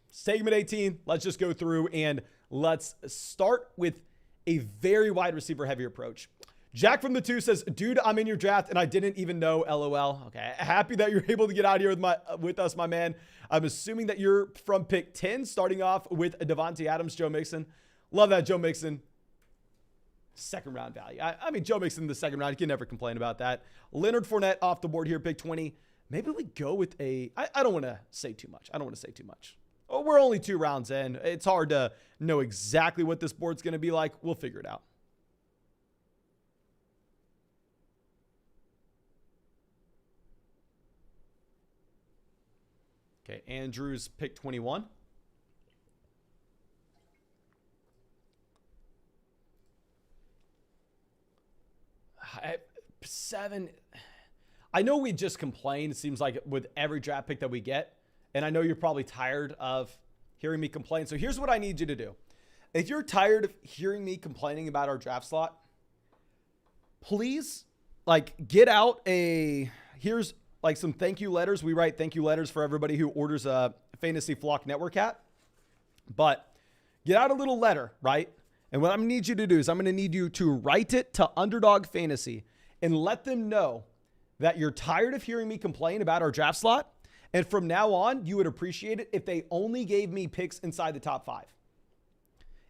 Speaker 1: Let's take him at 18. Let's just go through and let's start with a very wide receiver heavy approach. Jack from the 2 says, dude, I'm in your draft and I didn't even know, LOL. Okay, happy that you're able to get out here with us, my man. I'm assuming that you're from pick 10, starting off with a Davante Adams, Joe Mixon. Love that, Joe Mixon. 2nd round value. I mean, Joe Mixon in the 2nd round. You can never complain about that. Leonard Fournette off the board here, pick 20. Maybe we go with I don't want to say too much. Oh, we're only 2 rounds in. It's hard to know exactly what this board's going to be like. We'll figure it out. Okay, Andrews pick 21. Seven. I know we just complain, it seems like, with every draft pick that we get. And I know you're probably tired of hearing me complain. So here's what I need you to do. If you're tired of hearing me complaining about our draft slot, please, get out here's some thank you letters. We write thank you letters for everybody who orders a Fantasy Flock Network hat. But get out a little letter, right? And what I'm going to need you to do is I'm going to need you to write it to Underdog Fantasy and let them know that you're tired of hearing me complain about our draft slot. And from now on, you would appreciate it if they only gave me picks inside the top 5.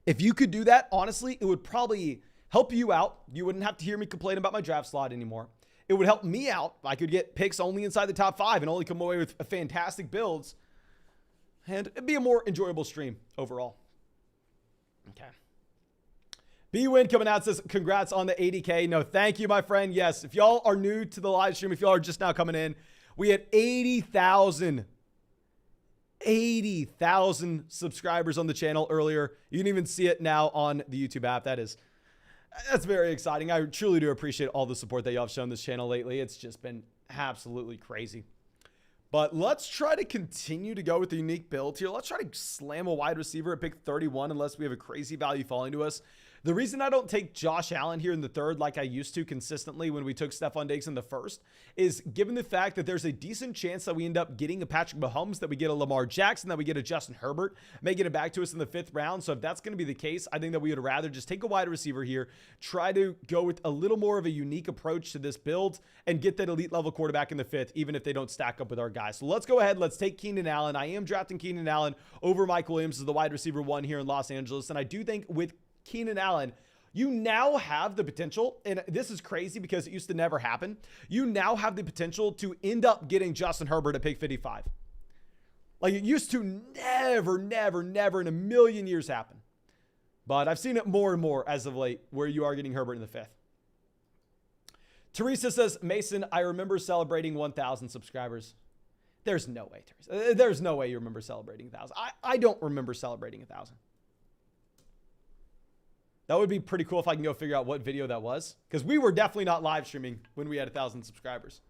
Speaker 1: If you could do that, honestly, it would probably help you out. You wouldn't have to hear me complain about my draft slot anymore. It would help me out. I could get picks only inside the top 5 and only come away with fantastic builds. And it'd be a more enjoyable stream overall. Okay. B-Win coming out says, congrats on the 80K. No, thank you, my friend. Yes, if y'all are new to the live stream, if y'all are just now coming in, we had 80,000 80,000 subscribers on the channel earlier. You can even see it now on the YouTube app. That's very exciting. I truly do appreciate all the support that y'all have shown this channel lately. It's just been absolutely crazy. But let's try to continue to go with the unique build here. Let's try to slam a wide receiver at pick 31 unless we have a crazy value falling to us. The reason I don't take Josh Allen here in the third like I used to consistently when we took Stephon Diggs in the first is given the fact that there's a decent chance that we end up getting a Patrick Mahomes, that we get a Lamar Jackson, that we get a Justin Herbert, may get it back to us in the 5th round. So if that's going to be the case, I think that we would rather just take a wide receiver here, try to go with a little more of a unique approach to this build and get that elite level quarterback in the 5th, even if they don't stack up with our guys. So let's go ahead. Let's take Keenan Allen. I am drafting Keenan Allen over Mike Williams as the wide receiver 1 here in Los Angeles. And I do think with Keenan Allen, you now have the potential, and this is crazy because it used to never happen. You now have the potential to end up getting Justin Herbert at pick 55. Like it used to never in a million years happen. But I've seen it more and more as of late where you are getting Herbert in the 5th. Teresa says, Mason, I remember celebrating 1,000 subscribers. There's no way, Teresa. There's no way you remember celebrating 1,000. I don't remember celebrating 1,000. That would be pretty cool if I can go figure out what video that was. Because we were definitely not live streaming when we had 1,000 subscribers.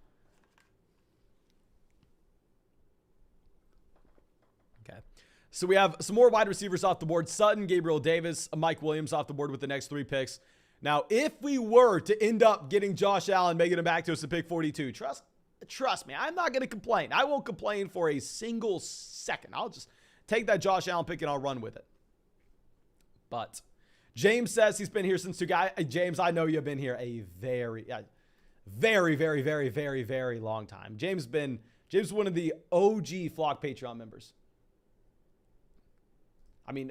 Speaker 1: Okay. So we have some more wide receivers off the board. Sutton, Gabriel Davis, Mike Williams off the board with the next 3 picks. Now, if we were to end up getting Josh Allen, making him back to us at pick 42, trust me, I'm not going to complain. I won't complain for a single second. I'll just take that Josh Allen pick and I'll run with it. But James says he's been here since James, I know you've been here a very long time. James is one of the OG Flock Patreon members. I mean,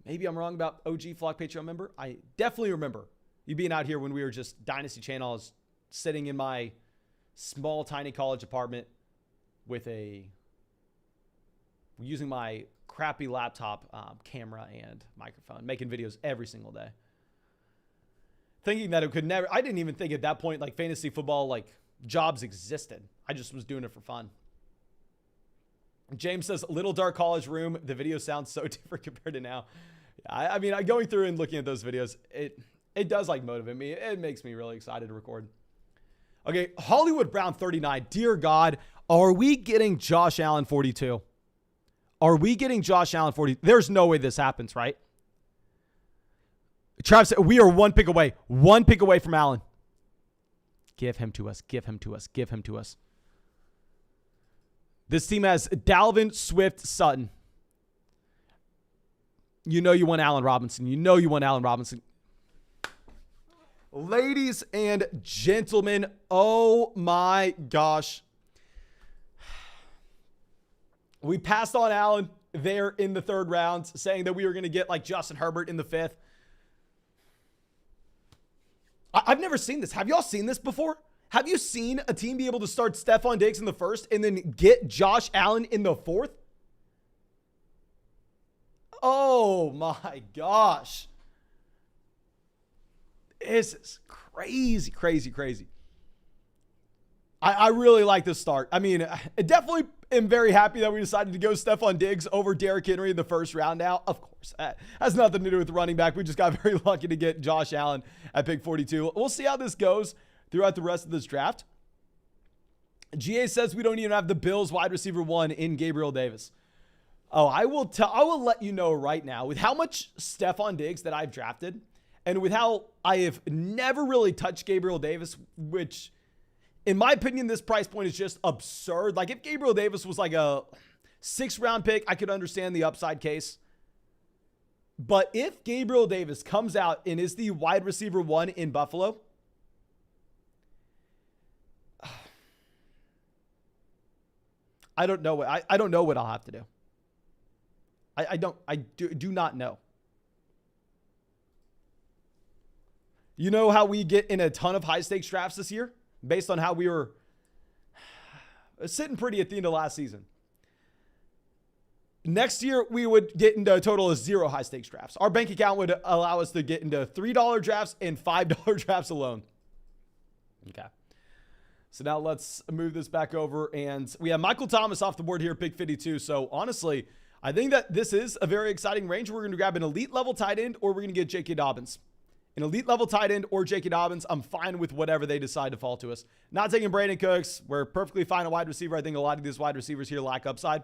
Speaker 1: maybe I'm wrong about OG Flock Patreon member. I definitely remember you being out here when we were just Dynasty Channel. I was sitting in my small, tiny college apartment using my crappy laptop camera and microphone, making videos every single day. Thinking that it could never, I didn't even think at that point, like fantasy football, like jobs existed. I just was doing it for fun. James says, little dark college room. The video sounds so different compared to now. I mean, going through and looking at those videos, it does like motivate me. It makes me really excited to record. Okay. Hollywood Brown 39. Dear God, are we getting Josh Allen 42? Are we getting Josh Allen 40? There's no way this happens, right? Travis, we are 1 pick away. 1 pick away from Allen. Give him to us. Give him to us. Give him to us. This team has Dalvin, Swift, Sutton. You know you want Allen Robinson. You know you want Allen Robinson. Ladies and gentlemen, oh my gosh. We passed on Allen there in the 3rd round, saying that we were going to get like Justin Herbert in the 5th. I've never seen this. Have y'all seen this before? Have you seen a team be able to start Stephon Diggs in the 1st and then get Josh Allen in the 4th? Oh my gosh. This is crazy. I really like this start. I mean, I definitely am very happy that we decided to go Stephon Diggs over Derrick Henry in the 1st round now. Of course, that has nothing to do with the running back. We just got very lucky to get Josh Allen at pick 42. We'll see how this goes throughout the rest of this draft. GA says we don't even have the Bills wide receiver 1 in Gabriel Davis. Oh, I will let you know right now with how much Stephon Diggs that I've drafted and with how I have never really touched Gabriel Davis, which in my opinion, this price point is just absurd. Like if Gabriel Davis was like a 6th round pick, I could understand the upside case. But if Gabriel Davis comes out and is the wide receiver 1 in Buffalo, I don't know what I'll have to do. I do not know. You know how we get in a ton of high stakes drafts this year? Based on how we were sitting pretty at the end of last season. Next year, we would get into a total of 0 high stakes drafts. Our bank account would allow us to get into $3 drafts and $5 drafts alone. Okay. So now let's move this back over. And we have Michael Thomas off the board here, pick 52. So honestly, I think that this is a very exciting range. We're going to grab an elite level tight end, or we're going to get J.K. Dobbins. An elite level tight end or J.K. Dobbins, I'm fine with whatever they decide to fall to us. Not taking Brandon Cooks. We're perfectly fine at wide receiver. I think a lot of these wide receivers here lack upside.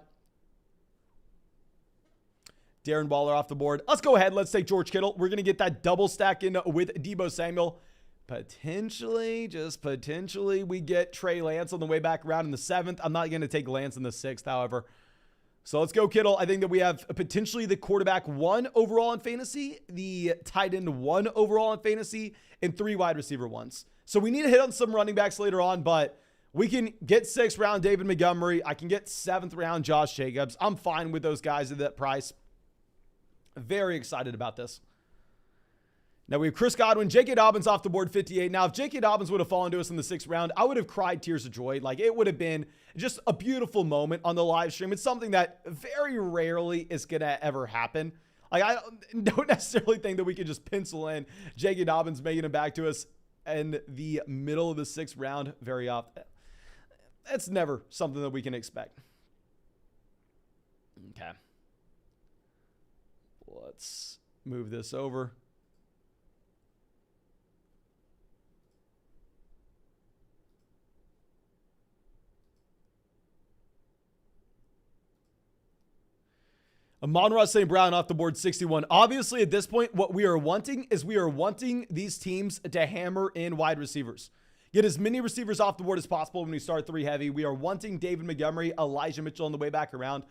Speaker 1: Darren Waller off the board. Let's go ahead. Let's take George Kittle. We're going to get that double stack in with Deebo Samuel. Potentially, just potentially, we get Trey Lance on the way back around in the 7th. I'm not going to take Lance in the 6th, however. So let's go Kittle. I think that we have potentially the quarterback 1 overall in fantasy, the tight end 1 overall in fantasy, and 3 wide receiver 1s. So we need to hit on some running backs later on, but we can get 6th round David Montgomery. I can get 7th round Josh Jacobs. I'm fine with those guys at that price. Very excited about this. Now we have Chris Godwin, J.K. Dobbins off the board, 58. Now, if J.K. Dobbins would have fallen to us in the 6th round, I would have cried tears of joy. Like, it would have been just a beautiful moment on the live stream. It's something that very rarely is going to ever happen. Like, I don't necessarily think that we could just pencil in J.K. Dobbins making it back to us in the middle of the 6th round very often. It's never something that we can expect. Okay. Let's move this over. Amon-Ra St. Brown off the board, 61. Obviously, at this point, what we are wanting is these teams to hammer in wide receivers. Get as many receivers off the board as possible when we start 3 heavy. We are wanting David Montgomery, Elijah Mitchell on the way back around.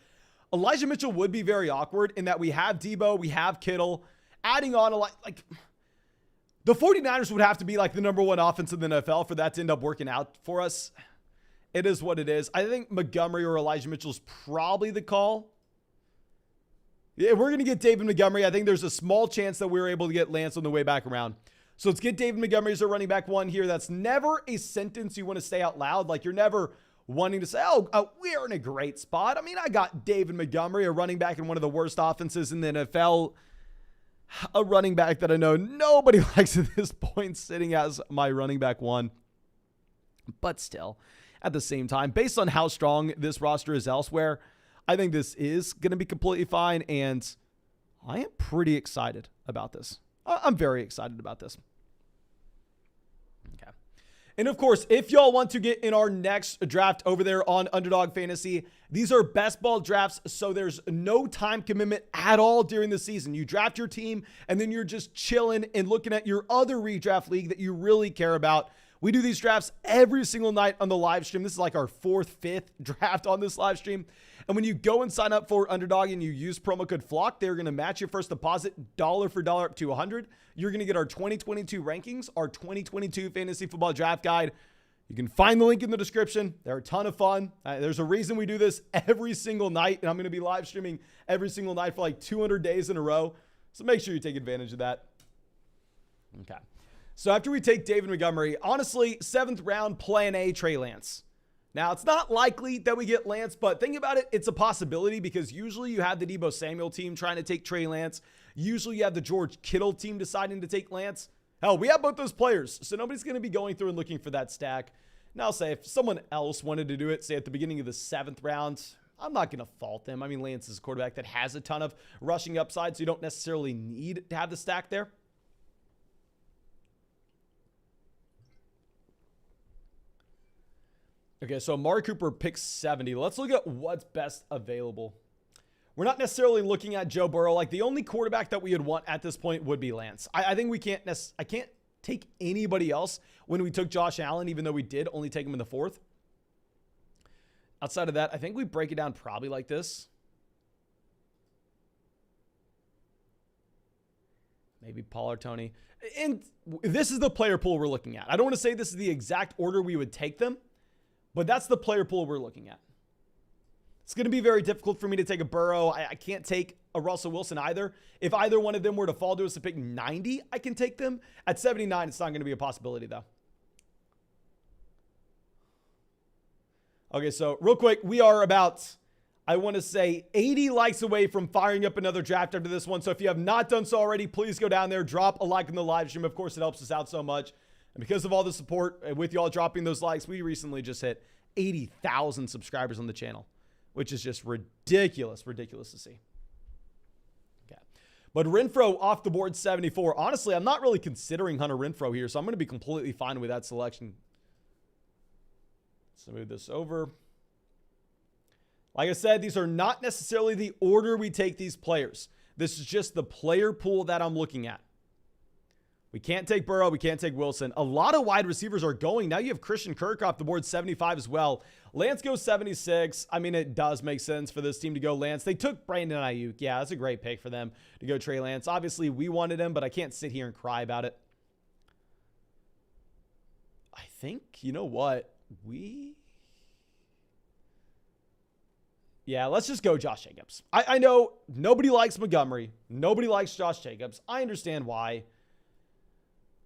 Speaker 1: Elijah Mitchell would be very awkward in that we have Deebo, we have Kittle. Adding on like the 49ers would have to be like the #1 offense in the NFL for that to end up working out for us. It is what it is. I think Montgomery or Elijah Mitchell is probably the call. Yeah, we're going to get David Montgomery. I think there's a small chance that we're able to get Lance on the way back around. So let's get David Montgomery as our running back 1 here. That's never a sentence you want to say out loud. Like, you're never wanting to say, oh, we're in a great spot. I mean, I got David Montgomery, a running back in one of the worst offenses in the NFL. A running back that I know nobody likes at this point, sitting as my running back 1. But still, at the same time, based on how strong this roster is elsewhere, I think this is going to be completely fine, and I am pretty excited about this. I'm very excited about this. Okay. And of course, if y'all want to get in our next draft over there on Underdog Fantasy, these are best ball drafts, so there's no time commitment at all during the season. You draft your team, and then you're just chilling and looking at your other redraft league that you really care about. We do these drafts every single night on the live stream. This is like our 4th, 5th draft on this live stream. And when you go and sign up for Underdog and you use promo code FLOCK, they're going to match your first deposit dollar for dollar up to $100. You're going to get our 2022 rankings, our 2022 fantasy football draft guide. You can find the link in the description. They're a ton of fun. There's a reason we do this every single night, and I'm going to be live streaming every single night for like 200 days in a row. So make sure you take advantage of that. Okay. So after we take David Montgomery, honestly, 7th round, plan A, Trey Lance. Now, it's not likely that we get Lance, but think about it. It's a possibility because usually you have the Deebo Samuel team trying to take Trey Lance. Usually you have the George Kittle team deciding to take Lance. Hell, we have both those players, so nobody's going to be going through and looking for that stack. Now, say if someone else wanted to do it, say at the beginning of the 7th round, I'm not going to fault them. I mean, Lance is a quarterback that has a ton of rushing upside, so you don't necessarily need to have the stack there. Okay, so Amari Cooper picks 70. Let's look at what's best available. We're not necessarily looking at Joe Burrow. Like, the only quarterback that we would want at this point would be Lance. I think we can't I can't take anybody else when we took Josh Allen, even though we did only take him in the 4th. Outside of that, I think we break it down probably like this. Maybe Pollard, Tony. And this is the player pool we're looking at. I don't want to say this is the exact order we would take them, but that's the player pool we're looking at. It's going to be very difficult for me to take a Burrow. I can't take a Russell Wilson either. If either one of them were to fall to us to pick 90, I can take them. At 79, it's not going to be a possibility, though. Okay, so real quick, we are about, I want to say, 80 likes away from firing up another draft after this one. So if you have not done so already, please go down there, drop a like in the live stream. Of course, it helps us out so much. And because of all the support and with y'all dropping those likes, we recently just hit 80,000 subscribers on the channel, which is just ridiculous to see. Okay. But Renfrow off the board 74. Honestly, I'm not really considering Hunter Renfrow here, so I'm going to be completely fine with that selection. Let's move this over. Like I said, these are not necessarily the order we take these players. This is just the player pool that I'm looking at. We can't take Burrow. We can't take Wilson. A lot of wide receivers are going. Now you have Christian Kirk off the board 75 as well. Lance goes 76. I mean, it does make sense for this team to go Lance. They took Brandon Ayuk. Yeah, that's a great pick for them to go Trey Lance. Obviously, we wanted him, but I can't sit here and cry about it. I think, you know what? Yeah, let's just go Josh Jacobs. I know nobody likes Montgomery. Nobody likes Josh Jacobs. I understand why.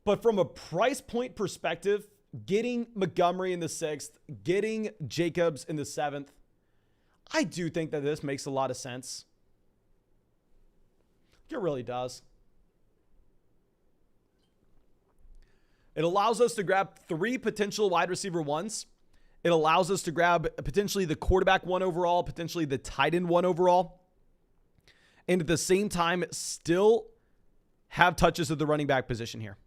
Speaker 1: But from a price point perspective, getting Montgomery in the 6th, getting Jacobs in the 7th, I do think that this makes a lot of sense. It really does. It allows us to grab 3 potential wide receiver 1s. It allows us to grab potentially the quarterback 1 overall, potentially the tight end 1 overall. And at the same time, still have touches at the running back position here.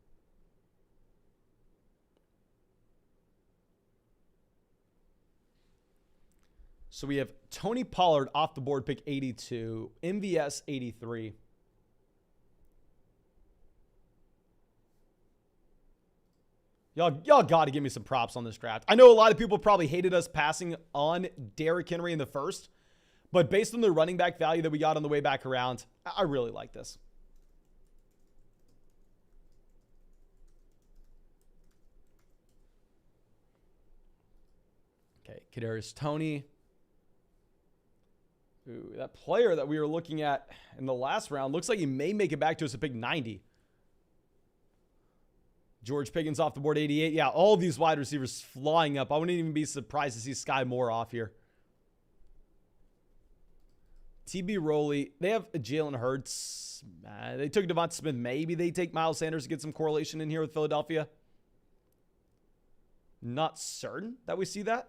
Speaker 1: So we have Tony Pollard off the board, pick 82, MVS 83. Y'all got to give me some props on this draft. I know a lot of people probably hated us passing on Derrick Henry in the 1st, but based on the running back value that we got on the way back around, I really like this. Okay, Kadarius Toney. Ooh, that player that we were looking at in the last round looks like he may make it back to us at pick 90. George Pickens off the board 88. Yeah, all of these wide receivers flying up. I wouldn't even be surprised to see Sky Moore off here. TB Rowley. They have Jalen Hurts. They took Davante Smith. Maybe they take Miles Sanders to get some correlation in here with Philadelphia. Not certain that we see that.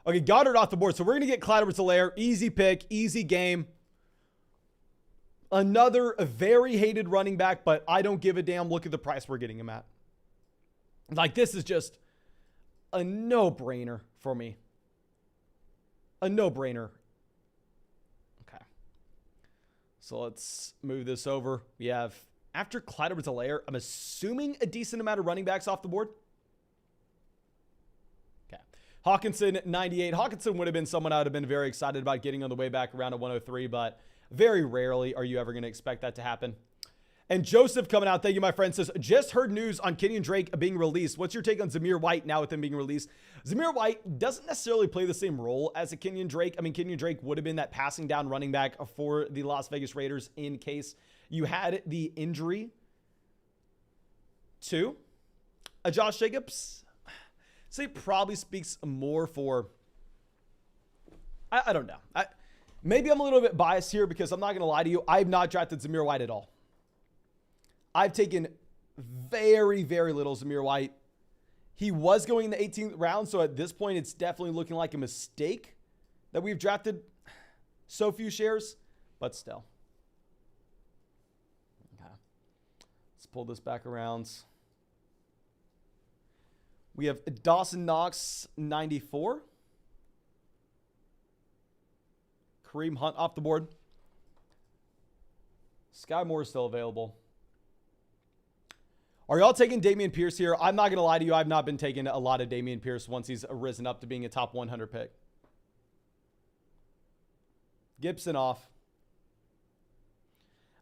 Speaker 1: Okay, Goddard off the board. So we're going to get Clyde Edwards-Helaire. Easy pick, easy game. Another very hated running back, but I don't give a damn. Look at the price we're getting him at. Like, this is just a no-brainer for me. A no-brainer. Okay. So let's move this over. We have, after Clyde Edwards-Helaire, I'm assuming a decent amount of running backs off the board. Hockenson, 98. Hockenson would have been someone I would have been very excited about getting on the way back around at 103, but very rarely are you ever going to expect that to happen. And Joseph coming out, thank you, my friend, says, just heard news on Kenyon Drake being released. What's your take on Zamir White now with him being released? Zamir White doesn't necessarily play the same role as a Kenyon Drake. I mean, Kenyon Drake would have been that passing down running back for the Las Vegas Raiders in case you had the injury to a Josh Jacobs. So he probably speaks more for, I don't know. Maybe I'm a little bit biased here because I'm not going to lie to you. I have not drafted Zamir White at all. I've taken very, very little Zamir White. He was going in the 18th round, so at this point, it's definitely looking like a mistake that we've drafted so few shares, but still. Okay. Let's pull this back around. We have Dawson Knox, 94. Kareem Hunt off the board. Sky Moore is still available. Are y'all taking Dameon Pierce here? I'm not going to lie to you. I've not been taking a lot of Dameon Pierce once he's risen up to being a top 100 pick. Gibson off.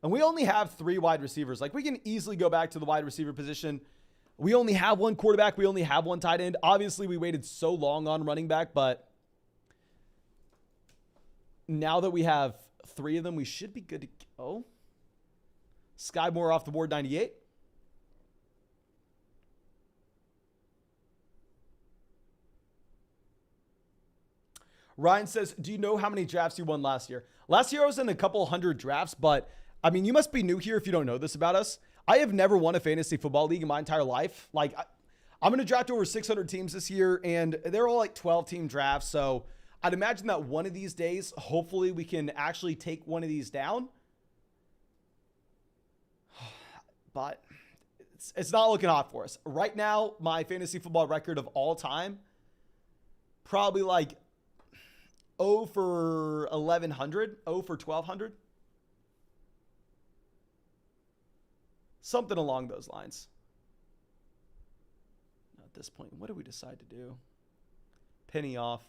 Speaker 1: And we only have 3 wide receivers. Like, we can easily go back to the wide receiver position. We only have 1 quarterback. We only have 1 tight end. Obviously, we waited so long on running back, but now that we have 3 of them, we should be good to go. Sky Moore off the board, 98. Ryan says, do you know how many drafts you won last year? Last year, I was in a couple hundred drafts, but I mean, you must be new here if you don't know this about us. I have never won a fantasy football league in my entire life. Like, I'm going to draft over 600 teams this year, and they're all like 12-team drafts. So I'd imagine that one of these days, hopefully we can actually take one of these down. But it's not looking hot for us. Right now, my fantasy football record of all time, probably like 0 for 1,100, 0 for 1,200. Something along those lines. At this point, what do we decide to do? Penny off.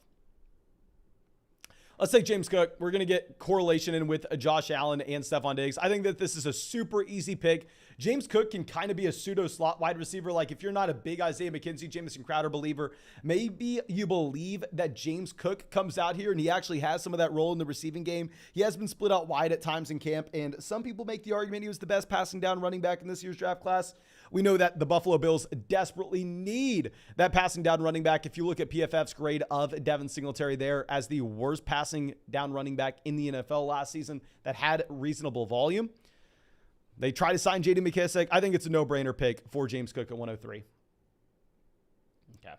Speaker 1: Let's take James Cook. We're going to get correlation in with Josh Allen and Stephon Diggs. I think that this is a super easy pick. James Cook can kind of be a pseudo slot wide receiver. Like, if you're not a big Isaiah McKenzie, Jamison Crowder believer, maybe you believe that James Cook comes out here and he actually has some of that role in the receiving game. He has been split out wide at times in camp, and some people make the argument he was the best passing down running back in this year's draft class. We know that the Buffalo Bills desperately need that passing down running back. If you look at PFF's grade of Devin Singletary there as the worst passing down running back in the NFL last season that had reasonable volume. They try to sign J.D. McKissic. I think it's a no-brainer pick for James Cook at 103. Okay.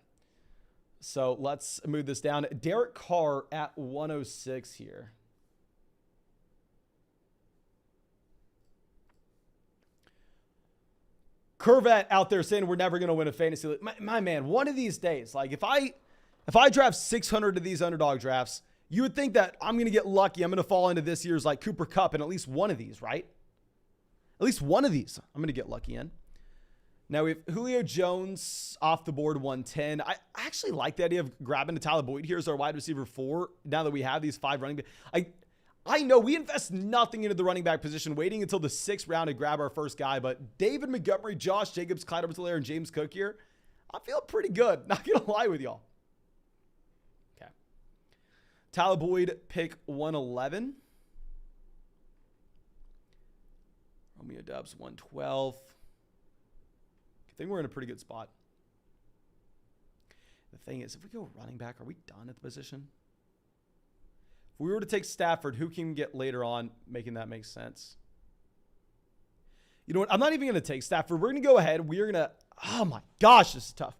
Speaker 1: So let's move this down. Derek Carr at 106 here. Corvette out there saying we're never going to win a fantasy league. My man, one of these days, like if I draft 600 of these underdog drafts, you would think that I'm going to get lucky. I'm going to fall into this year's like Cooper Kupp in at least one of these, right? At least one of these I'm going to get lucky in. Now we have Julio Jones off the board, 110. I actually like the idea of grabbing a Tyler Boyd here as our wide receiver 4 now that we have these 5 running backs. I know we invest nothing into the running back position, waiting until the 6th round to grab our first guy, but David Montgomery, Josh Jacobs, Clyde Edwards-Helaire, and James Cook here, I feel pretty good. Not going to lie with y'all. Okay. Tyler Boyd, pick 111. Romeo Doubs, 112. I think we're in a pretty good spot. The thing is, if we go running back, are we done at the position? If we were to take Stafford, who can we get later on, making that make sense? You know what? I'm not even going to take Stafford. We're going to go ahead. We're going to... Oh, my gosh, this is tough.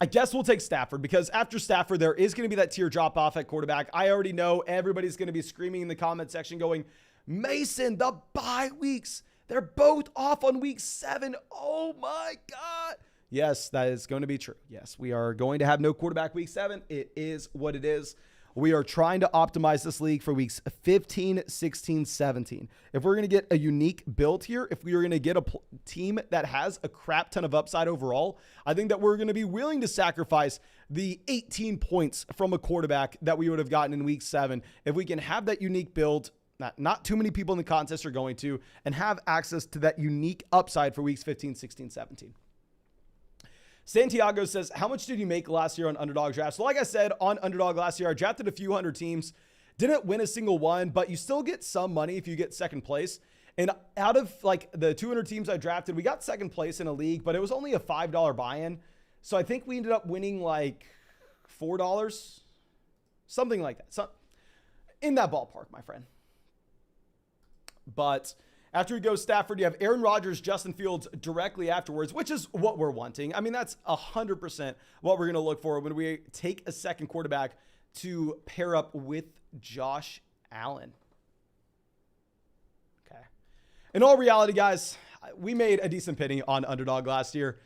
Speaker 1: I guess we'll take Stafford because after Stafford, there is going to be that tier drop-off at quarterback. I already know everybody's going to be screaming in the comment section going, Mason, the bye weeks. They're both off on week 7. Oh, my God. Yes, that is going to be true. Yes, we are going to have no quarterback week 7. It is what it is. We are trying to optimize this league for weeks 15, 16, 17. If we're going to get a unique build here, if we are going to get a team that has a crap ton of upside overall, I think that we're going to be willing to sacrifice the 18 points from a quarterback that we would have gotten in week 7. If we can have that unique build, not too many people in the contest are going to, and have access to that unique upside for weeks 15, 16, 17. Santiago says, how much did you make last year on Underdog Draft? So like I said, on Underdog last year, I drafted a few hundred teams, didn't win a single one, but you still get some money if you get second place. And out of like the 200 teams I drafted, we got second place in a league, but it was only a $5 buy-in. So I think we ended up winning like $4, something like that. So in that ballpark, my friend. But after we go Stafford, you have Aaron Rodgers, Justin Fields directly afterwards, which is what we're wanting. I mean, that's 100% what we're going to look for when we take a second quarterback to pair up with Josh Allen. Okay. In all reality, guys, we made a decent penny on Underdog last year.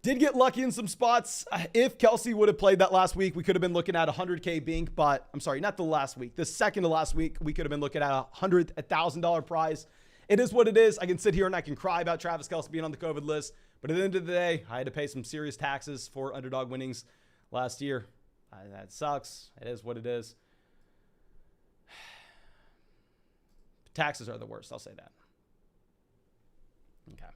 Speaker 1: Did get lucky in some spots. If Kelsey would have played that last week, we could have been looking at $100K bink, but I'm sorry, not the last week. The second to last week, we could have been looking at $1,000 prize. It is what it is. I can sit here and I can cry about Travis Kelce being on the COVID list. But at the end of the day, I had to pay some serious taxes for Underdog winnings last year. That sucks. It is what it is. Taxes are the worst. I'll say that. Okay.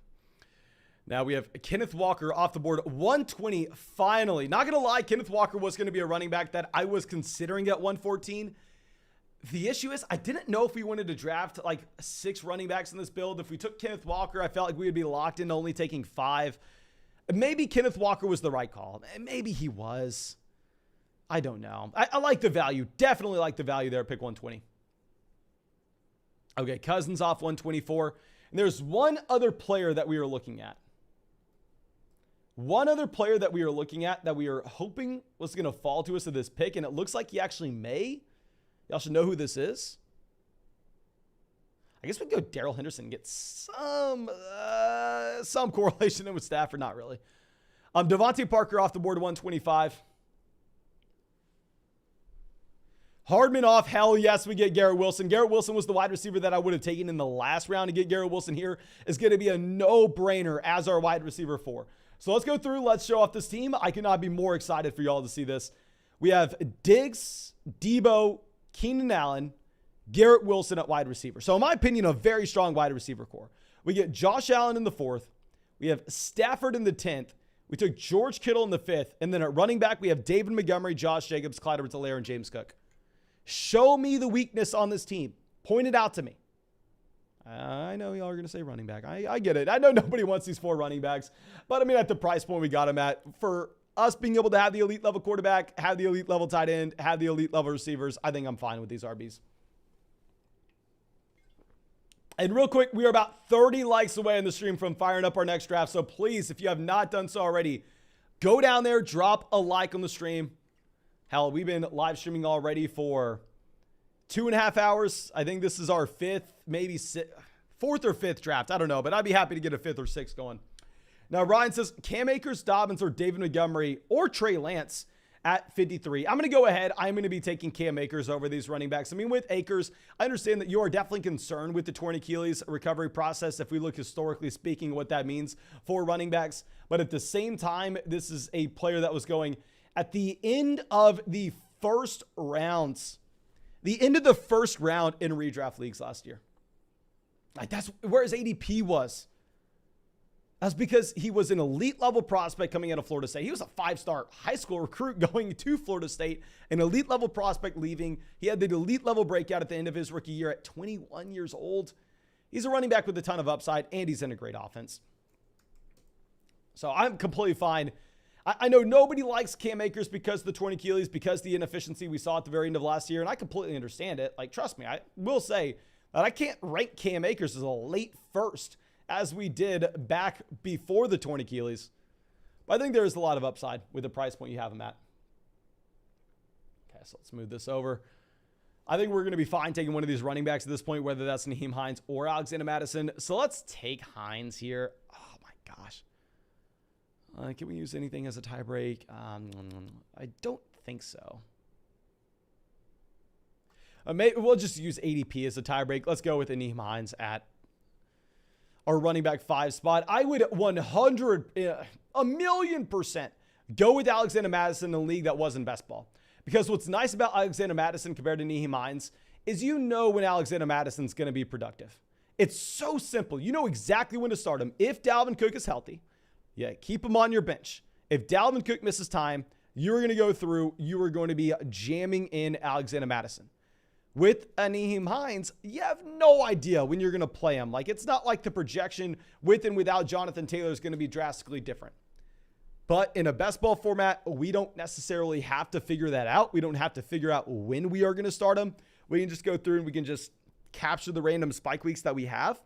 Speaker 1: Now we have Kenneth Walker off the board. 120 finally. Not going to lie, Kenneth Walker was going to be a running back that I was considering at 114. The issue is I didn't know if we wanted to draft like 6 running backs in this build. If we took Kenneth Walker, I felt like we would be locked into only taking 5. Maybe Kenneth Walker was the right call. Maybe he was. I don't know. I like the value. Definitely like the value there at pick 120. Okay, Cousins off 124. And there's one other player that we are looking at. One other player that we are looking at that we are hoping was going to fall to us at this pick, and it looks like he actually may. Y'all should know who this is. I guess we can go Darrell Henderson and get some correlation in with Stafford. Not really. Davante Parker off the board, 125. Hardman off. Hell yes, we get Garrett Wilson. Garrett Wilson was the wide receiver that I would have taken in the last round. To get Garrett Wilson here is going to be a no-brainer as our wide receiver 4. So let's go through. Let's show off this team. I could not be more excited for y'all to see this. We have Diggs, Deebo, Keenan Allen, Garrett Wilson at wide receiver. So in my opinion, a very strong wide receiver core. We get Josh Allen in the 4th. We have Stafford in the 10th. We took George Kittle in the 5th. And then at running back, we have David Montgomery, Josh Jacobs, Clyde Edwards-Helaire, and James Cook. Show me the weakness on this team. Point it out to me. I know y'all are going to say running back. I get it. I know nobody wants these 4 running backs. But I mean, at the price point we got them at, for us being able to have the elite level quarterback, have the elite level tight end, have the elite level receivers, I think I'm fine with these RBs. And real quick, we are about 30 likes away on the stream from firing up our next draft. So please, if you have not done so already, go down there, drop a like on the stream. Hell, we've been live streaming already for 2.5 hours. I think this is our 4th or 5th draft. I don't know, but I'd be happy to get a 5th or 6th going. Now, Ryan says Cam Akers, Dobbins, or David Montgomery, or Trey Lance at 53. I'm going to go ahead. I'm going to be taking Cam Akers over these running backs. I mean, with Akers, I understand that you are definitely concerned with the torn Achilles recovery process. If we look historically speaking, what that means for running backs. But at the same time, this is a player that was going at the end of the first rounds. The end of the first round in redraft leagues last year. Like, that's where his ADP was. That's because he was an elite level prospect coming out of Florida State. He was a 5-star high school recruit going to Florida State, an elite level prospect leaving. He had the elite level breakout at the end of his rookie year at 21 years old. He's a running back with a ton of upside, and he's in a great offense. So I'm completely fine. I know nobody likes Cam Akers because of the torn Achilles, because the inefficiency we saw at the very end of last year, and I completely understand it. Like, trust me, I will say that I can't rank Cam Akers as a late first as we did back before the torn Achilles. But I think there is a lot of upside with the price point you have him at. Okay, so let's move this over. I think we're going to be fine taking one of these running backs at this point, whether that's Nyheim Hines or Alexander Mattison. So let's take Hines here. Oh, my gosh. Can we use anything as a tie break? I don't think so. Maybe we'll just use ADP as a tie break. Let's go with Nyheim Hines at our running back 5 spot. I would 1,000,000% go with Alexander Mattison in a league that wasn't best ball. Because what's nice about Alexander Mattison compared to Nyheim Hines is you know when Alexander Madison's going to be productive. It's so simple. You know exactly when to start him. If Dalvin Cook is healthy, yeah, keep him on your bench. If Dalvin Cook misses time, you're going to go through, you are going to be jamming in Alexander Mattison. With Nyheim Hines, you have no idea when you're going to play him. Like, it's not like the projection with and without Jonathan Taylor is going to be drastically different. But in a best ball format, we don't necessarily have to figure that out. We don't have to figure out when we are going to start him. We can just go through and we can just capture the random spike weeks that we have.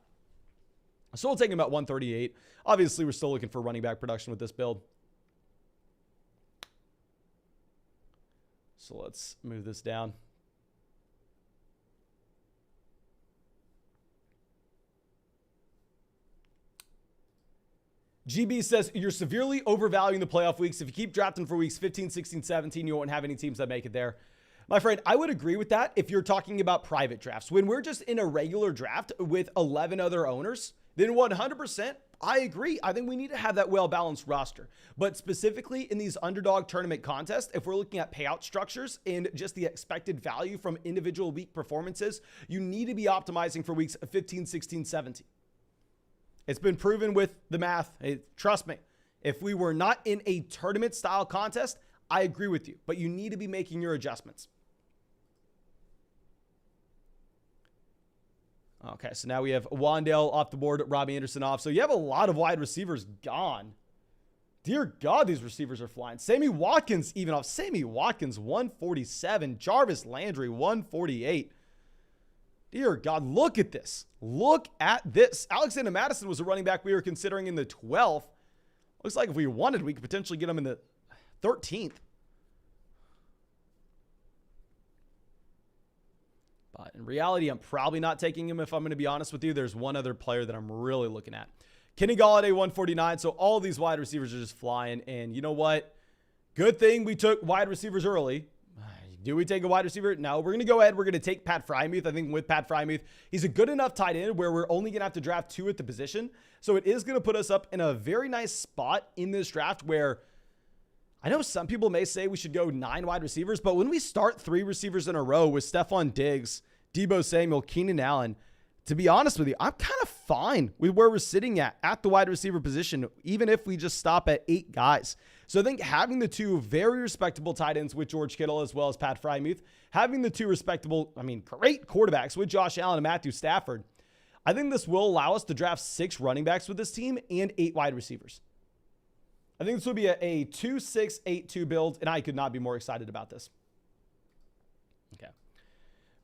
Speaker 1: So we'll take him at 138. Obviously, we're still looking for running back production with this build. So let's move this down. GB says, you're severely overvaluing the playoff weeks. If you keep drafting for weeks 15, 16, 17, you won't have any teams that make it there. My friend, I would agree with that if you're talking about private drafts. When we're just in a regular draft with 11 other owners, then 100%, I agree. I think we need to have that well-balanced roster. But specifically in these underdog tournament contests, if we're looking at payout structures and just the expected value from individual week performances, you need to be optimizing for weeks 15, 16, 17. It's been proven with the math. Hey, trust me, if we were not in a tournament style contest, I agree with you, but you need to be making your adjustments. Okay, so now we have Wandale off the board, Robbie Anderson off. So you have a lot of wide receivers gone. Dear God, these receivers are flying. Sammy Watkins even off. Sammy Watkins, 147. Jarvis Landry, 148. Dear God, look at this. Look at this. Alexander Mattison was a running back we were considering in the 12th. Looks like if we wanted, we could potentially get him in the 13th. But in reality, I'm probably not taking him if I'm going to be honest with you. There's one other player that I'm really looking at. Kenny Golladay, 149. So all these wide receivers are just flying. And you know what? Good thing we took wide receivers early. Do we take a wide receiver? No, we're going to go ahead. We're going to take Pat Freiermuth. I think with Pat Freiermuth, he's a good enough tight end where we're only going to have to draft 2 at the position. So it is going to put us up in a very nice spot in this draft where I know some people may say we should go 9 wide receivers, but when we start 3 receivers in a row with Stephon Diggs, Deebo Samuel, Keenan Allen, to be honest with you, I'm kind of fine with where we're sitting at the wide receiver position, even if we just stop at 8 guys. So I think having the 2 very respectable tight ends with George Kittle as well as Pat Freiermuth, having the 2 respectable, great quarterbacks with Josh Allen and Matthew Stafford, I think this will allow us to draft 6 running backs with this team and 8 wide receivers. I think this will be a 2-6-8-2 build, and I could not be more excited about this. Okay.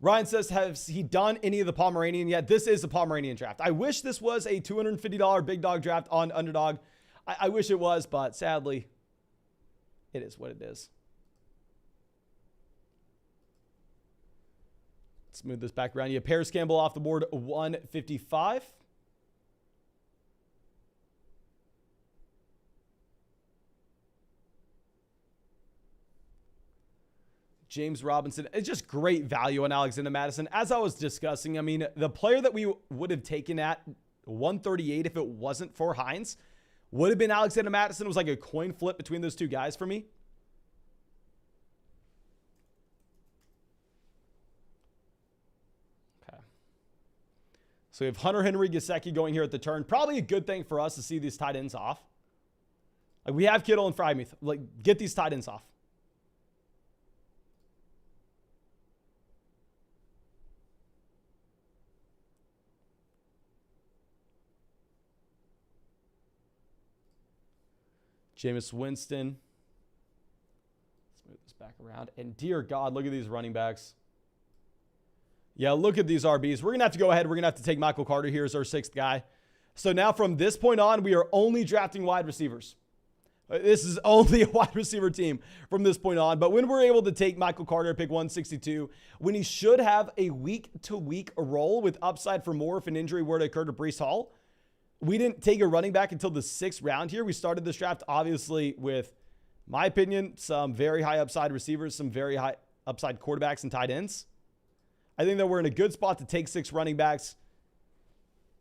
Speaker 1: Ryan says, has he done any of the Pomeranian yet? This is a Pomeranian draft. I wish this was a $250 big dog draft on Underdog. I wish it was, but sadly, it is what it is. Let's move this back around. You have Paris Campbell off the board, 155. James Robinson. It's just great value on Alexander Mattison. As I was discussing, the player that we would have taken at 138 if it wasn't for Hines would have been Alexander Mattison. It was like a coin flip between those 2 guys for me. Okay. So we have Hunter Henry Gesicki going here at the turn. Probably a good thing for us to see these tight ends off. Like we have Kittle and Freiermuth. Like get these tight ends off. Jameis Winston. Let's move this back around. And dear God, look at these running backs. Yeah, look at these RBs. We're going to have to go ahead. We're going to have to take Michael Carter here as our 6th guy. So now from this point on, we are only drafting wide receivers. This is only a wide receiver team from this point on. But when we're able to take Michael Carter, pick 162, when he should have a week-to-week role with upside for more if an injury were to occur to Breece Hall, we didn't take a running back until the 6th round here. We started this draft, obviously, with, my opinion, some very high upside receivers, some very high upside quarterbacks and tight ends. I think that we're in a good spot to take 6 running backs,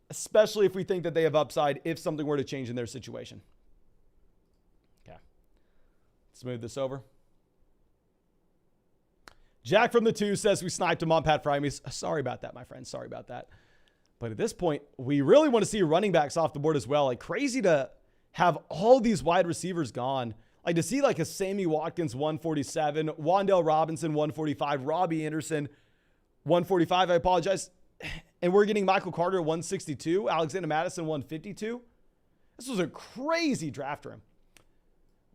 Speaker 1: especially if we think that they have upside if something were to change in their situation. Okay. Let's move this over. Jack from the 2 says we sniped him on Pat Freiermuth. Sorry about that, my friend. Sorry about that. But at this point, we really want to see running backs off the board as well. Like crazy to have all these wide receivers gone. Like to see like a Sammy Watkins 147, Wan'Dale Robinson 145, Robbie Anderson 145. I apologize. And we're getting Michael Carter 162, Alexander Mattison 152. This was a crazy draft room.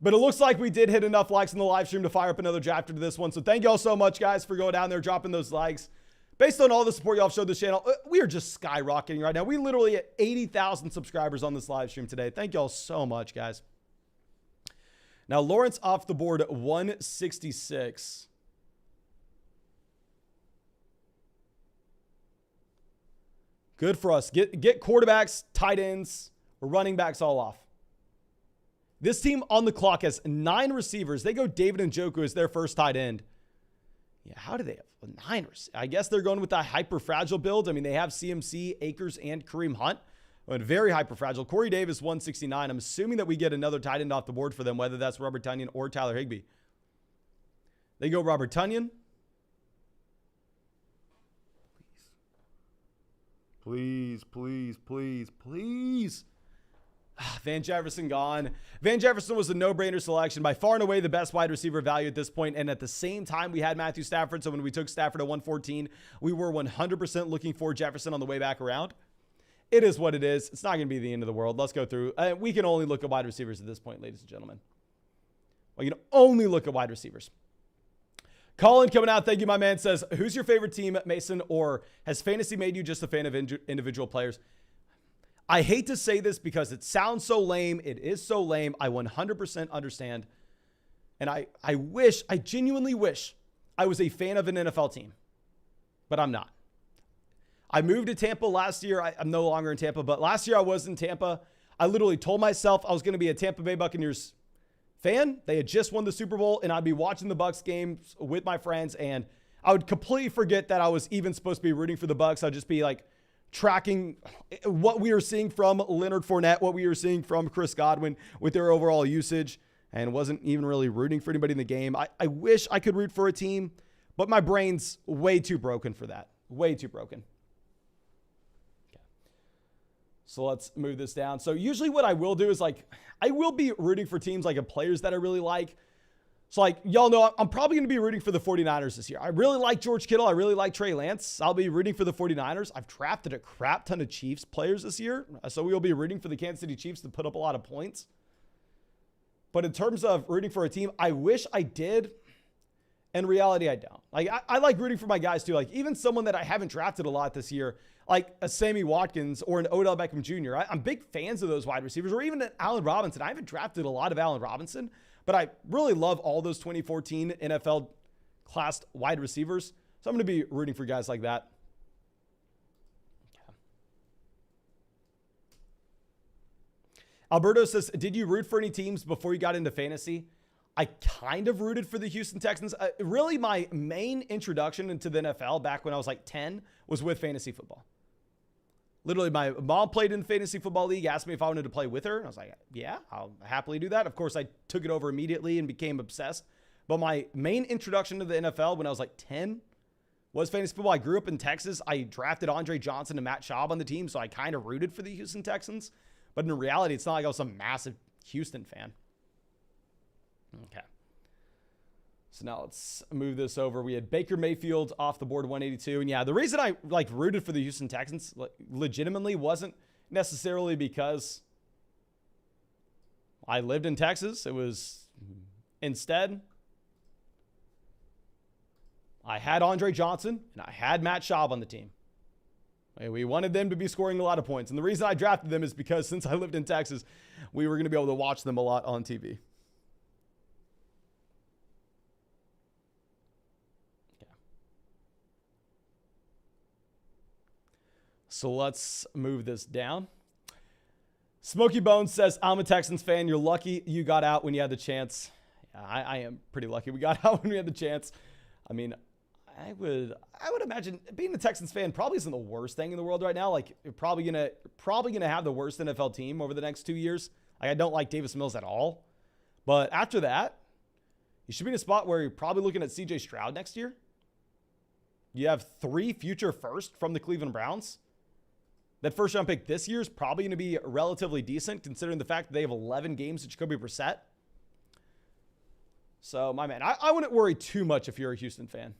Speaker 1: But it looks like we did hit enough likes in the live stream to fire up another drafter to this one. So thank you all so much, guys, for going down there, dropping those likes. Based on all the support y'all showed this channel, we are just skyrocketing right now. We literally at 80,000 subscribers on this live stream today. Thank y'all so much, guys. Now, Lawrence off the board, 166. Good for us. Get quarterbacks, tight ends, running backs all off. This team on the clock has 9 receivers. They go David Njoku as their first tight end. Yeah, how do they have 9? I guess they're going with that hyper fragile build. They have CMC, Akers, and Kareem Hunt. But very hyper fragile. Corey Davis, 169. I'm assuming that we get another tight end off the board for them, whether that's Robert Tonyan or Tyler Higbee. They go Robert Tonyan. Please, please, please, please. Van Jefferson gone. Van Jefferson was a no-brainer selection. By far and away the best wide receiver value at this point. And at the same time, we had Matthew Stafford. So when we took Stafford at 114, we were 100% looking for Jefferson on the way back around. It is what it is. It's not going to be the end of the world. Let's go through. We can only look at wide receivers at this point, ladies and gentlemen. We can only look at wide receivers. Colin coming out. Thank you, my man. Says, who's your favorite team, Mason, or has fantasy made you just a fan of individual players? I hate to say this because it sounds so lame. It is so lame. I 100% understand. And I genuinely wish I was a fan of an NFL team, but I'm not. I moved to Tampa last year. I'm no longer in Tampa, but last year I was in Tampa. I literally told myself I was going to be a Tampa Bay Buccaneers fan. They had just won the Super Bowl, and I'd be watching the Bucs games with my friends, and I would completely forget that I was even supposed to be rooting for the Bucs. I'd just be like tracking what we were seeing from Leonard Fournette, what we were seeing from Chris Godwin with their overall usage, and wasn't even really rooting for anybody in the game. I wish I could root for a team, but my brain's way too broken for that. Way too broken. Okay. So let's move this down. So usually what I will do is like, I will be rooting for teams like players that I really like. So like, y'all know, I'm probably going to be rooting for the 49ers this year. I really like George Kittle. I really like Trey Lance. I'll be rooting for the 49ers. I've drafted a crap ton of Chiefs players this year. So we will be rooting for the Kansas City Chiefs to put up a lot of points. But in terms of rooting for a team, I wish I did. In reality, I don't. Like, I like rooting for my guys too. Like, even someone that I haven't drafted a lot this year, like a Sammy Watkins or an Odell Beckham Jr. I'm big fans of those wide receivers, or even an Allen Robinson. I haven't drafted a lot of Allen Robinson, but I really love all those 2014 NFL classed wide receivers. So I'm going to be rooting for guys like that. Alberto says, did you root for any teams before you got into fantasy? I kind of rooted for the Houston Texans. Really, my main introduction into the NFL back when I was like 10 was with fantasy football. Literally, my mom played in the fantasy football league, asked me if I wanted to play with her. And I was like, yeah, I'll happily do that. Of course, I took it over immediately and became obsessed. But my main introduction to the NFL when I was like 10 was fantasy football. I grew up in Texas. I drafted Andre Johnson and Matt Schaub on the team, so I kind of rooted for the Houston Texans. But in reality, it's not like I was some massive Houston fan. Okay. So now let's move this over. We had Baker Mayfield off the board, 182. And yeah, the reason I rooted for the Houston Texans legitimately wasn't necessarily because I lived in Texas. It was instead I had Andre Johnson and I had Matt Schaub on the team. We wanted them to be scoring a lot of points. And the reason I drafted them is because since I lived in Texas, we were going to be able to watch them a lot on TV. Okay. So let's move this down. Smokey Bones says, I'm a Texans fan. You're lucky you got out when you had the chance. Yeah, I am pretty lucky we got out when we had the chance. I mean, I would imagine being a Texans fan probably isn't the worst thing in the world right now. Like, you're probably gonna have the worst NFL team over the next 2 years. Like, I don't like Davis Mills at all. But after that, you should be in a spot where you're probably looking at CJ Stroud next year. You have 3 future firsts from the Cleveland Browns. That first round pick this year is probably going to be relatively decent considering the fact that they have 11 games to Jacoby Brissett. So, my man, I wouldn't worry too much if you're a Houston fan.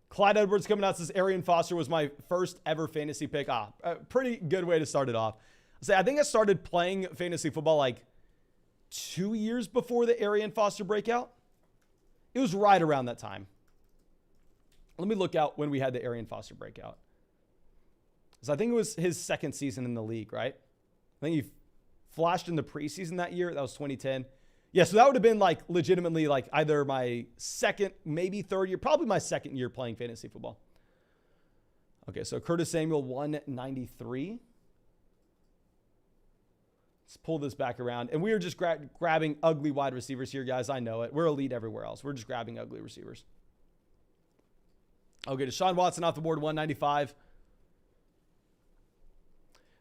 Speaker 1: Clyde Edwards coming out says, Arian Foster was my first ever fantasy pick. A pretty good way to start it off. I think I started playing fantasy football like 2 years before the Arian Foster breakout. It was right around that time. Let me look out when we had the Arian Foster breakout. So I think it was his second season in the league, right? I think he flashed in the preseason that year. That was 2010. Yeah, so that would have been like legitimately like either my second, maybe third year, probably my second year playing fantasy football. Okay, so Curtis Samuel, 193. Let's pull this back around. And we are just grabbing ugly wide receivers here, guys. I know it. We're elite everywhere else. We're just grabbing ugly receivers. Okay, Deshaun Watson off the board, 195.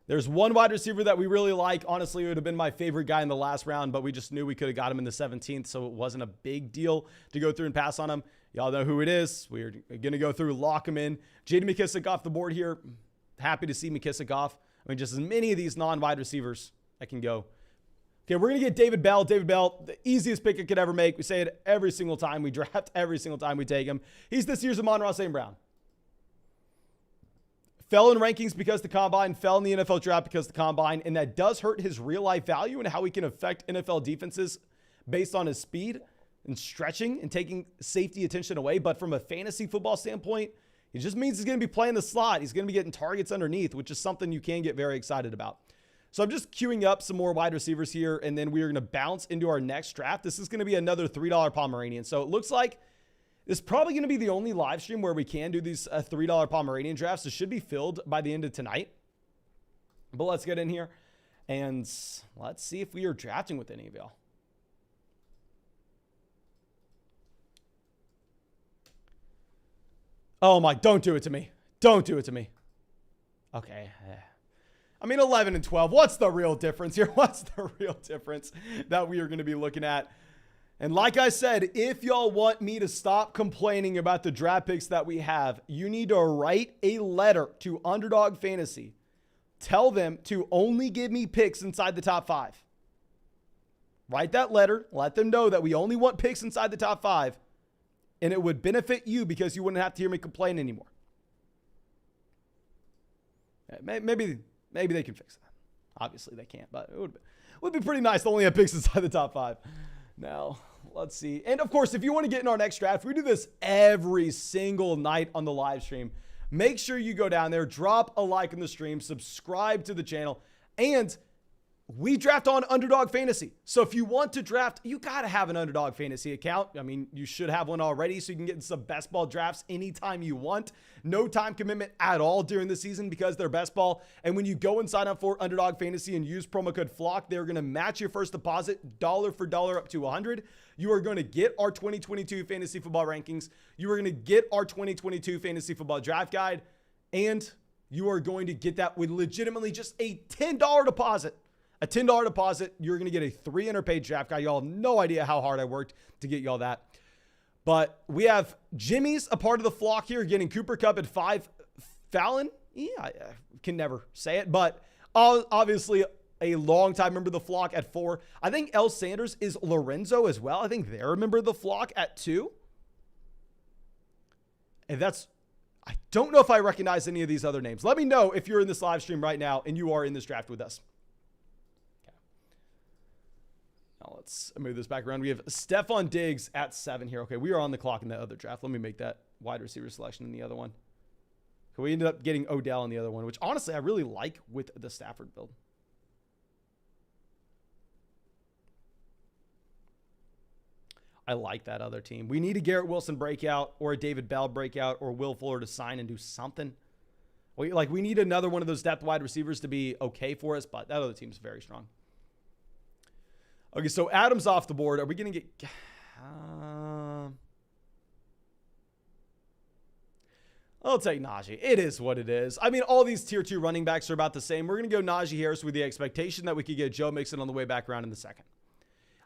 Speaker 1: There's one wide receiver that we really like. Honestly, it would have been my favorite guy in the last round, but we just knew we could have got him in the 17th, so it wasn't a big deal to go through and pass on him. Y'all know who it is. We're going to go through, lock him in. J.D. McKissic off the board here. Happy to see McKissic off. I mean, just as many of these non-wide receivers that can go. Okay, we're going to get David Bell. David Bell, the easiest pick it could ever make. We say it every single time we draft, every single time we take him. He's this year's Amon-Ra St. Brown. Fell in rankings because the combine, fell in the NFL draft because the combine, and that does hurt his real life value and how he can affect NFL defenses based on his speed and stretching and taking safety attention away. But from a fantasy football standpoint, it just means he's going to be playing the slot. He's going to be getting targets underneath, which is something you can get very excited about. So I'm just queuing up some more wide receivers here, and then we are going to bounce into our next draft. This is going to be another $3 Pomeranian. So it looks like this is probably going to be the only live stream where we can do these $3 Pomeranian drafts. It should be filled by the end of tonight. But let's get in here, and let's see if we are drafting with any of y'all. Oh my, don't do it to me. Don't do it to me. Okay. I mean, 11 and 12. What's the real difference here? What's the real difference that we are going to be looking at? And like I said, if y'all want me to stop complaining about the draft picks that we have, you need to write a letter to Underdog Fantasy. Tell them to only give me picks inside the top 5. Write that letter. Let them know that we only want picks inside the top 5. And it would benefit you because you wouldn't have to hear me complain anymore. Maybe they can fix that. Obviously, they can't, but it would be pretty nice to only have picks inside the top 5. Now, let's see. And, of course, if you want to get in our next draft, we do this every single night on the live stream. Make sure you go down there, drop a like on the stream, subscribe to the channel, and we draft on Underdog Fantasy. So if you want to draft, you got to have an Underdog Fantasy account. I mean, you should have one already so you can get in some best ball drafts anytime you want. No time commitment at all during the season because they're best ball. And when you go and sign up for Underdog Fantasy and use promo code FLOCK, they're going to match your first deposit dollar for dollar up to $100. You are going to get our 2022 fantasy football rankings. You are going to get our 2022 fantasy football draft guide. And you are going to get that with legitimately just a $10 deposit. A $10 deposit, you're going to get a 300-page draft guide. Y'all have no idea how hard I worked to get y'all that. But we have Jimmy's a part of the flock here, getting Cooper Kupp at 5. Fallon, yeah, I can never say it, but obviously a long-time member of the flock at 4. I think L. Sanders is Lorenzo as well. I think they're a member of the flock at 2. And I don't know if I recognize any of these other names. Let me know if you're in this live stream right now and you are in this draft with us. Now let's move this back around. We have Stephon Diggs at 7 here. Okay, we are on the clock in the other draft. Let me make that wide receiver selection in the other one. Okay, we ended up getting Odell in the other one, which honestly I really like with the Stafford build. I like that other team. We need a Garrett Wilson breakout or a David Bell breakout or Will Fuller to sign and do something. We need another one of those depth wide receivers to be okay for us, but that other team's very strong. Okay, so Adam's off the board. Are we going to get... I'll take Najee. It is what it is. I mean, all these tier 2 running backs are about the same. We're going to go Najee Harris with the expectation that we could get Joe Mixon on the way back around in the second.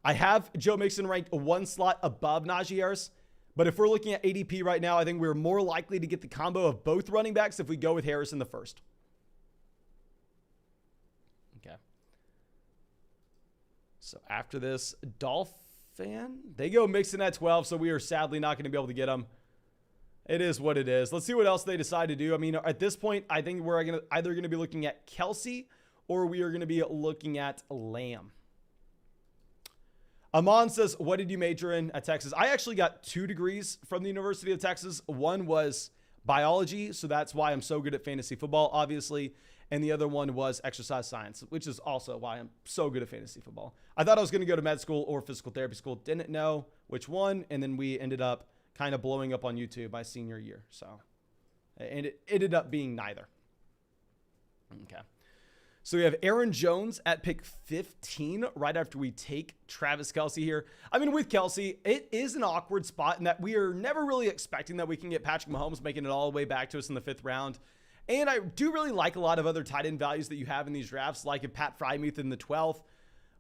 Speaker 1: I have Joe Mixon ranked 1 slot above Najee Harris, but if we're looking at ADP right now, I think we're more likely to get the combo of both running backs if we go with Harris in the first. Okay. So after this, Dolphin, they go Mixon at 12, so we are sadly not going to be able to get them. It is what it is. Let's see what else they decide to do. I mean, at this point, I think we're either going to be looking at Kelsey or we are going to be looking at Lamb. Amon says, what did you major in at Texas? I actually got 2 degrees from the University of Texas. One was biology, so that's why I'm so good at fantasy football, obviously. And the other one was exercise science, which is also why I'm so good at fantasy football. I thought I was going to go to med school or physical therapy school. Didn't know which one. And then we ended up kind of blowing up on YouTube my senior year. So, and it ended up being neither. Okay. So we have Aaron Jones at pick 15 right after we take Travis Kelce here. I mean, with Kelce, it is an awkward spot in that we are never really expecting that we can get Patrick Mahomes making it all the way back to us in the 5th round. And I do really like a lot of other tight end values that you have in these drafts, like a Pat Frymuth in the 12th.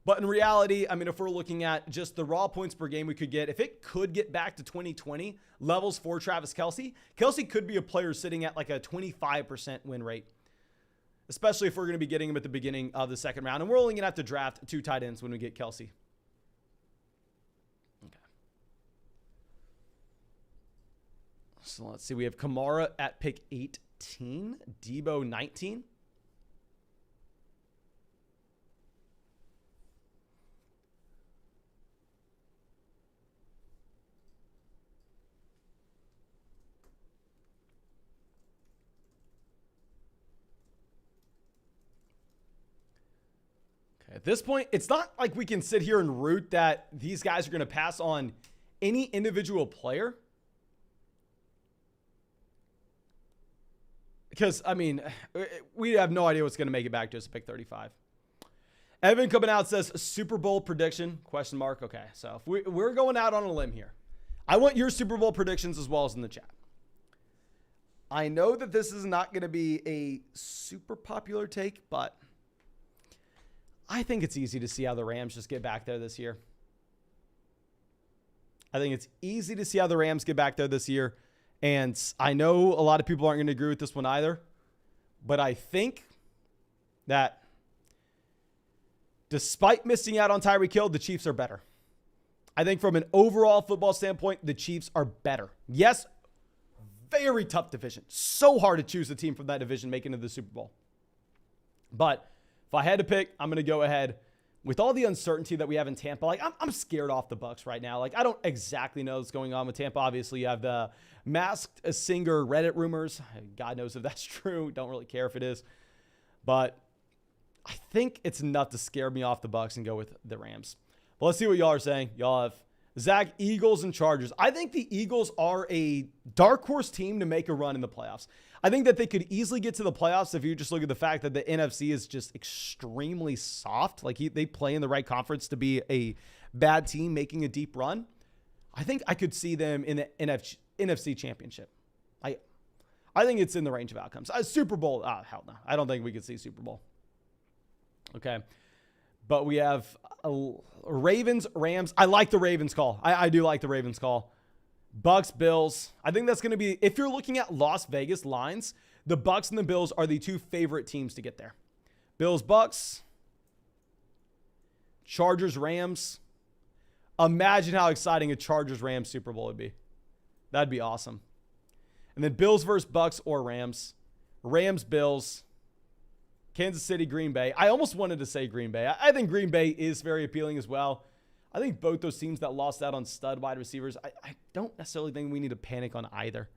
Speaker 1: But in reality, I mean, if we're looking at just the raw points per game we could get, if it could get back to 2020 levels for Travis Kelce, Kelce could be a player sitting at like a 25% win rate. Especially if we're going to be getting him at the beginning of the 2nd round. And we're only going to have to draft 2 tight ends when we get Kelce. Okay. So let's see. We have Kamara at pick 18. Deebo 19. At this point, it's not like we can sit here and root that these guys are going to pass on any individual player. Because, I mean, we have no idea what's going to make it back to us at pick 35. Evan coming out says, Super Bowl prediction, question mark. Okay, so if we're going out on a limb here. I want your Super Bowl predictions as well as in the chat. I know that this is not going to be a super popular take, but I think it's easy to see how the Rams just get back there this year. I think it's easy to see how the Rams get back there this year. And I know a lot of people aren't going to agree with this one either, but I think that despite missing out on Tyreek Hill, the Chiefs are better. I think from an overall football standpoint, the Chiefs are better. Yes, very tough division. So hard to choose a team from that division making it to the Super Bowl. But if I had to pick, I'm going to go ahead with all the uncertainty that we have in Tampa. Like, I'm scared off the Bucs right now. Like, I don't exactly know what's going on with Tampa. Obviously, you have the Masked Singer Reddit rumors. God knows if that's true. Don't really care if it is. But I think it's enough to scare me off the Bucs and go with the Rams. But let's see what y'all are saying. Y'all have Zach, Eagles, and Chargers. I think the Eagles are a dark horse team to make a run in the playoffs. I think that they could easily get to the playoffs if you just look at the fact that the NFC is just extremely soft. Like they play in the right conference to be a bad team making a deep run. I think I could see them in the NFC Championship. I think it's in the range of outcomes. Super Bowl, hell no. I don't think we could see Super Bowl. Okay. But we have Ravens, Rams. I like the Ravens call. I do like the Ravens call. Bucks, Bills. I think that's going to be, if you're looking at Las Vegas lines, the Bucks and the Bills are the two favorite teams to get there. Bills, Bucks. Chargers, Rams. Imagine how exciting a Chargers-Rams Super Bowl would be. That'd be awesome. And then Bills versus Bucks or Rams. Rams, Bills. Kansas City, Green Bay. I almost wanted to say Green Bay. I think Green Bay is very appealing as well. I think both those teams that lost out on stud wide receivers, I don't necessarily think we need to panic on either.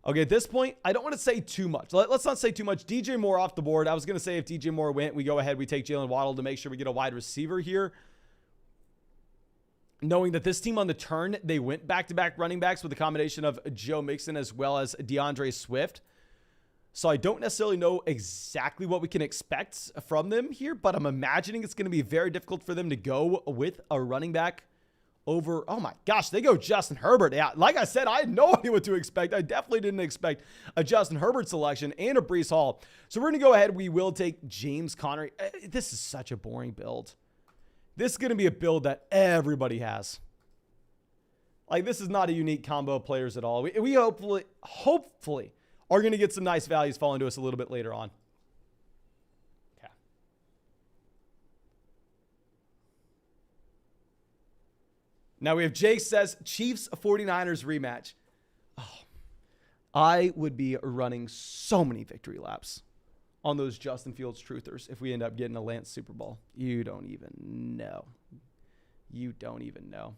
Speaker 1: Okay, at this point, I don't want to say too much. Let's not say too much. DJ Moore off the board. I was going to say if DJ Moore went, we go ahead, we take Jalen Waddle to make sure we get a wide receiver here. Knowing that this team on the turn, they went back-to-back running backs with a combination of Joe Mixon as well as DeAndre Swift. So I don't necessarily know exactly what we can expect from them here, but I'm imagining it's going to be very difficult for them to go with a running back over, oh my gosh, they go Justin Herbert. Yeah, like I said, I had no idea what to expect. I definitely didn't expect a Justin Herbert selection and a Breece Hall. So we're going to go ahead. We will take James Conner. This is such a boring build. This is going to be a build that everybody has. Like, this is not a unique combo of players at all. We hopefully are going to get some nice values falling to us a little bit later on. Okay. Now we have Jake says, Chiefs 49ers rematch. Oh, I would be running so many victory laps on those Justin Fields truthers if we end up getting a Lance Super Bowl. You don't even know. You don't even know.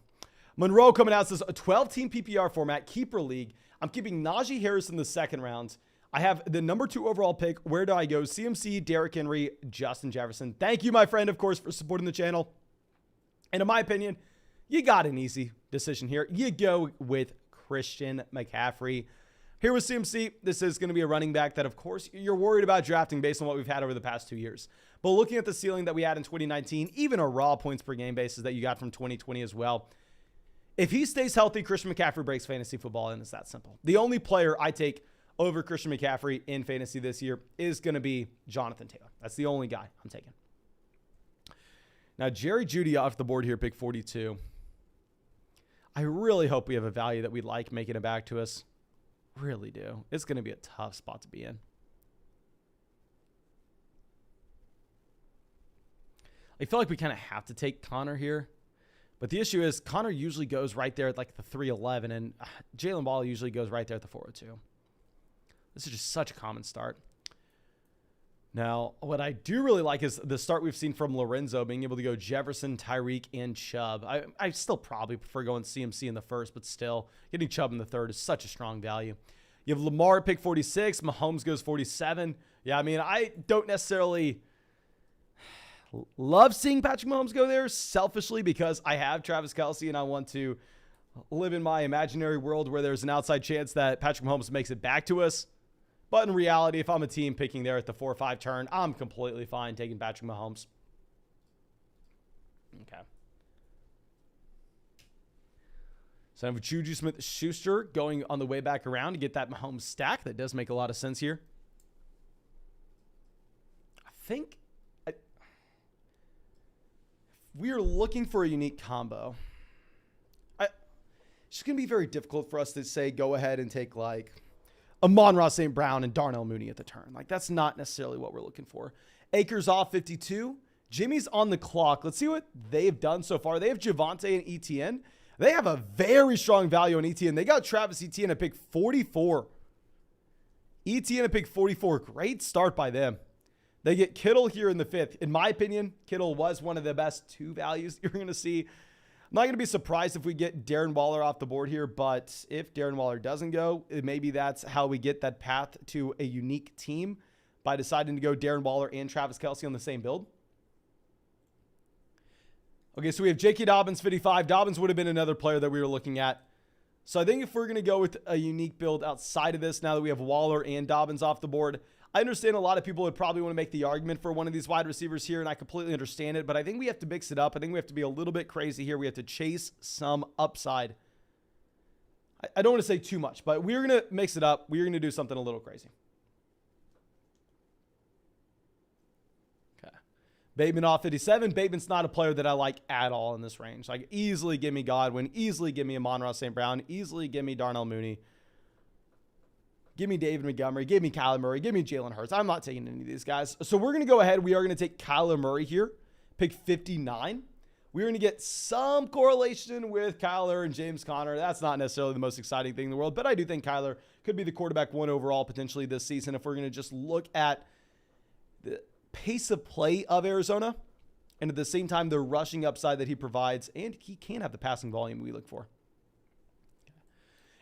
Speaker 1: Monroe coming out says, a 12-team PPR format, keeper league. I'm keeping Najee Harris in the second round. I have the number 2 overall pick. Where do I go? CMC, Derrick Henry, Justin Jefferson. Thank you, my friend, of course, for supporting the channel. And in my opinion, you got an easy decision here. You go with Christian McCaffrey. Here with CMC, this is going to be a running back that, of course, you're worried about drafting based on what we've had over the past 2 years. But looking at the ceiling that we had in 2019, even a raw points per game basis that you got from 2020 as well, if he stays healthy, Christian McCaffrey breaks fantasy football, and it's that simple. The only player I take over Christian McCaffrey in fantasy this year is going to be Jonathan Taylor. That's the only guy I'm taking. Now, Jerry Jeudy off the board here, pick 42. I really hope we have a value that we like making it back to us. Really do. It's going to be a tough spot to be in. I feel like we kind of have to take Connor here. But the issue is Connor usually goes right there at like the 311, and Jalen Waddle usually goes right there at the 402. This is just such a common start. Now, what I do really like is the start we've seen from Lorenzo, being able to go Jefferson, Tyreek, and Chubb. I still probably prefer going CMC in the first, but still, getting Chubb in the third is such a strong value. You have Lamar at pick 46. Mahomes goes 47. Yeah, I mean, I don't necessarily Love seeing Patrick Mahomes go there selfishly because I have Travis Kelce and I want to live in my imaginary world where there's an outside chance that Patrick Mahomes makes it back to us. But in reality, if I'm a team picking there at the 4 or 5 turn, I'm completely fine taking Patrick Mahomes. Okay. So I have Juju Smith-Schuster going on the way back around to get that Mahomes stack. That does make a lot of sense here. I think we are looking for a unique combo. It's just going to be very difficult for us to say go ahead and take like Amon-Ra St. Brown and Darnell Mooney at the turn. Like that's not necessarily what we're looking for. Akers off 52. Jimmy's on the clock. Let's see what they've done so far. They have Javonte and Etienne. They have a very strong value on Etienne. They got Travis Etienne at pick 44. Etienne at pick 44. Great start by them. They get Kittle here in the 5th. In my opinion, Kittle was one of the best 2 values you're going to see. I'm not going to be surprised if we get Darren Waller off the board here, but if Darren Waller doesn't go, maybe that's how we get that path to a unique team by deciding to go Darren Waller and Travis Kelce on the same build. Okay, so we have J.K. Dobbins, 55. Dobbins would have been another player that we were looking at. So I think if we're going to go with a unique build outside of this, now that we have Waller and Dobbins off the board, I understand a lot of people would probably want to make the argument for one of these wide receivers here, and I completely understand it, but I think we have to mix it up. I think we have to be a little bit crazy here. We have to chase some upside. I don't want to say too much, but we're going to mix it up. We're going to do something a little crazy. Okay. Bateman off 57. Bateman's not a player that I like at all in this range. Like, easily give me Godwin. Easily give me Amon-Ra St. Brown. Easily give me Darnell Mooney. Give me David Montgomery. Give me Kyler Murray. Give me Jalen Hurts. I'm not taking any of these guys. So we're going to go ahead. We are going to take Kyler Murray here. Pick 59. We're going to get some correlation with Kyler and James Conner. That's not necessarily the most exciting thing in the world, but I do think Kyler could be the quarterback 1 overall potentially this season if we're going to just look at the pace of play of Arizona and at the same time the rushing upside that he provides, and he can have the passing volume we look for.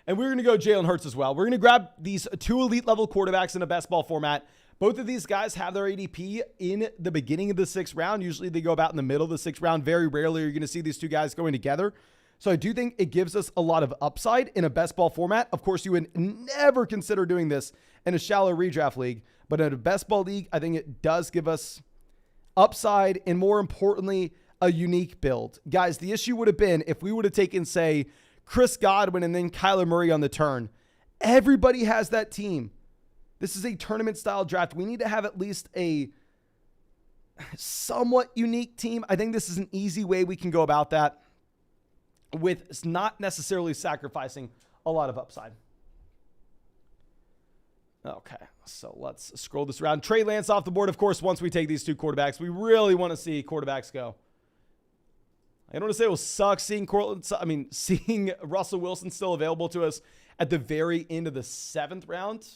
Speaker 1: And we're going to go Jalen Hurts as well. We're going to grab these 2 elite level quarterbacks in a best ball format. Both of these guys have their ADP in the beginning of the 6th round. Usually they go about in the middle of the 6th round. Very rarely you're going to see these 2 guys going together. So I do think it gives us a lot of upside in a best ball format. Of course, you would never consider doing this in a shallow redraft league. But in a best ball league, I think it does give us upside and, more importantly, a unique build. Guys, the issue would have been if we would have taken, say, Chris Godwin and then Kyler Murray on the turn. Everybody has that team. This is a tournament-style draft. We need to have at least a somewhat unique team. I think this is an easy way we can go about that with not necessarily sacrificing a lot of upside. Okay, so let's scroll this around. Trey Lance off the board, of course, once we take these 2 quarterbacks. We really want to see quarterbacks go. I don't want to say it will suck seeing Russell Wilson still available to us at the very end of the 7th round.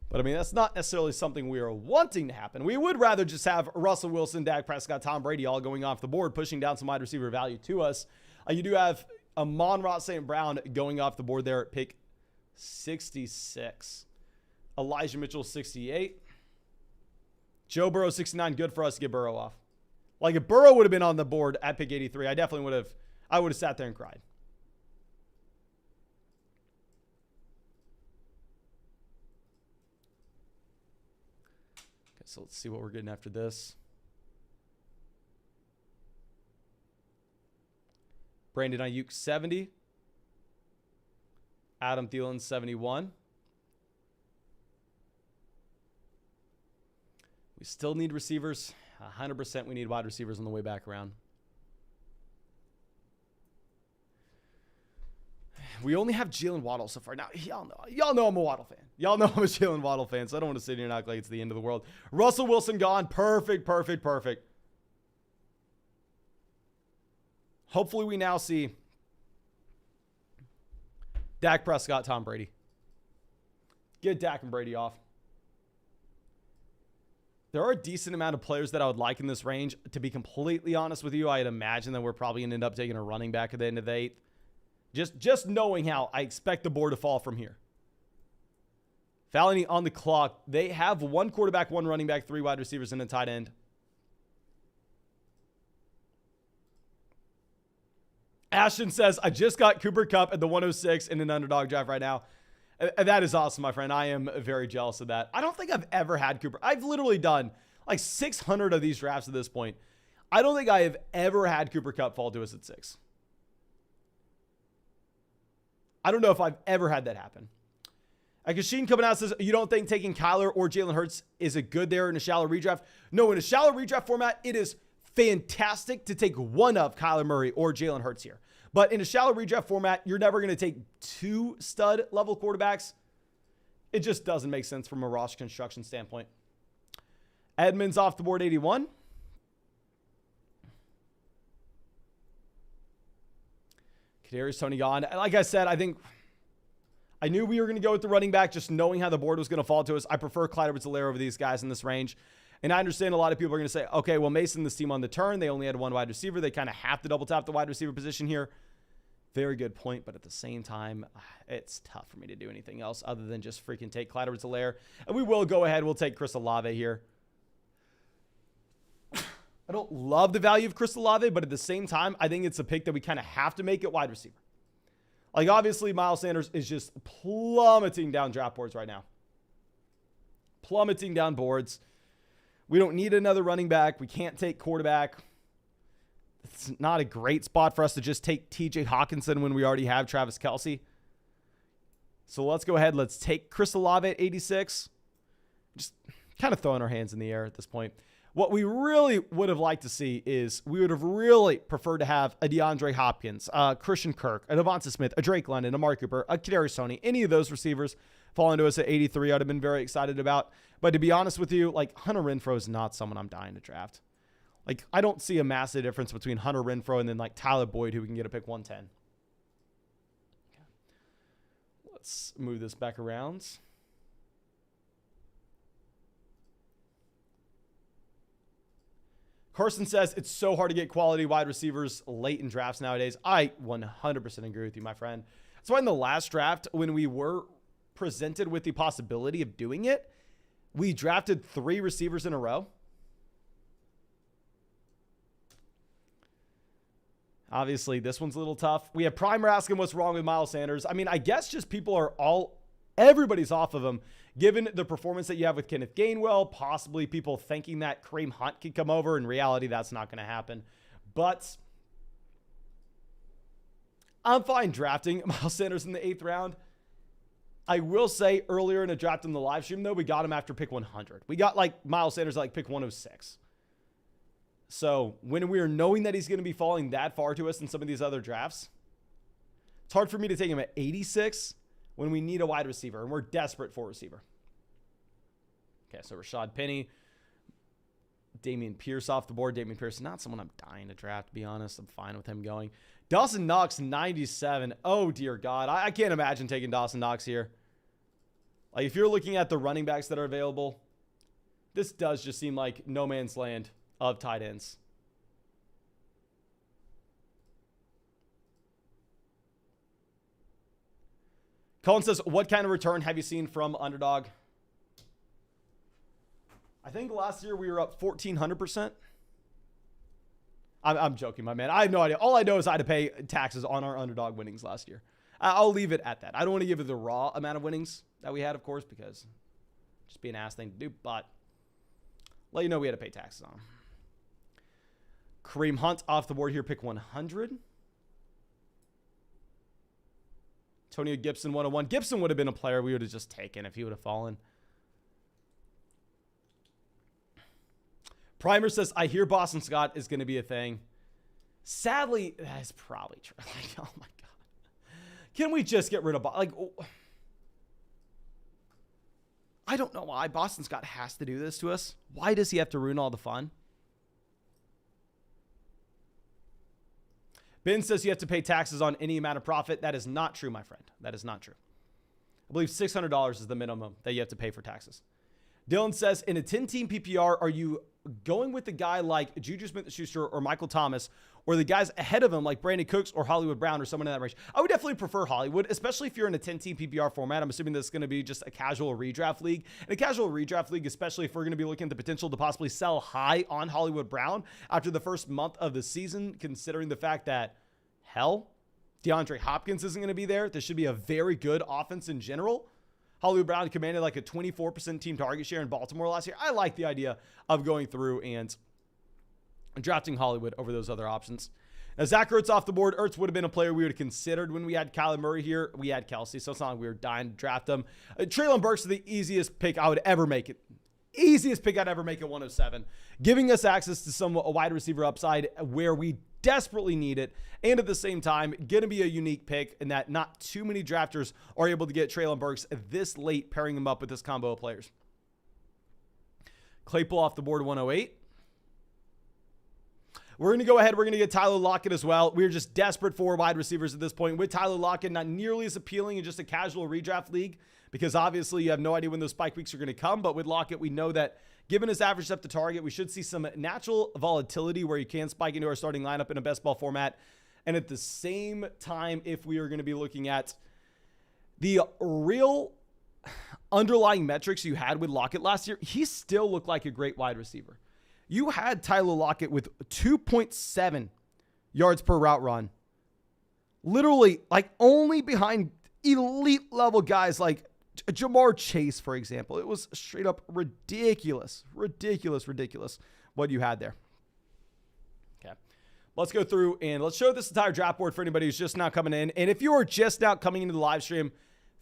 Speaker 1: But, I mean, that's not necessarily something we are wanting to happen. We would rather just have Russell Wilson, Dak Prescott, Tom Brady all going off the board, pushing down some wide receiver value to us. You do have Amon-Ra St. Brown going off the board there at pick 66. Elijah Mitchell, 68. Joe Burrow, 69. Good for us to get Burrow off. Like, if Burrow would have been on the board at pick 83, I definitely would have sat there and cried. Okay, so let's see what we're getting after this. Brandon Ayuk, 70. Adam Thielen, 71. We still need receivers. 100% we need wide receivers on the way back around. We only have Jalen Waddle so far. Now, y'all know I'm a Waddle fan. Y'all know I'm a Jalen Waddle fan, so I don't want to sit here and act like it's the end of the world. Russell Wilson gone. Perfect. Hopefully we now see Dak Prescott, Tom Brady. Get Dak and Brady off. There are a decent amount of players that I would like in this range. To be completely honest with you, I'd imagine that we're probably going to end up taking a running back at the end of the 8th. Just knowing how I expect the board to fall from here. Falany on the clock. They have 1 quarterback, 1 running back, 3 wide receivers, and a tight end. Ashton says, I just got Cooper Kupp at the 106 in an underdog draft right now. That is awesome, my friend. I am very jealous of that. I don't think I've ever had Cooper. I've literally done like 600 of these drafts at this point. I don't think I have ever had Cooper Kupp fall to us at 6. I don't know if I've ever had that happen. Kashin coming out says, you don't think taking Kyler or Jalen Hurts is a good there in a shallow redraft? No, in a shallow redraft format, it is fantastic to take one of Kyler Murray or Jalen Hurts here. But in a shallow redraft format, you're never going to take 2 stud level quarterbacks. It just doesn't make sense from a roster construction standpoint. Edmonds off the board 81. Kadarius Toney gone. Like I said, I knew we were going to go with the running back, just knowing how the board was going to fall to us. I prefer Clyde Edwards-Helaire over these guys in this range. And I understand a lot of people are going to say, okay, well, Mason, this team on the turn, they only had one wide receiver. They kind of have to double tap the wide receiver position here. Very good point. But at the same time, it's tough for me to do anything else other than just freaking take Clyde Edwards-Helaire. And we will go ahead. We'll take Chris Olave here. I don't love the value of Chris Olave, but at the same time, I think it's a pick that we kind of have to make at wide receiver. Like, obviously, Miles Sanders is just plummeting down draft boards right now. Plummeting down boards. We don't need another running back. We can't take quarterback. It's not a great spot for us to just take TJ Hockenson when we already have Travis Kelce. So let's go ahead. Let's take Chris Olave at 86. Just kind of throwing our hands in the air at this point. What we really would have liked to see is we would have really preferred to have a DeAndre Hopkins, Christian Kirk, a Davante Smith, a Drake London, a Mark Cooper, a Kadarius Toney, any of those receivers falling to us at 83, I'd have been very excited about. But to be honest with you, like, Hunter Renfrow is not someone I'm dying to draft. Like, I don't see a massive difference between Hunter Renfrow and then like Tyler Boyd, who we can get a pick 110. Okay. Let's move this back around. Carson says it's so hard to get quality wide receivers late in drafts nowadays. I 100% agree with you, my friend. That's why in the last draft, when we were presented with the possibility of doing it, we drafted 3 receivers in a row. Obviously, this one's a little tough. We have Primer asking what's wrong with Miles Sanders. I mean, I guess just people are everybody's off of him, given the performance that you have with Kenneth Gainwell, possibly people thinking that Kareem Hunt could come over. In reality, that's not going to happen. But I'm fine drafting Miles Sanders in the 8th round. I will say earlier in a draft in the live stream, though, we got him after pick 100. We got like Miles Sanders at like pick 106. So when we're knowing that he's going to be falling that far to us in some of these other drafts, it's hard for me to take him at 86 when we need a wide receiver and we're desperate for a receiver. Okay, so Rashad Penny, Dameon Pierce off the board. Dameon Pierce, not someone I'm dying to draft, to be honest. I'm fine with him going. Dawson Knox, 97. Oh, dear God. I can't imagine taking Dawson Knox here. Like, if you're looking at the running backs that are available, this does just seem like no man's land of tight ends. Colin says, what kind of return have you seen from Underdog? I think last year we were up 1,400%. I'm joking, my man. I have no idea. All I know is I had to pay taxes on our Underdog winnings last year. I'll leave it at that. I don't want to give it the raw amount of winnings that we had, of course, because just be an ass thing to do. But let you know we had to pay taxes on them. Kareem Hunt off the board here, pick 100. Antonio Gibson, 101. Gibson would have been a player we would have just taken if he would have fallen. Primer says, I hear Boston Scott is going to be a thing. Sadly, that is probably true. Like, oh my God. Can we just get rid of I don't know why Boston Scott has to do this to us. Why does he have to ruin all the fun? Ben says you have to pay taxes on any amount of profit. That is not true, my friend. That is not true. I believe $600 is the minimum that you have to pay for taxes. Dylan says, in a 10-team PPR, are you going with the guy like Juju Smith-Schuster or Michael Thomas, or the guys ahead of him like Brandon Cooks or Hollywood Brown or someone in that range? I would definitely prefer Hollywood, especially if you're in a 10-team PPR format. I'm assuming this is going to be just a casual redraft league. In a casual redraft league, especially if we're going to be looking at the potential to possibly sell high on Hollywood Brown after the first month of the season, considering the fact that hell. DeAndre Hopkins isn't going to be there. This should be a very good offense in general. Hollywood Brown commanded like a 24% team target share in Baltimore last year. I like the idea of going through and drafting Hollywood over those other options. Now, Zach Ertz off the board. Ertz would have been a player we would have considered when we had Kyler Murray here. We had Kelsey, so it's not like we were dying to draft him. Treylon Burks is the easiest pick I would ever make it. Easiest pick I'd ever make at 107. Giving us access to some wide receiver upside where we desperately need it. And at the same time, going to be a unique pick in that not too many drafters are able to get Treylon Burks this late, pairing him up with this combo of players. Claypool off the board, 108. We're going to go ahead. We're going to get Tyler Lockett as well. We're just desperate for wide receivers at this point. With Tyler Lockett, not nearly as appealing in just a casual redraft league because obviously you have no idea when those spike weeks are going to come. But with Lockett, we know that given his average depth to target, we should see some natural volatility where you can spike into our starting lineup in a best ball format. And at the same time, if we are going to be looking at the real underlying metrics you had with Lockett last year, he still looked like a great wide receiver. You had Tyler Lockett with 2.7 yards per route run. Literally, like only behind elite level guys like Jamar Chase, for example. It was straight up ridiculous what you had there. Okay. Let's go through and let's show this entire draft board for anybody who's just now coming in. And if you are just now coming into the live stream,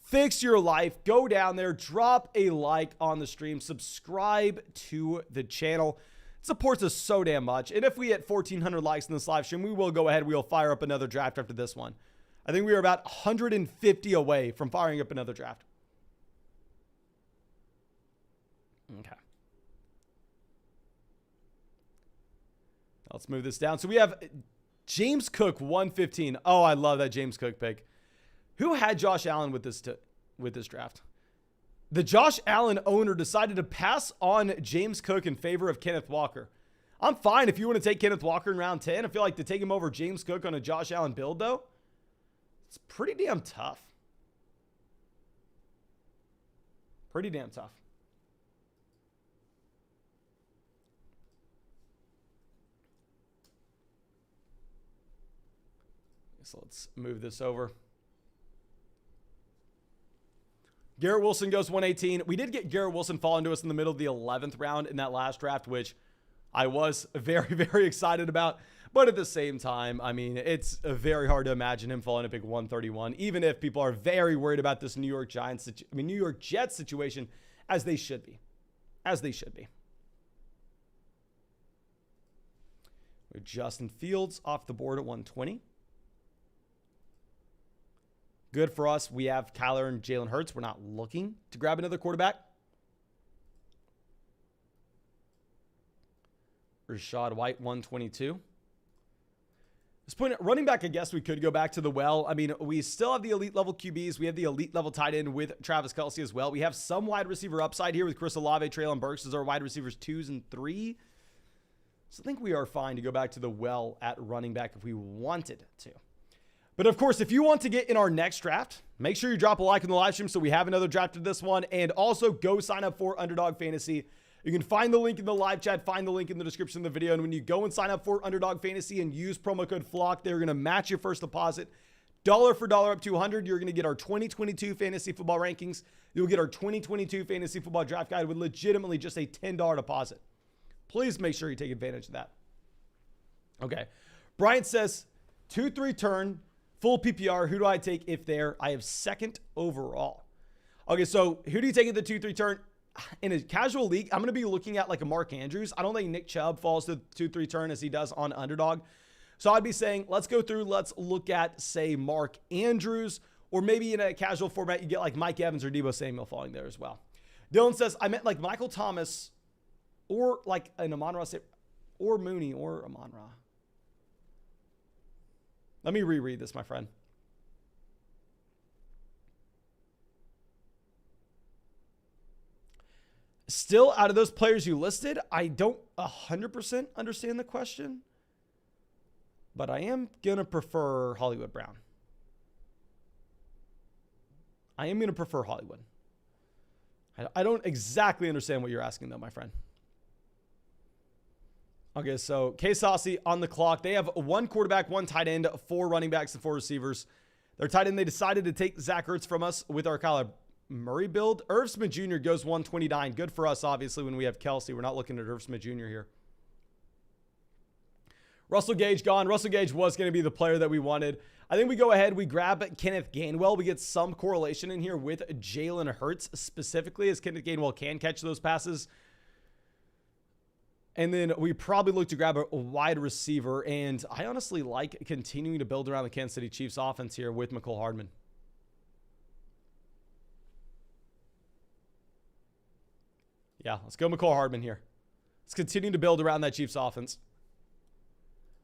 Speaker 1: fix your life. Go down there, drop a like on the stream, subscribe to the channel. It supports us so damn much. And if we hit 1,400 likes in this live stream, we will go ahead. We'll fire up another draft after this one. I think we are about 150 away from firing up another draft. Okay. Let's move this down. So we have James Cook, 115. Oh, I love that James Cook pick. Who had Josh Allen with this draft? The Josh Allen owner decided to pass on James Cook in favor of Kenneth Walker. I'm fine if you want to take Kenneth Walker in round 10. I feel like to take him over James Cook on a Josh Allen build, though, it's pretty damn tough. Pretty damn tough. So let's move this over. Garrett Wilson goes 118. We did get Garrett Wilson falling to us in the middle of the 11th round in that last draft, which I was very, very excited about. But at the same time, I mean, it's very hard to imagine him falling to pick 131, even if people are very worried about this New York Jets situation, as they should be. As they should be. With Justin Fields off the board at 120. Good for us. We have Kyler and Jalen Hurts. We're not looking to grab another quarterback. Rashad White, 122. At this point, running back, I guess we could go back to the well. I mean, we still have the elite level QBs. We have the elite level tight end with Travis Kelce as well. We have some wide receiver upside here with Chris Olave, Treylon Burks as our wide receivers 2s and 3. So I think we are fine to go back to the well at running back if we wanted to. But of course, if you want to get in our next draft, make sure you drop a like on the live stream so we have another draft to this one. And also go sign up for Underdog Fantasy. You can find the link in the live chat, find the link in the description of the video. And when you go and sign up for Underdog Fantasy and use promo code FLOCK, they're going to match your first deposit. Dollar for dollar up to 100. You're going to get our 2022 fantasy football rankings. You'll get our 2022 fantasy football draft guide with legitimately just a $10 deposit. Please make sure you take advantage of that. Okay. Bryant says 2-3 turn. Full PPR, who do I take if there? I have second overall. Okay, so who do you take at the 2-3 turn? In a casual league, I'm going to be looking at like a Mark Andrews. I don't think Nick Chubb falls to the 2-3 turn as he does on Underdog. So I'd be saying, let's go through, let's look at, say, Mark Andrews, or maybe in a casual format, you get like Mike Evans or Deebo Samuel falling there as well. Dylan says, I meant like Michael Thomas or like an Amon-Ra or Mooney or Amon-Ra. Let me reread this, my friend. Still, out of those players you listed, I don't 100% understand the question, but I am going to prefer Hollywood Brown. I am going to prefer Hollywood. I don't exactly understand what you're asking, though, my friend. Okay, so K-Saucy on the clock. They have one quarterback, one tight end, four running backs, and four receivers. Their tight end, they decided to take Zach Ertz from us with our Kyler Murray build. Irv Smith Jr. goes 129. Good for us, obviously, when we have Kelsey. We're not looking at Irv Smith Jr. here. Russell Gage gone. Russell Gage was going to be the player that we wanted. I think we go ahead. We grab Kenneth Gainwell. We get some correlation in here with Jalen Hurts specifically, as Kenneth Gainwell can catch those passes. And then we probably look to grab a wide receiver. And I honestly like continuing to build around the Kansas City Chiefs offense here with Mecole Hardman. Yeah, let's go Mecole Hardman here. Let's continue to build around that Chiefs offense.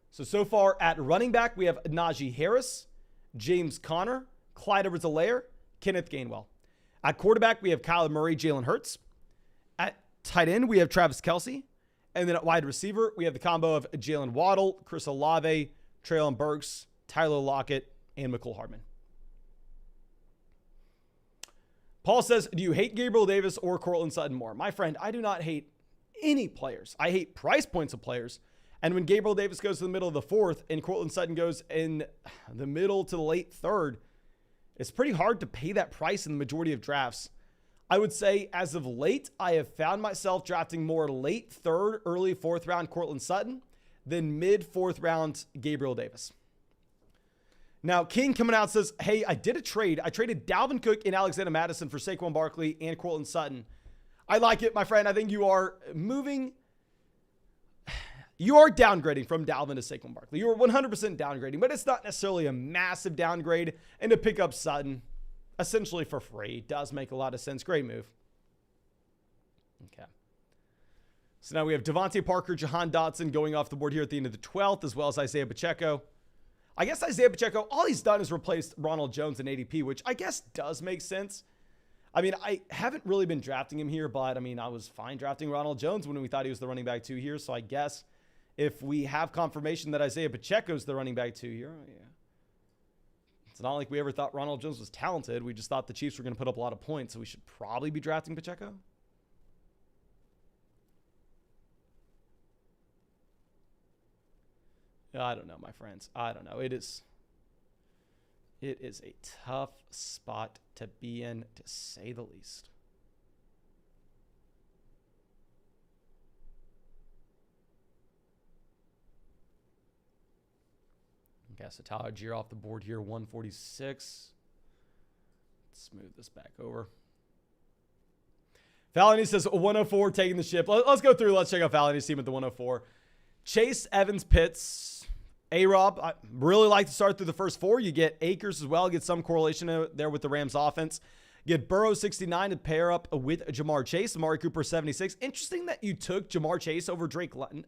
Speaker 1: So far at running back, we have Najee Harris, James Conner, Clyde Edwards-Helaire, Kenneth Gainwell. At quarterback, we have Kyler Murray, Jalen Hurts. At tight end, we have Travis Kelce. And then at wide receiver, we have the combo of Jalen Waddle, Chris Olave, Treylon Burks, Tyler Lockett, and Mecole Hardman. Paul says, do you hate Gabriel Davis or Courtland Sutton more? My friend, I do not hate any players. I hate price points of players. And when Gabriel Davis goes to the middle of the fourth and Courtland Sutton goes in the middle to the late third, it's pretty hard to pay that price in the majority of drafts. I would say as of late, I have found myself drafting more late third, early fourth round Courtland Sutton than mid fourth round Gabriel Davis. Now, King coming out says, hey, I did a trade. I traded Dalvin Cook and Alexander Mattison for Saquon Barkley and Courtland Sutton. I like it, my friend. I think you are moving. You are downgrading from Dalvin to Saquon Barkley. You are 100% downgrading, but it's not necessarily a massive downgrade. And to pick up Sutton, essentially for free, does make a lot of sense. Great move. Okay. So now we have Davante Parker, Jahan Dotson going off the board here at the end of the 12th, as well as Isaiah Pacheco. I guess Isaiah Pacheco, all he's done is replaced Ronald Jones in ADP, which I guess does make sense. I mean, I haven't really been drafting him here, but I mean, I was fine drafting Ronald Jones when we thought he was the running back 2 here. So I guess if we have confirmation that Isaiah Pacheco is the running back 2 here, yeah. It's not like we ever thought Ronald Jones was talented. We just thought the Chiefs were going to put up a lot of points, so we should probably be drafting Pacheco. I don't know, my friends. I don't know. It is a tough spot to be in, to say the least. Okay, so Algeier off the board here, 146. Let's smooth this back over. Falany says 104 taking the ship. Let's go through. Let's check out Falany's team at the 104. Chase, Evans, Pitts, A-Rob. I really like to start through the first 4. You get Akers as well. Get some correlation there with the Rams offense. Get Burrow 69 to pair up with Jamar Chase. Amari Cooper 76. Interesting that you took Jamar Chase over Drake London.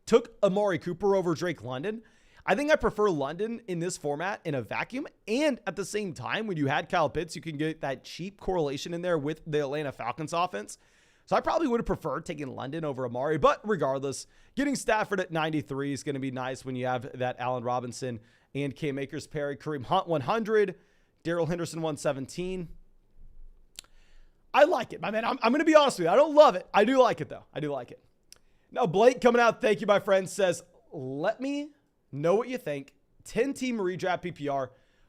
Speaker 1: Took Amari Cooper over Drake London. I think I prefer London in this format in a vacuum. And at the same time, when you had Kyle Pitts, you can get that cheap correlation in there with the Atlanta Falcons offense. So I probably would have preferred taking London over Amari. But regardless, getting Stafford at 93 is going to be nice when you have that Allen Robinson and Cam Akers pair. Kareem Hunt 100. Darrell Henderson 117. I like it, my man. I'm going to be honest with you. I don't love it. I do like it, though. I do like it. Now, Blake coming out, thank you, my friend, says, let me know what you think. 10-team redraft PPR.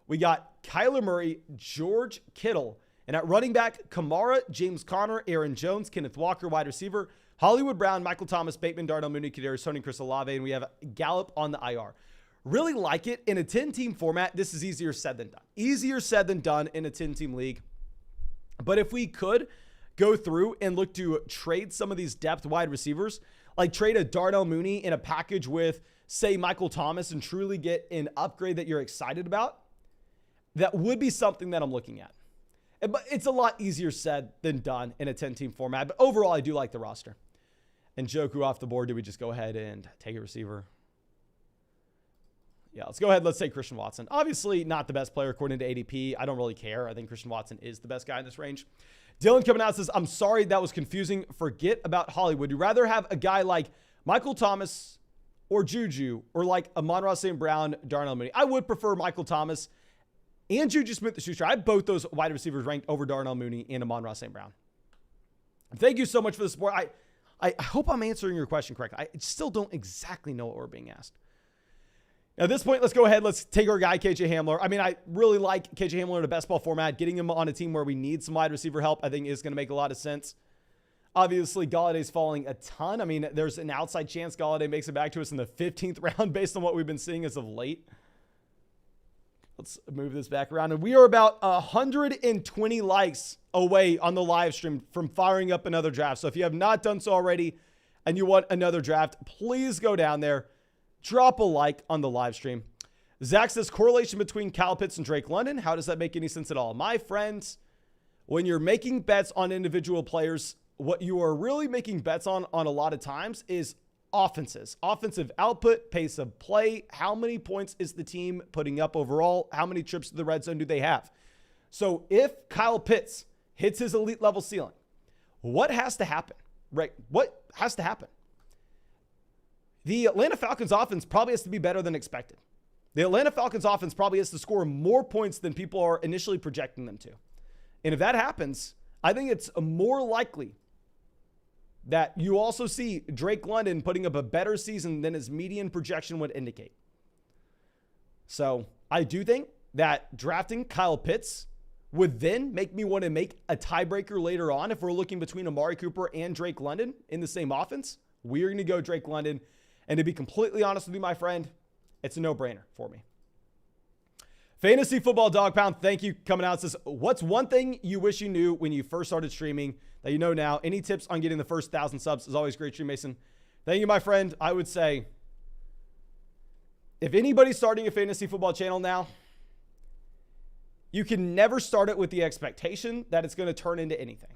Speaker 1: We got Kyler Murray, George Kittle. And at running back, Kamara, James Conner, Aaron Jones, Kenneth Walker, wide receiver, Hollywood Brown, Michael Thomas, Bateman, Darnell Mooney, Kadarius Toney, Chris Olave, and we have Gallup on the IR. Really like it. In a 10-team format, this is easier said than done. Easier said than done in a 10-team league. But if we could go through and look to trade some of these depth wide receivers, like trade a Darnell Mooney in a package with, say, Michael Thomas and truly get an upgrade that you're excited about, that would be something that I'm looking at. But it's a lot easier said than done in a 10-team format. But overall, I do like the roster. And Joku off the board. Do we just go ahead and take a receiver? Yeah, let's go ahead. Let's take Christian Watson. Obviously, not the best player according to ADP. I don't really care. I think Christian Watson is the best guy in this range. Dylan coming out says, I'm sorry that was confusing. Forget about Hollywood. You'd rather have a guy like Michael Thomas or Juju or like Amon-Ra St. Brown, Darnell Mooney. I would prefer Michael Thomas and Juju Smith-Schuster. I have both those wide receivers ranked over Darnell Mooney and Amon-Ra St. Brown. Thank you so much for the support. I hope I'm answering your question correctly. I still don't exactly know what we're being asked. At this point, let's go ahead. Let's take our guy, KJ Hamler. I mean, I really like KJ Hamler in a best ball format. Getting him on a team where we need some wide receiver help, I think is going to make a lot of sense. Obviously, Galladay's falling a ton. I mean, there's an outside chance Galladay makes it back to us in the 15th round based on what we've been seeing as of late. Let's move this back around. And we are about 120 likes away on the live stream from firing up another draft. So if you have not done so already and you want another draft, please go down there. Drop a like on the live stream. Zach says, correlation between Kyle Pitts and Drake London. How does that make any sense at all? My friends, when you're making bets on individual players, what you are really making bets on a lot of times is offenses. Offensive output, pace of play. How many points is the team putting up overall? How many trips to the red zone do they have? So if Kyle Pitts hits his elite level ceiling, what has to happen? Right? What has to happen? The Atlanta Falcons offense probably has to be better than expected. The Atlanta Falcons offense probably has to score more points than people are initially projecting them to. And if that happens, I think it's more likely that you also see Drake London putting up a better season than his median projection would indicate. So I do think that drafting Kyle Pitts would then make me want to make a tiebreaker later on. If we're looking between Amari Cooper and Drake London in the same offense, we're going to go Drake London. And to be completely honest with you, my friend, it's a no-brainer for me. Fantasy Football Dog Pound, thank you. Coming out, says, what's one thing you wish you knew when you first started streaming that you know now? Any tips on getting the first 1,000 subs is always great, Stream Mason. Thank you, my friend. I would say, if anybody's starting a fantasy football channel now, you can never start it with the expectation that it's going to turn into anything.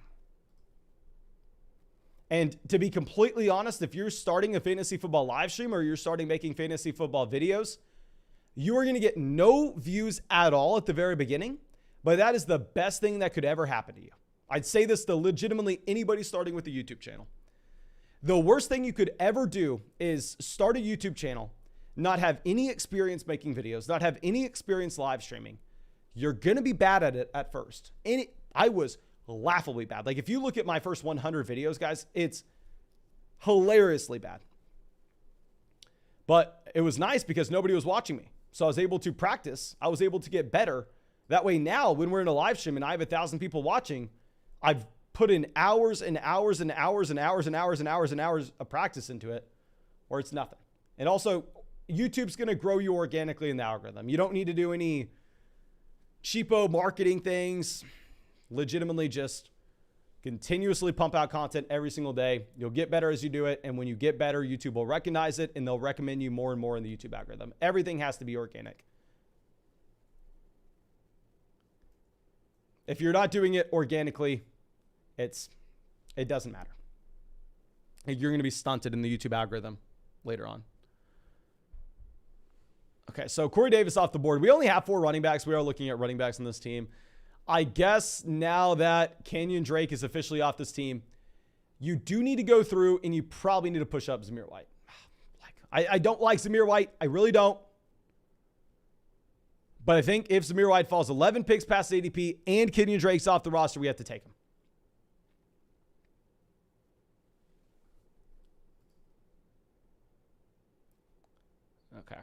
Speaker 1: And to be completely honest, if you're starting a fantasy football live stream or you're starting making fantasy football videos, you are going to get no views at all at the very beginning, but that is the best thing that could ever happen to you. I'd say this to legitimately anybody starting with a YouTube channel. The worst thing you could ever do is start a YouTube channel, not have any experience making videos, not have any experience live streaming. You're going to be bad at it at first. And I was laughably bad. Like if you look at my first 100 videos, guys, it's hilariously bad. But it was nice because nobody was watching me. So I was able to practice. I was able to get better. That way now when we're in a live stream and I have 1,000 people watching, I've put in hours and hours and hours and hours and hours and hours and hours of practice into it, or it's nothing. And also, YouTube's going to grow you organically in the algorithm. You don't need to do any cheapo marketing things. Legitimately just continuously pump out content every single day. You'll get better as you do it. And when you get better, YouTube will recognize it and they'll recommend you more and more in the YouTube algorithm. Everything has to be organic. If you're not doing it organically, it doesn't matter. You're going to be stunted in the YouTube algorithm later on. Okay, so Corey Davis off the board. We only have 4 running backs. We are looking at running backs on this team. I guess now that Kenyon Drake is officially off this team, you do need to go through and you probably need to push up Zamir White. I don't like Zamir White. I really don't. But I think if Zamir White falls 11 picks past ADP and Kenyon Drake's off the roster, we have to take him. Okay.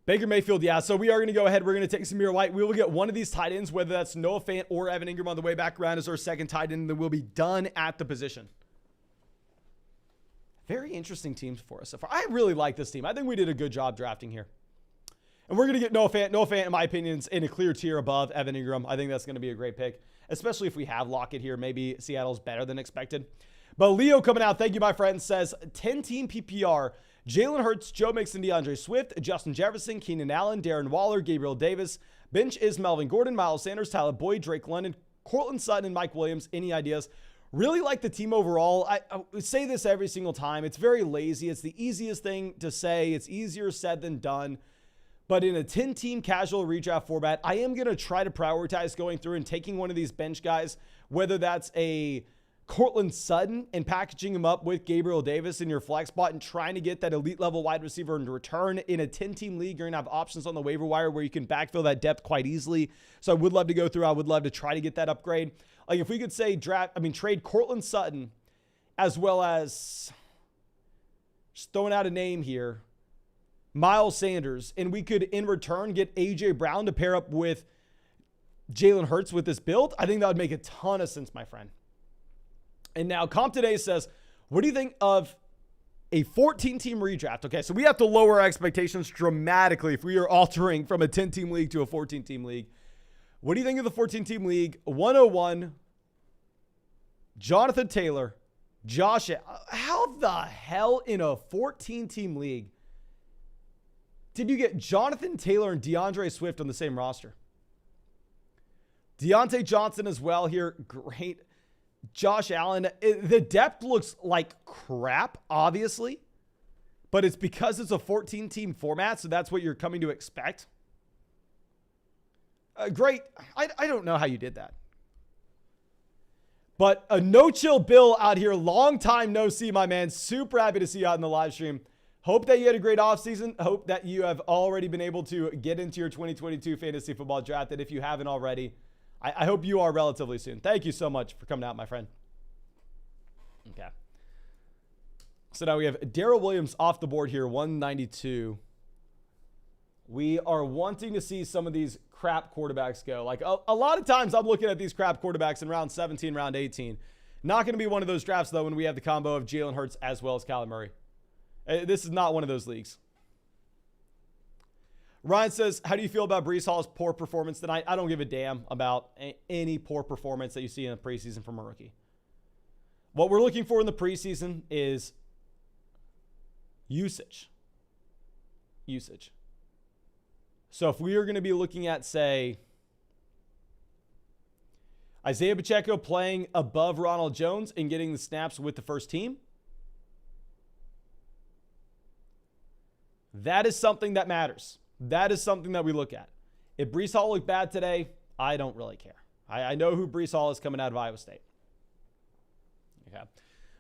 Speaker 1: Baker Mayfield, yeah. So we are going to go ahead. We're going to take Zamir White. We will get one of these tight ends, whether that's Noah Fant or Evan Ingram on the way back around as our second tight end, and then we'll be done at the position. Very interesting teams for us so far. I really like this team. I think we did a good job drafting here. And we're going to get Noah Fant. Noah Fant, in my opinion, is in a clear tier above Evan Ingram. I think that's going to be a great pick, especially if we have Lockett here. Maybe Seattle's better than expected. But Leo coming out, thank you, my friend, says 10-team PPR. Jalen Hurts, Joe Mixon, DeAndre Swift, Justin Jefferson, Keenan Allen, Darren Waller, Gabriel Davis. Bench is Melvin Gordon, Miles Sanders, Tyler Boyd, Drake London, Cortland Sutton, and Mike Williams. Any ideas? Really like the team overall. I say this every single time. It's very lazy. It's the easiest thing to say. It's easier said than done. But in a 10-team casual redraft format, I am going to try to prioritize going through and taking one of these bench guys, whether that's a Cortland Sutton and packaging him up with Gabriel Davis in your flex spot and trying to get that elite level wide receiver in return. In a 10-team league, you're going to have options on the waiver wire where you can backfill that depth quite easily. So I would love to go through. I would love to try to get that upgrade. Like if we could say trade Cortland Sutton as well as, just throwing out a name here, Miles Sanders, and we could in return get A.J. Brown to pair up with Jalen Hurts with this build, I think that would make a ton of sense, my friend. And now Comp today says, what do you think of a 14-team redraft? Okay, so we have to lower our expectations dramatically if we are altering from a 10-team league to a 14-team league. What do you think of the 14-team league? 101, Jonathan Taylor, Josh. How the hell in a 14-team league did you get Jonathan Taylor and DeAndre Swift on the same roster? Deontay Johnson as well here. Great. Josh Allen. The depth looks like crap, obviously, but it's because it's a 14-team format, so that's what you're coming to expect. Great. I don't know how you did that. But a no-chill Bill out here. Long time no see, my man. Super happy to see you out in the live stream. Hope that you had a great offseason. Hope that you have already been able to get into your 2022 fantasy football draft. And if you haven't already, I hope you are relatively soon. Thank you so much for coming out, my friend. Okay. So now we have Darrell Williams off the board here, 192. We are wanting to see some of these crap quarterbacks go. Like a lot of times I'm looking at these crap quarterbacks in round 17, round 18. Not going to be one of those drafts, though, when we have the combo of Jalen Hurts as well as Kyler Murray. This is not one of those leagues. Ryan says, how do you feel about Breece Hall's poor performance tonight? I don't give a damn about any poor performance that you see in the preseason from a rookie. What we're looking for in the preseason is usage. Usage. So if we are going to be looking at, say, Isaiah Pacheco playing above Ronald Jones and getting the snaps with the first team, that is something that matters. That is something that we look at. If Breece Hall looked bad today, I don't really care. I know who Breece Hall is coming out of Iowa State. Okay.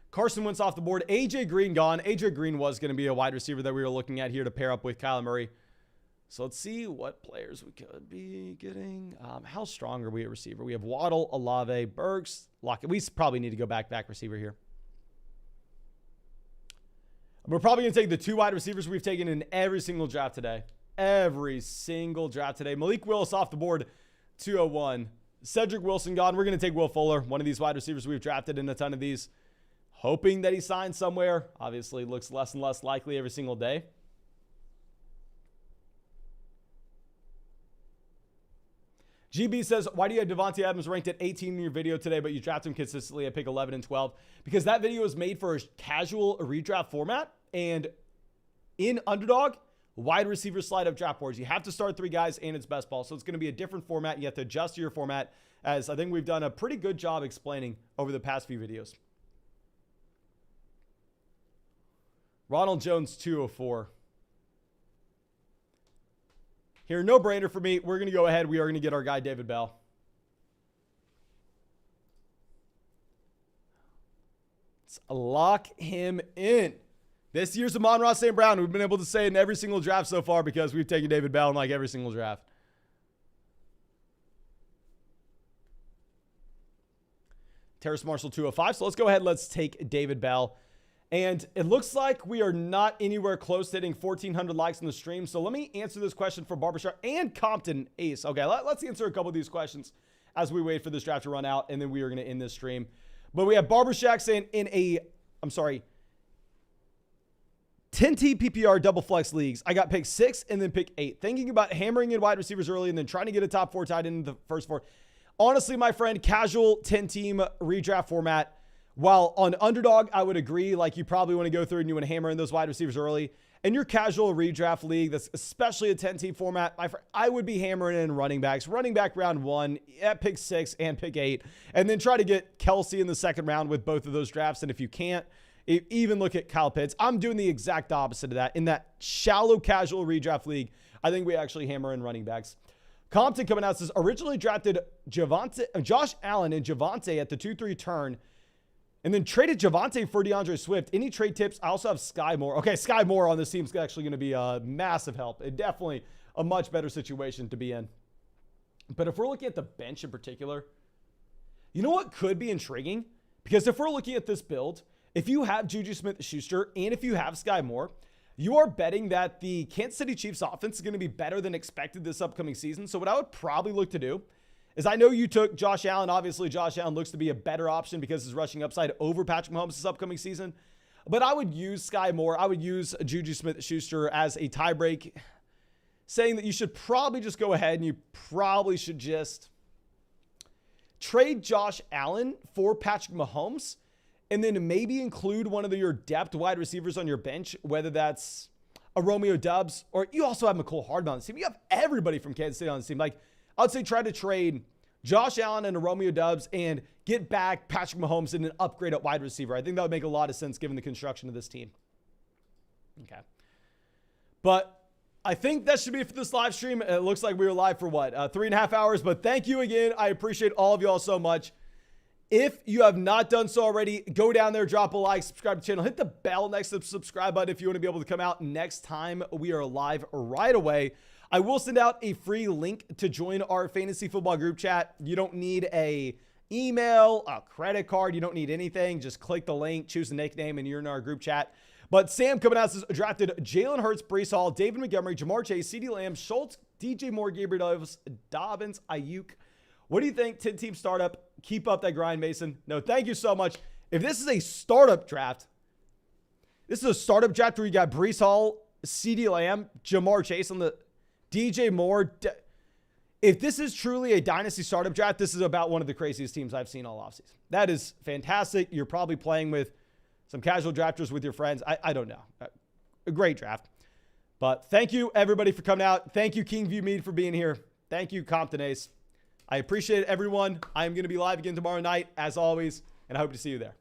Speaker 1: Carson Wentz off the board. A.J. Green gone. A.J. Green was going to be a wide receiver that we were looking at here to pair up with Kyler Murray. So let's see what players we could be getting. How strong are we at receiver? We have Waddle, Olave, Burks, Lockett. We probably need to go back receiver here. We're probably going to take the two wide receivers we've taken in every single draft today. Every single draft today. Malik Willis off the board, 201. Cedric Wilson gone. We're going to take Will Fuller, one of these wide receivers we've drafted in a ton of these. Hoping that he signs somewhere. Obviously, looks less and less likely every single day. GB says, why do you have Davante Adams ranked at 18 in your video today, but you draft him consistently at pick 11 and 12? Because that video is made for a casual redraft format, and in Underdog, wide receiver slide up draft boards. You have to start three guys and it's best ball. So it's going to be a different format. You have to adjust to your format, as I think we've done a pretty good job explaining over the past few videos. Ronald Jones, 204. Here, no brainer for me. We're going to go ahead. We are going to get our guy, David Bell. Let's lock him in. This year's Amon-Ra St. Brown. We've been able to say it in every single draft so far because we've taken David Bell in like every single draft. Terrace Marshall, 205. So let's go ahead. Let's take David Bell. And it looks like we are not anywhere close to hitting 1,400 likes in the stream. So let me answer this question for Barbershop and Compton Ace. Okay, let's answer a couple of these questions as we wait for this draft to run out, and then we are going to end this stream. But we have Barbershop saying 10T PPR double flex leagues, I got pick 6 and then pick 8. Thinking about hammering in wide receivers early and then trying to get a top 4 tight end in the first 4. Honestly, my friend, casual 10-team redraft format. While on Underdog, I would agree, like you probably want to go through and you want to hammer in those wide receivers early. In your casual redraft league, that's especially a 10-team format, my friend, I would be hammering in running backs. Running back round 1 at pick 6 and pick 8. And then try to get Kelsey in the second round with both of those drafts. And if you can't, even look at Kyle Pitts. I'm doing the exact opposite of that. In that shallow casual redraft league, I think we actually hammer in running backs. Compton coming out says, originally drafted Josh Allen and Javante at the 2-3 turn, and then traded Javante for DeAndre Swift. Any trade tips? I also have Sky Moore. Okay, Sky Moore on this team is actually going to be a massive help. Definitely a much better situation to be in. But if we're looking at the bench in particular, you know what could be intriguing? Because if we're looking at this build if you have Juju Smith-Schuster and if you have Sky Moore, you are betting that the Kansas City Chiefs offense is going to be better than expected this upcoming season. So what I would probably look to do is, I know you took Josh Allen. Obviously, Josh Allen looks to be a better option because his rushing upside over Patrick Mahomes this upcoming season. But I would use Sky Moore. I would use Juju Smith-Schuster as a tiebreak, saying that you should probably just go ahead and you probably should just trade Josh Allen for Patrick Mahomes and then maybe include one of your depth wide receivers on your bench, whether that's a Romeo Doubs, or you also have Mecole Hardman on the team. You have everybody from Kansas City on the team. Like, I would say try to trade Josh Allen and a Romeo Doubs and get back Patrick Mahomes and an upgrade at wide receiver. I think that would make a lot of sense given the construction of this team. Okay. But I think that should be it for this live stream. It looks like we were live for what? 3.5 hours. But thank you again. I appreciate all of y'all so much. If you have not done so already, go down there, drop a like, subscribe to the channel, hit the bell next to the subscribe button if you want to be able to come out next time we are live right away. I will send out a free link to join our fantasy football group chat. You don't need a email, a credit card. You don't need anything. Just click the link, choose a nickname, and you're in our group chat. But Sam coming out says drafted Jalen Hurts, Breece Hall, David Montgomery, Jamar Chase, CeeDee Lamb, Schultz, DJ Moore, Gabriel Davis, Dobbins, Ayuk. What do you think? 10-team startup. Keep up that grind, Mason. No, thank you so much. If this is a startup draft, this is a startup draft where you got Breece Hall, CeeDee Lamb, Jamar Chase on the DJ Moore. If this is truly a dynasty startup draft, this is about one of the craziest teams I've seen all offseason. That is fantastic. You're probably playing with some casual drafters with your friends. I don't know. A great draft. But thank you, everybody, for coming out. Thank you, Kingview Mead, for being here. Thank you, Compton Ace. I appreciate it, everyone. I am going to be live again tomorrow night, as always, and I hope to see you there.